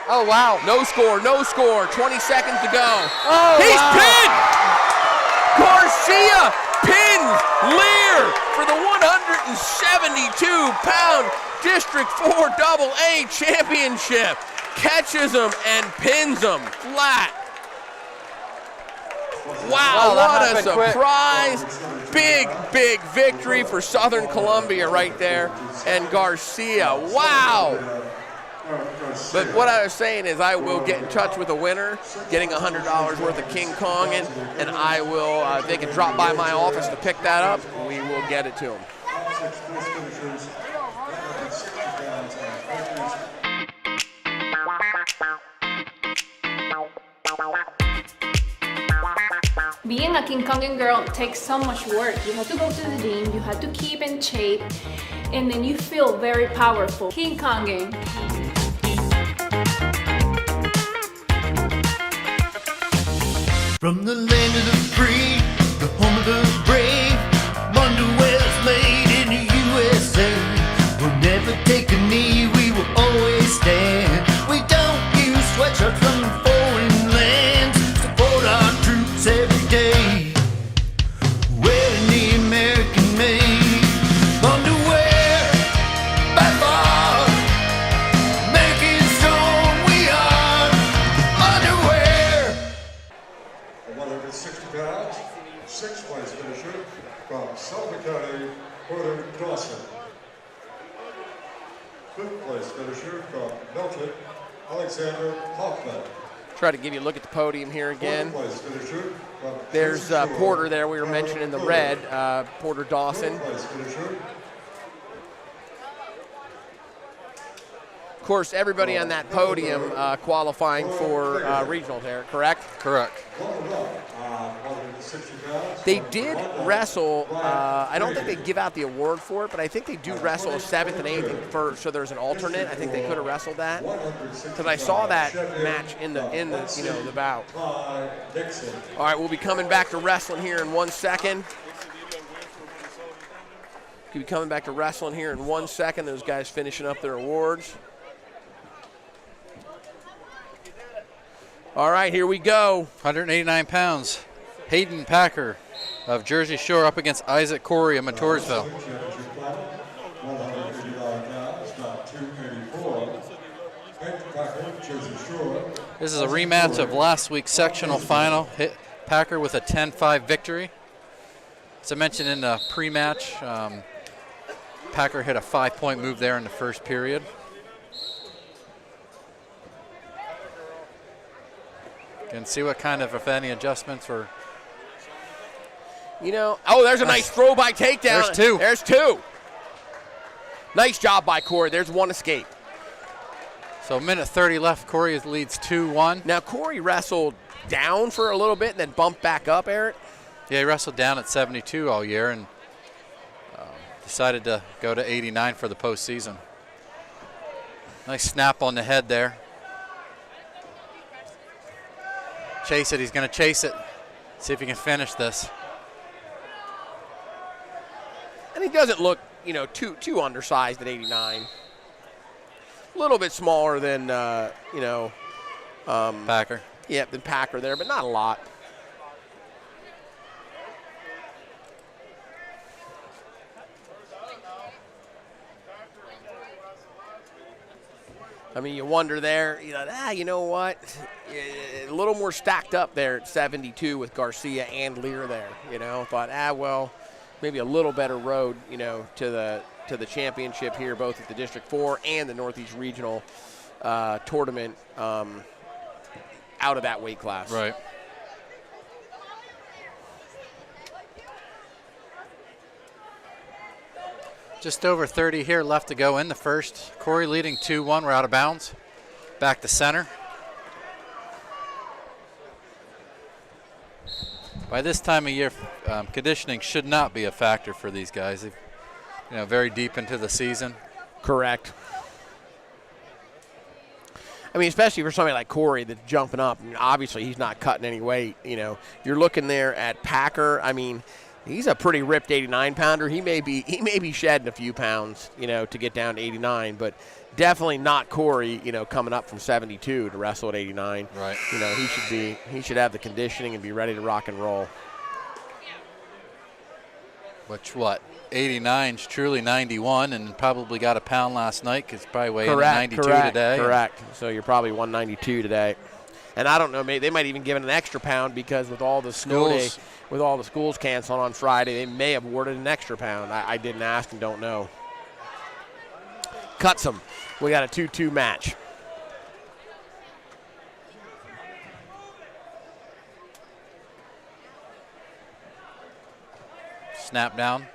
S2: Oh, wow.
S1: No score. 20 seconds to go.
S2: Oh,
S1: He's
S2: wow.
S1: pinned! Garcia pins Lear for the 172-pound District 4 AA championship. Catches him and pins him flat. Wow, what a surprise. Big victory for Southern Columbia right there. And Garcia, wow. But what I was saying is I will get in touch with a winner, getting $100 worth of King Kong in, and I will, they can drop by my office to pick that up, and we will get it to them.
S9: Being a King Konging girl takes so much work. You have to go to the gym, you have to keep in shape, and then you feel very powerful. King Konging.
S3: From the land of the free, the home of the brave, underwear's made in the USA. We'll never take a knee, we will always stand. We don't use sweatshirts from foreign lands. Support our troops every day. Wearing the American made underwear by far. Making strong we are. Underwear.
S8: 160 pounds, sixth place finisher from Suffolk County, Porter Dawson. Fifth place finisher from Milton, Alexander Hoffman.
S1: Try to give you a look at the podium here again.
S8: Fourth place finisher from
S1: There's
S8: Jersey Shore,
S1: Porter there, we were mentioning in the red, Porter Dawson.
S8: Fourth place finisher.
S1: Of course, everybody on that podium qualifying for regionals there, correct?
S2: Correct.
S8: 160 pounds.
S1: They did wrestle, I don't think they give out the award for it, but I think they do wrestle a 7th and 8th and first, so there's an alternate. I think they could have wrestled that. Because I saw that match in the the bout. All right, we'll be coming back to wrestling here in 1 second. We'll be coming back to wrestling here in 1 second. Those guys finishing up their awards. All right, here we go.
S2: 189 pounds. Hayden Packer of Jersey Shore up against Isaac Corey of Montoursville.
S8: 159 pounds, not 284. Packer, Jersey Shore.
S2: This is a rematch of last week's sectional final. Hit Packer with a 10-5 victory. As I mentioned in the pre-match, Packer hit a 5-point move there in the first period. And see what kind of, if any, adjustments were.
S1: There's a nice throw by takedown.
S2: There's two.
S1: There's two. Nice job by Corey. There's one escape.
S2: So 1:30 left. Corey leads 2-1.
S1: Now, Corey wrestled down for a little bit and then bumped back up, Eric.
S2: Yeah, he wrestled down at 72 all year and decided to go to 89 for the postseason. Nice snap on the head there. Chase it. He's going to chase it. See if he can finish this.
S1: And he doesn't look, too undersized at 89. A little bit smaller than,
S2: Packer.
S1: Yeah, than Packer there, but not a lot. I mean, you wonder there, you know what? A little more stacked up there at 72 with Garcia and Lear there, Thought, maybe a little better road, to the championship here, both at the District 4 and the Northeast Regional tournament out of that weight class.
S2: Right. Just over 30 here left to go in the first. Corey leading 2-1. We're out of bounds. Back to center. By this time of year, conditioning should not be a factor for these guys. They're, very deep into the season.
S1: Correct. I mean, especially for somebody like Corey that's jumping up. I mean, obviously, he's not cutting any weight. You're looking there at Packer. I mean, he's a pretty ripped 89-pounder. He may be shedding a few pounds, to get down to 89, but definitely not Corey, coming up from 72 to wrestle at 89.
S2: Right.
S1: He should have the conditioning and be ready to rock and roll.
S2: Which 89's truly 91, and probably got a pound last night because probably weighing 92 today.
S1: Correct. So you're probably 192 today. And I don't know, maybe they might even give it an extra pound because with all the snow day, with all the schools canceling on Friday, they may have awarded an extra pound. I didn't ask and don't know. Cuts them. We got a 2-2 match.
S2: Snap down.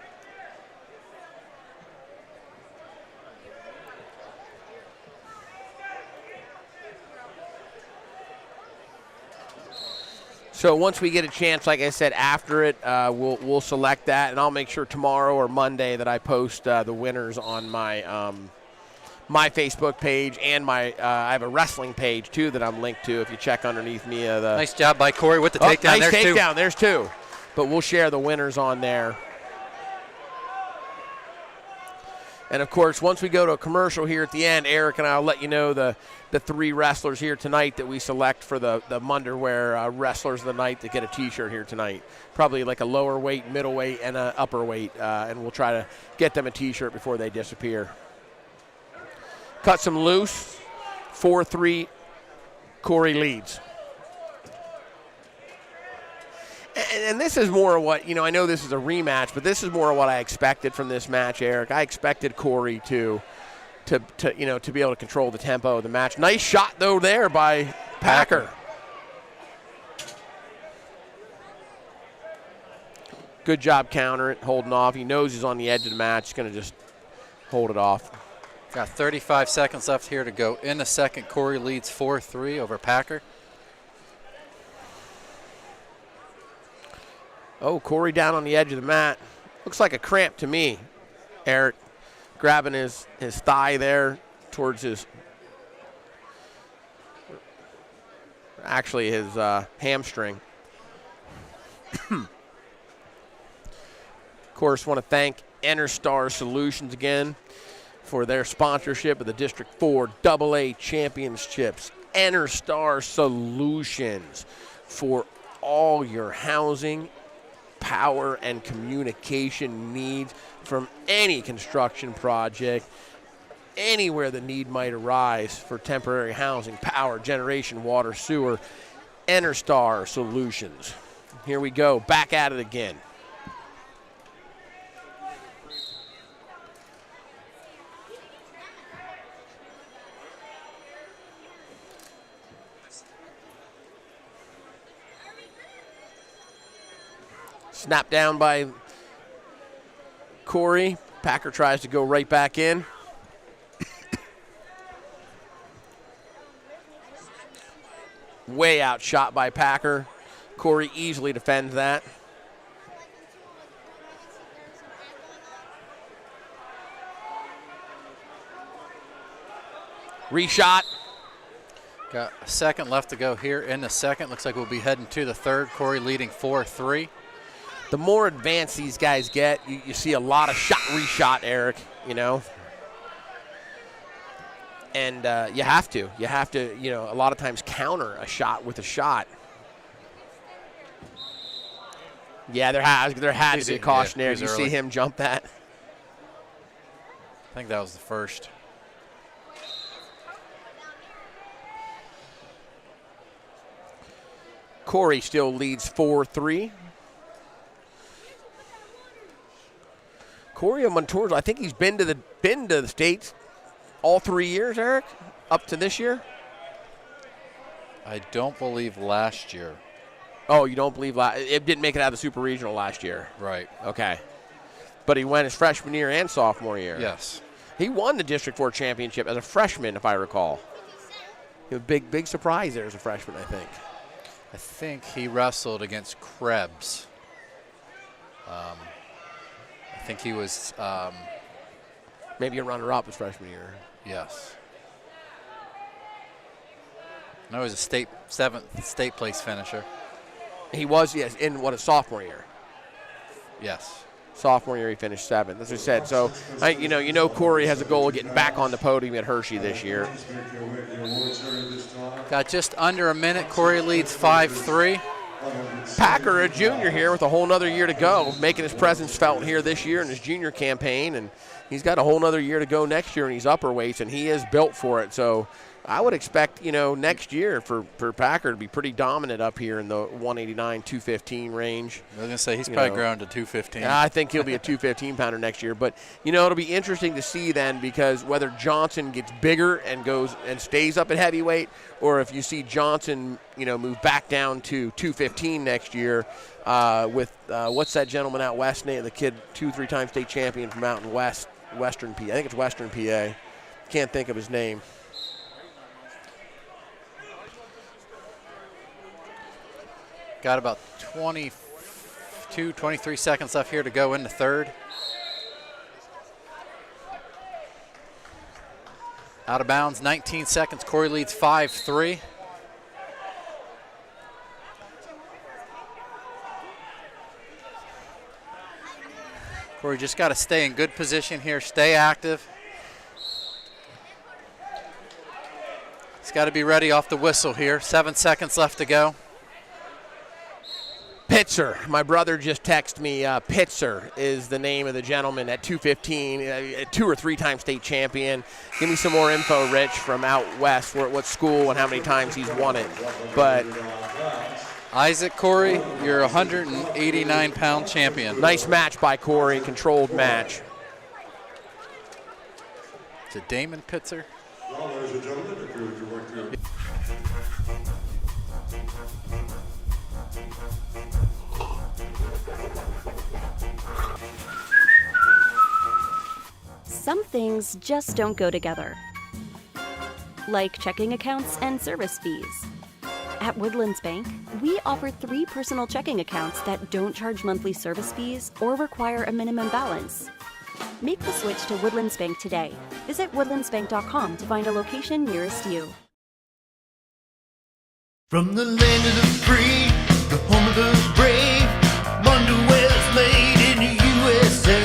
S1: So once we get a chance, like I said, after it, we'll select that, and I'll make sure tomorrow or Monday that I post the winners on my my Facebook page and my I have a wrestling page too that I'm linked to. If you check underneath me,
S2: nice job by Corey with the takedown.
S1: Nice
S2: There's
S1: takedown.
S2: two.
S1: There's two. But we'll share the winners on there. And of course, once we go to a commercial here at the end, Eric and I'll let you know the three wrestlers here tonight that we select for the Munderwear Wrestlers of the Night that get a T-shirt here tonight. Probably like a lower weight, middleweight, and an upper weight, and we'll try to get them a T-shirt before they disappear. Cuts him loose, 4-3, Corey leads. And this is more of what, I know this is a rematch, but this is more of what I expected from this match, Eric. I expected Corey to be able to control the tempo of the match. Nice shot, though, there by Packer. Good job countering it, holding off. He knows he's on the edge of the match. He's going to just hold it off.
S2: Got 35 seconds left here to go in the second. Corey leads 4-3 over Packer.
S1: Oh, Corey down on the edge of the mat. Looks like a cramp to me, Eric. Grabbing his thigh there towards his hamstring. Of course, want to thank EnerStar Solutions again for their sponsorship of the District 4 AA Championships. EnerStar Solutions for all your housing, power, and communication needs from any construction project, anywhere the need might arise for temporary housing, power, generation, water, sewer. EnerStar Solutions. Here we go, back at it again. Snap down by Corey. Packer tries to go right back in. Way outshot by Packer. Corey easily defends that. Reshot.
S2: Got a second left to go here in the second. Looks like we'll be heading to the third. Corey leading 4-3.
S1: The more advanced these guys get, you see a lot of reshot, Eric, And you have to. You have to, a lot of times counter a shot with a shot. Yeah, there had to be a caution there. You see him jump that?
S2: I think that was the first.
S1: Corey still leads 4-3. Corey Montour, I think he's been to the States all 3 years, Eric, up to this year.
S2: I don't believe last year.
S1: Oh, you don't believe it didn't make it out of the Super Regional last year?
S2: Right.
S1: Okay. But he went his freshman year and sophomore year.
S2: Yes.
S1: He won the District 4 championship as a freshman, if I recall. Big surprise there as a freshman, I think.
S2: I think he wrestled against Krebs. I think he was
S1: maybe a runner-up his freshman year.
S2: Yes. No, he was a seventh state place finisher.
S1: He was, yes, in his sophomore year.
S2: Yes.
S1: Sophomore year he finished 7th, as I said. So, Corey has a goal of getting back on the podium at Hershey this year.
S2: Got just under a minute. Corey leads 5-3.
S1: Packer, a junior here with a whole nother year to go, making his presence felt here this year in his junior campaign, and he's got a whole nother year to go next year in these upper weights, and he is built for it. So I would expect, next year for Packer to be pretty dominant up here in the 189, 215 range.
S2: I was going to say, he's probably grown to 215.
S1: I think he'll be a 215-pounder next year. But, it'll be interesting to see then, because whether Johnson gets bigger and goes and stays up at heavyweight, or if you see Johnson, move back down to 215 next year with, what's that gentleman out west, Nate, the kid, 2-3-time state champion from out in Western PA. I think it's Western PA. Can't think of his name.
S2: Got about 22, 23 seconds left here to go in the third. Out of bounds, 19 seconds. Corey leads 5-3. Corey just got to stay in good position here, stay active. He's got to be ready off the whistle here. 7 seconds left to go.
S1: Pitzer. My brother just texted me. Pitzer is the name of the gentleman at 215, a 2 or 3 time state champion. Give me some more info, Rich, from out west, what school and how many times he's won it. But
S2: Isaac, Corey, you're a 189-pound champion.
S1: Nice match by Corey, controlled match.
S2: Is it Damon Pitzer?
S8: Well, ladies and gentlemen, if you would like to.
S4: Some things just don't go together, like checking accounts and service fees. At Woodlands Bank, we offer 3 personal checking accounts that don't charge monthly service fees or require a minimum balance. Make the switch to Woodlands Bank today. Visit woodlandsbank.com to find a location nearest you.
S3: From the land of the free, the home of the brave, underwear's made in the USA.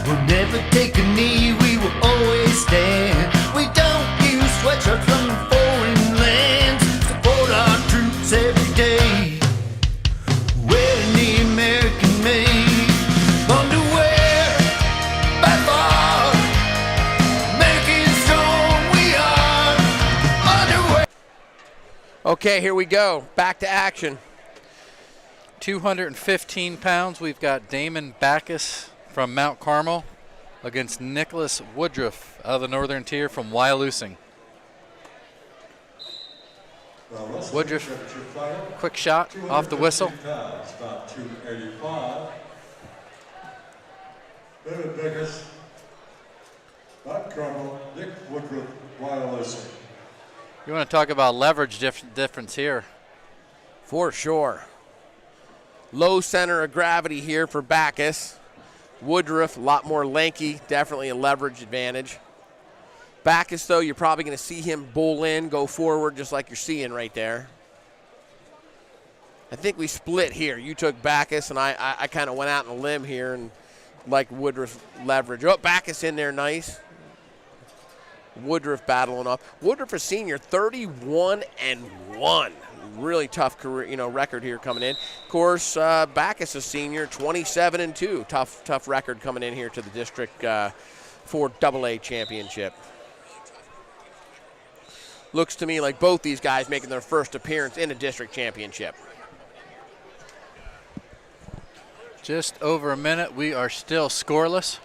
S3: We'll never take a knee, we will always stand. We don't use sweatshirts from foreign lands. Support our troops every day. Wearing the American-made underwear. By far, American strong we are. Underwear.
S1: Okay, here we go. Back to action.
S2: 215 pounds. We've got Damon Backus from Mount Carmel against Nicholas Woodruff out of the Northern Tier from Wyalusing. Woodruff, quick shot off the whistle.
S8: About 285. David Biggis, Matt Carmel, Nick Woodruff, Wyalusing.
S2: You want to talk about leverage difference here.
S1: For sure. Low center of gravity here for Backus. Woodruff, a lot more lanky, definitely a leverage advantage. Backus, though, you're probably going to see him bull in, go forward, just like you're seeing right there. I think we split here. You took Backus, and I kind of went out on a limb here and like Woodruff leverage. Oh, Backus in there, nice. Woodruff battling up. Woodruff, a senior, 31-1. Really tough career, record here coming in. Of course, Backus, a senior, 27-2. Tough record coming in here to the District 4 AA championship. Looks to me like both these guys making their first appearance in a district championship.
S2: Just over a minute. We are still scoreless.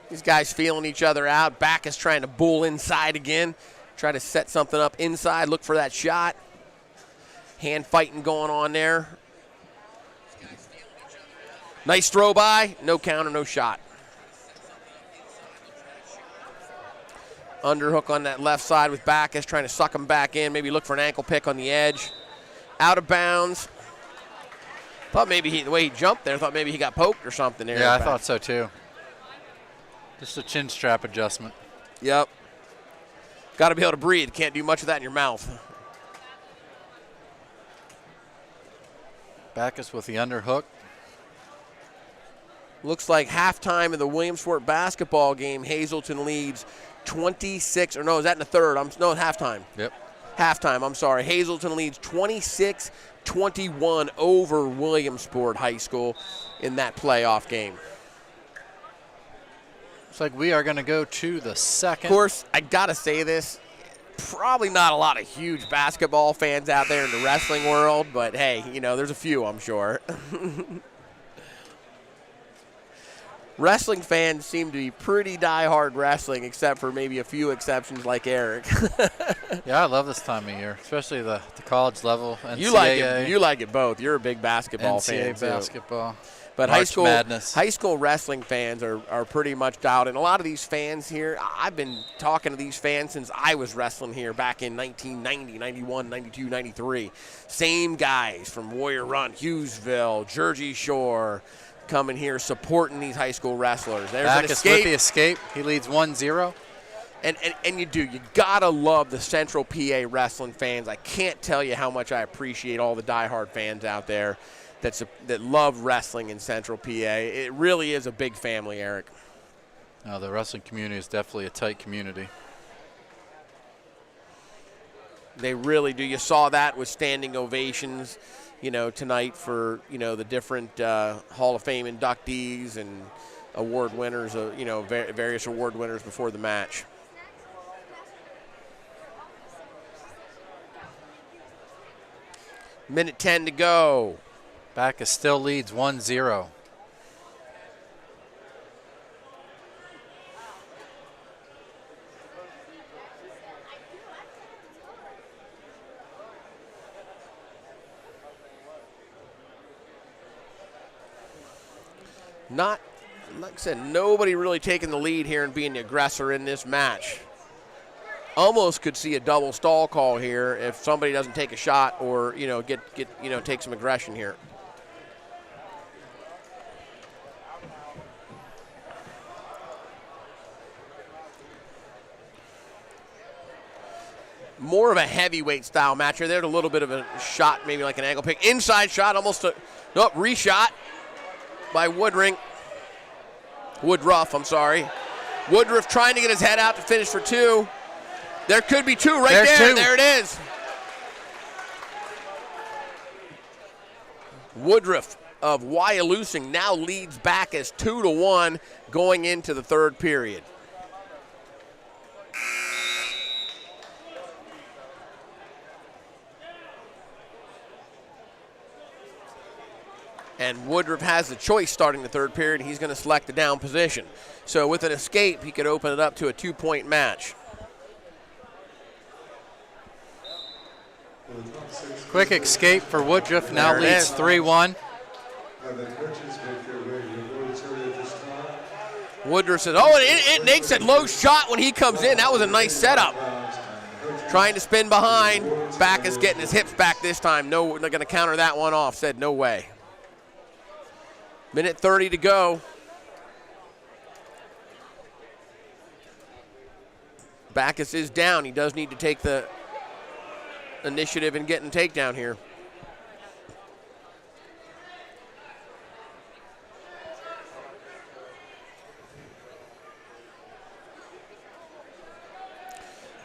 S1: These guys feeling each other out. Backus trying to bull inside again. Try to set something up inside. Look for that shot. Hand fighting going on there. Nice throw by. No counter, no shot. Underhook on that left side with Backus trying to suck him back in. Maybe look for an ankle pick on the edge. Out of bounds. Thought maybe the way he jumped there, thought maybe he got poked or something there.
S2: Yeah, I thought so too. Just a chin strap adjustment.
S1: Yep. Got to be able to breathe. Can't do much of that in your mouth.
S2: Backus with the underhook.
S1: Looks like halftime in the Williamsport basketball game. Hazelton leads 26, or no, is that in the third? No, halftime.
S2: Yep.
S1: Halftime, I'm sorry. Hazelton leads 26-21 over Williamsport High School in that playoff game.
S2: Looks like we are going to go to the second.
S1: Of course, I got to say this. Probably not a lot of huge basketball fans out there in the wrestling world, but hey, there's a few, I'm sure. Wrestling fans seem to be pretty diehard wrestling, except for maybe a few exceptions like Eric.
S2: Yeah, I love this time of year, especially the college level. NCAA,
S1: You like it both. You're a big basketball fan, too.
S2: basketball.
S1: But
S2: March Madness.
S1: high school wrestling fans are pretty much dialed in. A lot of these fans here, I've been talking to these fans since I was wrestling here back in 1990, 91, 92, 93. Same guys from Warrior Run, Hughesville, Jersey Shore, coming here supporting these high school wrestlers. There's an escape.
S2: With the escape. He leads 1-0.
S1: And you gotta love the Central PA wrestling fans. I can't tell you how much I appreciate all the diehard fans out there that love wrestling in Central PA. It really is a big family, Eric.
S2: No, the wrestling community is definitely a tight community.
S1: They really do. You saw that with standing ovations, tonight for, the different Hall of Fame inductees and award winners, various award winners before the match. Minute 10 to go.
S2: Backus still leads 1-0.
S1: Like I said, nobody really taking the lead here and being the aggressor in this match. Almost could see a double stall call here if somebody doesn't take a shot or take some aggression here. More of a heavyweight style match here. There's a little bit of a shot, maybe like an angle pick. Inside shot, almost reshot by Woodruff, I'm sorry. Woodruff trying to get his head out to finish for two. There could be two right there.
S2: Two.
S1: There it is. Woodruff of Wyalusing now leads back as 2-1 going into the third period. And Woodruff has the choice starting the third period. He's going to select the down position. So with an escape, he could open it up to a 2-point match.
S2: Quick escape for Woodruff, now leads 3-1.
S1: Woodruff says, Nate said low shot when he comes in. That was a nice setup. Trying to spin behind. Backus getting his hips back this time. No, they're going to counter that one off. Said no way. Minute 30 to go. Backus is down. He does need to take the initiative in getting takedown here.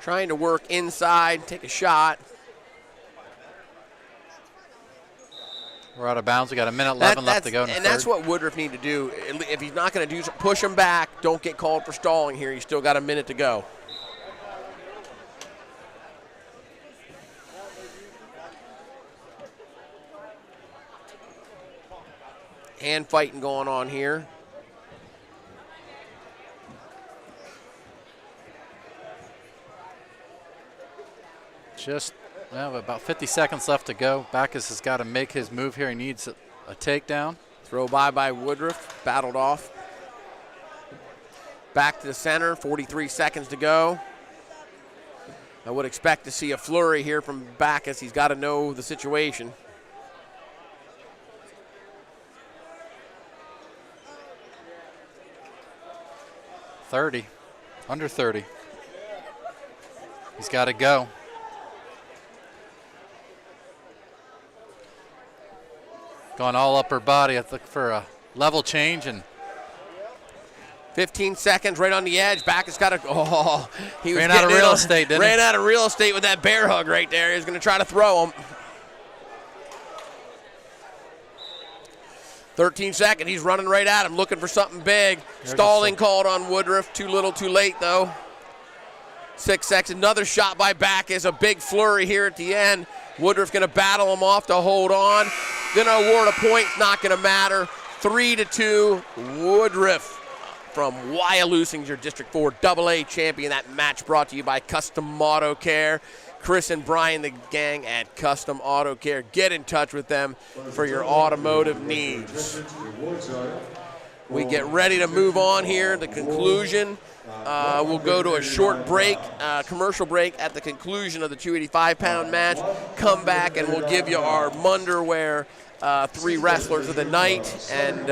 S1: Trying to work inside, take a shot.
S2: We're out of bounds. We got a minute 11 left to go in the
S1: and
S2: third.
S1: that's what Woodruff need to do. If he's not going to push him back, don't get called for stalling here. You still got a minute to go. Hand fighting going on here.
S2: Just about 50 seconds left to go. Backus has got to make his move here. He needs a takedown.
S1: Throw by Woodruff, battled off. Back to the center, 43 seconds to go. I would expect to see a flurry here from Backus. He's got to know the situation.
S2: Under 30. He's got to go. Going all upper body. I look for a level change and
S1: 15 seconds right on the edge. Backus got to. He was
S2: ran out of real estate, didn't he?
S1: Ran out of real estate with that bear hug right there. He was going to try to throw him. 13 seconds. He's running right at him, looking for something big. Stalling called on Woodruff. Too little, too late, though. 6 seconds. Another shot by Backus. A big flurry here at the end. Woodruff's going to battle him off to hold on. Going to award a point. Not going to matter. 3-2. Woodruff from Wyalusing, your District 4 AA champion. That match brought to you by Custom Auto Care. Chris and Brian, the gang at Custom Auto Care. Get in touch with them for your automotive needs. We get ready to move on here. The conclusion. We'll go to a short break, commercial break at the conclusion of the 285-pound match. Come back and we'll give you our Munderwear 3 wrestlers of the night and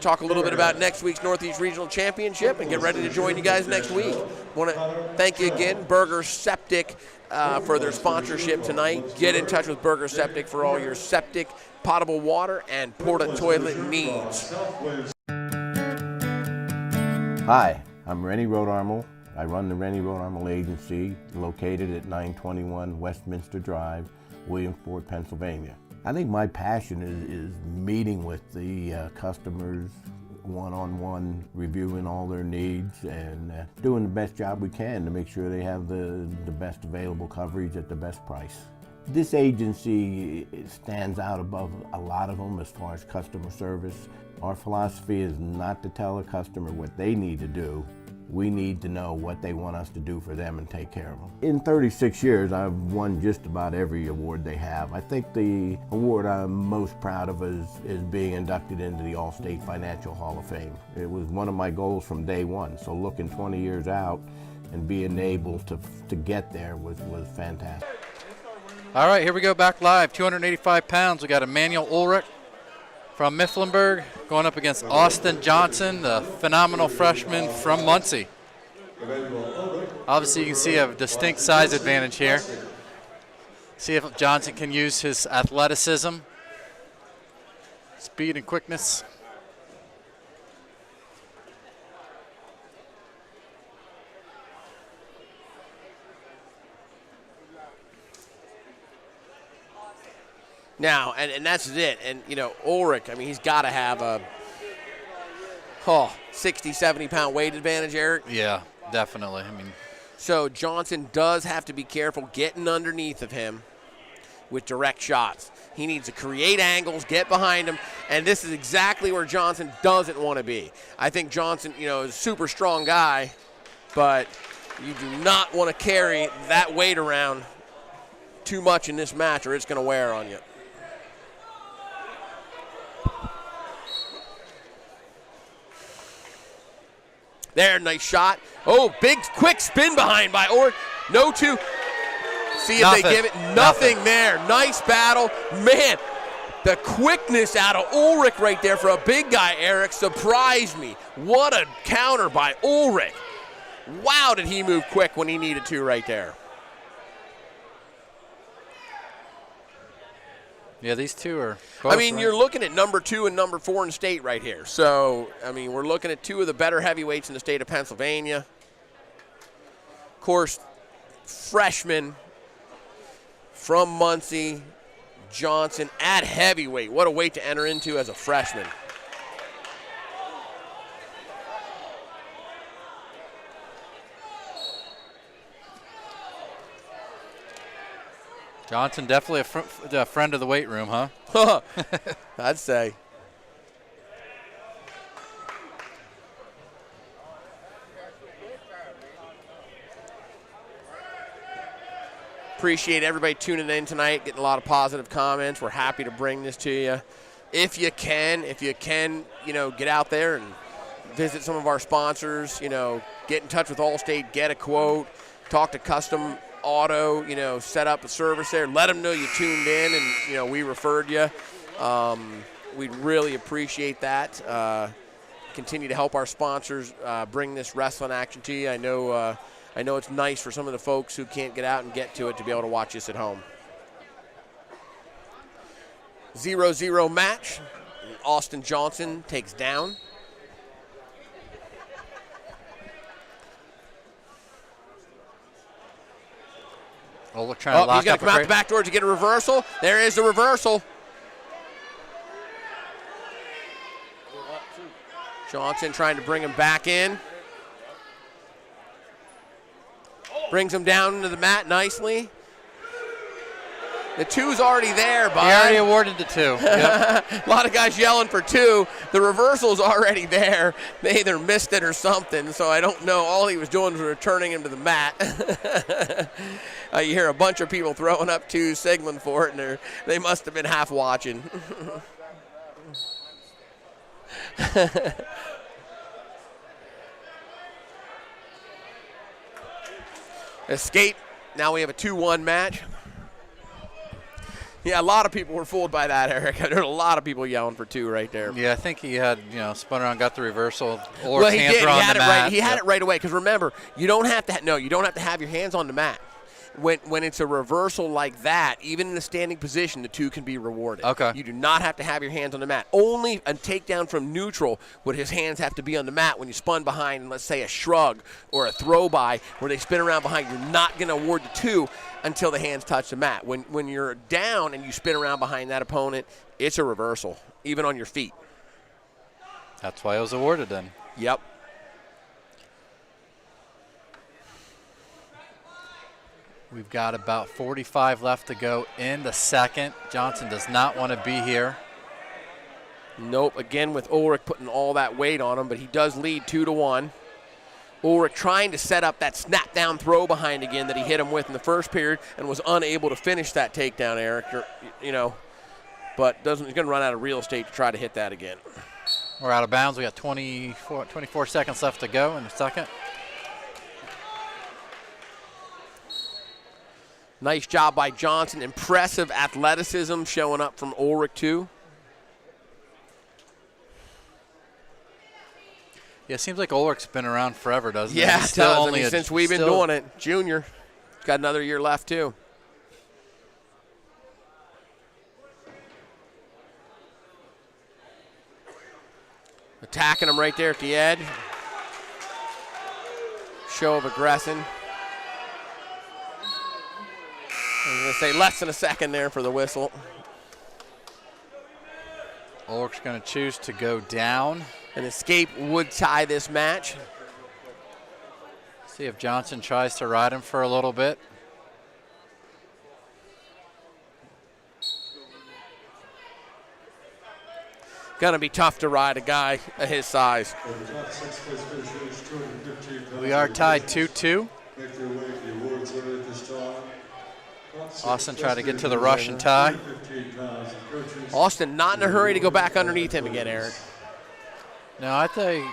S1: talk a little bit about next week's Northeast Regional Championship and get ready to join you guys next week. Want to thank you again, Burger Septic, for their sponsorship tonight. Get in touch with Burger Septic for all your septic, potable water, and porta toilet needs.
S5: Hi, I'm Rennie Rodarmel. I run the Rennie Rodarmel Agency, located at 921 Westminster Drive, Williamsport, Pennsylvania. I think my passion is meeting with the customers one-on-one, reviewing all their needs and doing the best job we can to make sure they have the best available coverage at the best price. This agency stands out above a lot of them as far as customer service. Our philosophy is not to tell a customer what they need to do. We need to know what they want us to do for them and take care of them. In 36 years, I've won just about every award they have. I think the award I'm most proud of is being inducted into the All-State Financial Hall of Fame. It was one of my goals from day one, so looking 20 years out and being able to get there was fantastic.
S2: All right, here we go back live. 285 pounds. We got Emmanuel Ulrich from Mifflinburg going up against Austin Johnson, the phenomenal freshman from Muncie. Obviously, you can see a distinct size advantage here. See if Johnson can use his athleticism, speed, and quickness.
S1: Now, and that's it. And, you know, Ulrich, I mean, he's got to have a 60, 70-pound weight advantage, Eric.
S2: Yeah, definitely. I mean,
S1: so Johnson does have to be careful getting underneath of him with direct shots. He needs to create angles, get behind him, and this is exactly where Johnson doesn't want to be. I think Johnson, you know, is a super strong guy, but you do not want to carry that weight around too much in this match or it's going to wear on you. There, nice shot. Oh, big, quick spin behind by Ulrich. No two. See if they give it. Nothing there. Nice battle. Man, the quickness out of Ulrich right there for a big guy, Eric, surprised me. What a counter by Ulrich. Wow, did he move quick when he needed to right there.
S2: yeah, these two are both,
S1: I mean, you're looking at number 2 and number 4 in the state right here. So, I mean, we're looking at 2 of the better heavyweights in the state of Pennsylvania. Of course, freshman from Muncie, Johnson at heavyweight. What a weight to enter into as a freshman.
S2: Johnson definitely a friend of the weight room, huh?
S1: I'd say. Appreciate everybody tuning in tonight, getting a lot of positive comments. We're happy to bring this to you. If you can, you know, get out there and visit some of our sponsors, you know, get in touch with Allstate, get a quote, talk to Custom Auto, you know, set up a service there, let them know you tuned in and, you know, we referred you. We'd really appreciate that. Continue to help our sponsors bring this wrestling action to you. I know it's nice for some of the folks who can't get out and get to it to be able to watch this at home. 0-0 match. Austin Johnson takes down.
S2: Oh, we're trying to lock
S1: he's going
S2: up
S1: to come out the back door to get a reversal. There is the reversal. Johnson trying to bring him back in. Brings him down into the mat nicely. The 2's already there, bud.
S2: He already awarded the 2. Yep.
S1: A lot of guys yelling for 2. The reversal's already there. They either missed it or something, so I don't know. All he was doing was returning him to the mat. You hear a bunch of people throwing up 2s, signaling for it, and they must have been half watching. Escape. Now we have a 2-1 match. Yeah, a lot of people were fooled by that, Eric. There were a lot of people yelling for 2 right there.
S2: Yeah, I think he had, spun around, got the reversal. Or
S1: well, he
S2: hands
S1: did.
S2: were
S1: He
S2: on
S1: had
S2: the
S1: it
S2: mat.
S1: right. He had it right away. Because remember, you don't have to. You don't have to have your hands on the mat. When it's a reversal like that, even in a standing position, the 2 can be rewarded.
S2: Okay.
S1: You do not have to have your hands on the mat. Only a takedown from neutral would his hands have to be on the mat when you spun behind, let's say, a shrug or a throw by where they spin around behind. You're not going to award the 2 until the hands touch the mat. When you're down and you spin around behind that opponent, it's a reversal, even on your feet.
S2: That's why it was awarded then.
S1: Yep.
S2: We've got about 45 left to go in the second. Johnson does not want to be here.
S1: Nope. Again, with Ulrich putting all that weight on him, but he does lead 2-1. Ulrich trying to set up that snap down throw behind again that he hit him with in the first period and was unable to finish that takedown, Eric. But he's going to run out of real estate to try to hit that again.
S2: We're out of bounds. We got 24 seconds left to go in the second.
S1: Nice job by Johnson. Impressive athleticism showing up from Ulrich, too.
S2: Yeah, it seems like Ulrich's been around forever, doesn't it?
S1: Yeah,
S2: He's
S1: it does.
S2: only
S1: Since we've been doing it. Junior. He's got another year left, too. Attacking him right there at the edge. Show of aggression. I was going to say less than a second there for the whistle.
S2: Ulrich's going to choose to go down.
S1: An escape would tie this match.
S2: See if Johnson tries to ride him for a little bit.
S1: Gonna be tough to ride a guy at his size.
S2: We are tied 2-2. Austin tried to get to the Russian tie.
S1: Austin not in a hurry to go back underneath him again, Eric.
S2: No, I think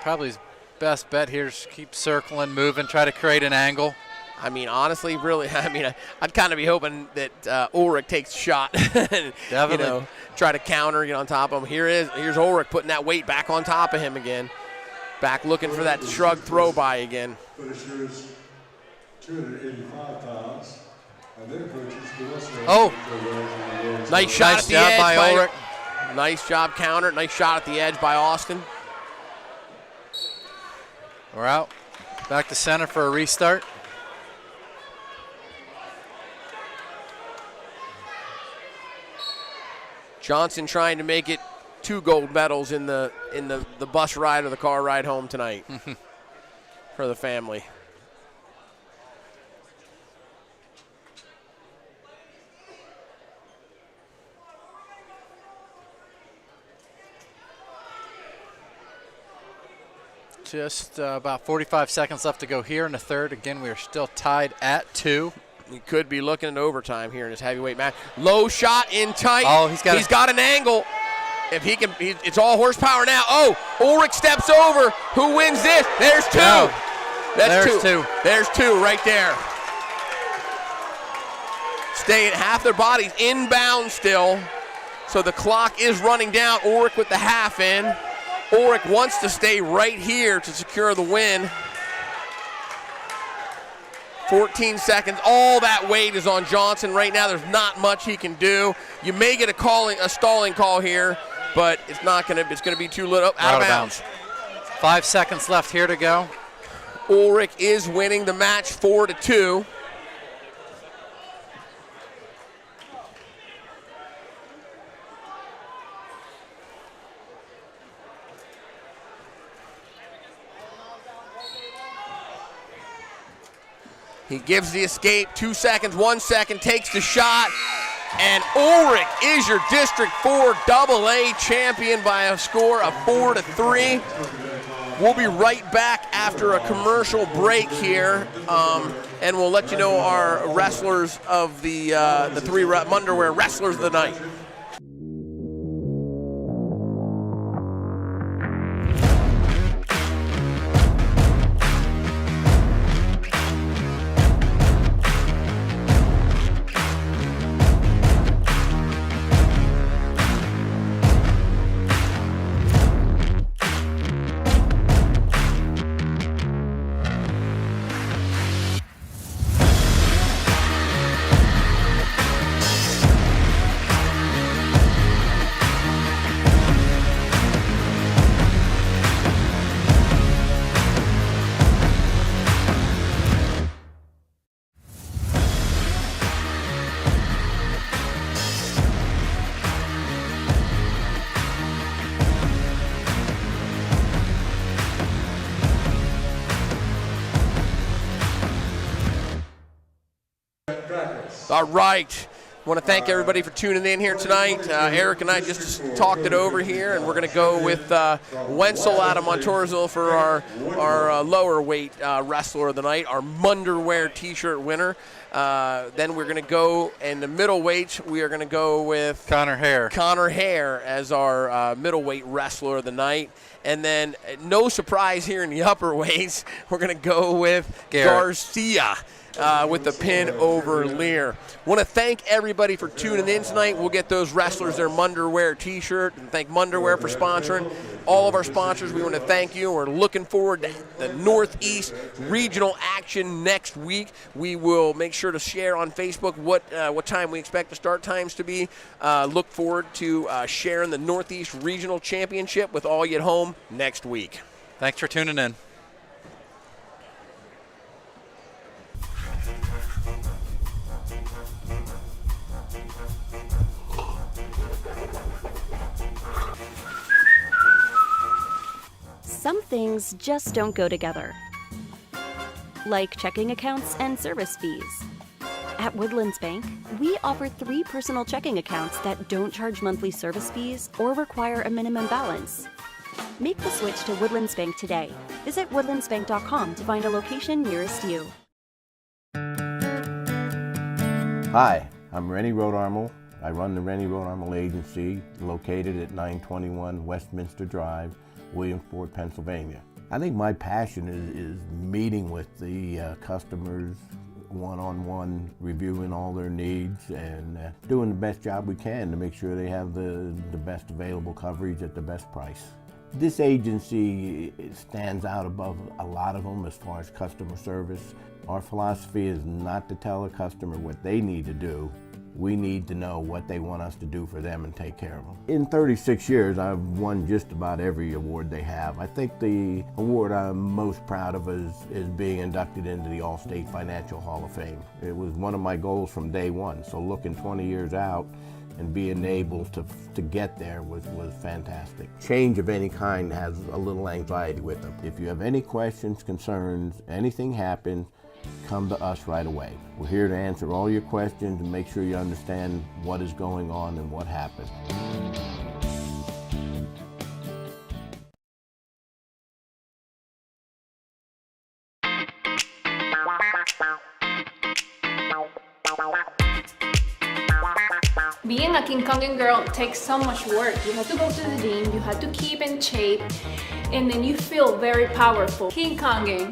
S2: probably his best bet here is keep circling, moving, try to create an angle.
S1: I mean, honestly, really, I'd kind of be hoping that Ulrich takes a shot and,
S2: Definitely.
S1: Try to counter, get on top of him. Here's Ulrich putting that weight back on top of him again. Back looking for that shrug throw by again.
S2: Oh,
S1: nice shot at the edge
S2: by Ulrich.
S1: Nice job counter. Nice shot at the edge by Austin.
S2: We're out. Back to center for a restart.
S1: Johnson trying to make it 2 gold medals in the bus ride or the car ride home tonight for the family.
S2: Just about 45 seconds left to go here in the third. Again, we are still tied at 2.
S1: He could be looking at overtime here in his heavyweight match. Low shot in tight.
S2: Oh, he's got
S1: an angle. If he can, it's all horsepower now. Oh, Ulrich steps over. Who wins this? There's 2.
S2: No.
S1: There's two. There's 2 right there. Staying half their bodies inbound still. So the clock is running down. Ulrich with the half in. Ulrich wants to stay right here to secure the win. 14 seconds. All that weight is on Johnson right now. There's not much he can do. You may get a stalling call here, but it's going to be too little. Out of bounds.
S2: 5 seconds left here to go.
S1: Ulrich is winning the match 4-2. He gives the escape, 2 seconds, 1 second, takes the shot, and Ulrich is your District 4 AA champion by a score of 4-3. We'll be right back after a commercial break here, and we'll let you know our wrestlers of the three Munderwear wrestlers of the night. All right. I want to thank everybody for tuning in here tonight. Eric and I just talked it over here, and we're going to go with Wenzel out of Montoursville for our lower weight wrestler of the night, our Munderwear T-shirt winner. Then we're going to go in the middleweight. We are going to go with
S2: Connor
S1: Hare as our middleweight wrestler of the night. And then, no surprise here in the upper weights, we're going to go with Garcia. With the pin over Lear. Want to thank everybody for tuning in tonight. We'll get those wrestlers their Munderwear T-shirt, and thank Munderwear for sponsoring. All of our sponsors, we want to thank you. We're looking forward to the Northeast regional action next week. We will make sure to share on Facebook what time we expect the start times to be. Look forward to sharing the Northeast Regional Championship with all you at home next week.
S2: Thanks for tuning in.
S4: Some things just don't go together, like checking accounts and service fees. At Woodlands Bank, we offer 3 personal checking accounts that don't charge monthly service fees or require a minimum balance. Make the switch to Woodlands Bank today. Visit woodlandsbank.com to find a location nearest you.
S5: Hi, I'm Rennie Rodarmel. I run the Rennie Rodarmel Agency, located at 921 Westminster Drive, Williamsport, Pennsylvania. I think my passion is meeting with the customers one-on-one, reviewing all their needs and doing the best job we can to make sure they have the best available coverage at the best price. This agency stands out above a lot of them as far as customer service. Our philosophy is not to tell a customer what they need to do. We need to know what they want us to do for them and take care of them. In 36 years, I've won just about every award they have. I think the award I'm most proud of is being inducted into the All-State Financial Hall of Fame. It was one of my goals from day one, so looking 20 years out and being able to get there was fantastic. Change of any kind has a little anxiety with them. If you have any questions, concerns, anything happens, come to us right away. We're here to answer all your questions and make sure you understand what is going on and what happened.
S9: Being a King Konging girl takes so much work. You have to go to the gym, you have to keep in shape, and then you feel very powerful. King Konging.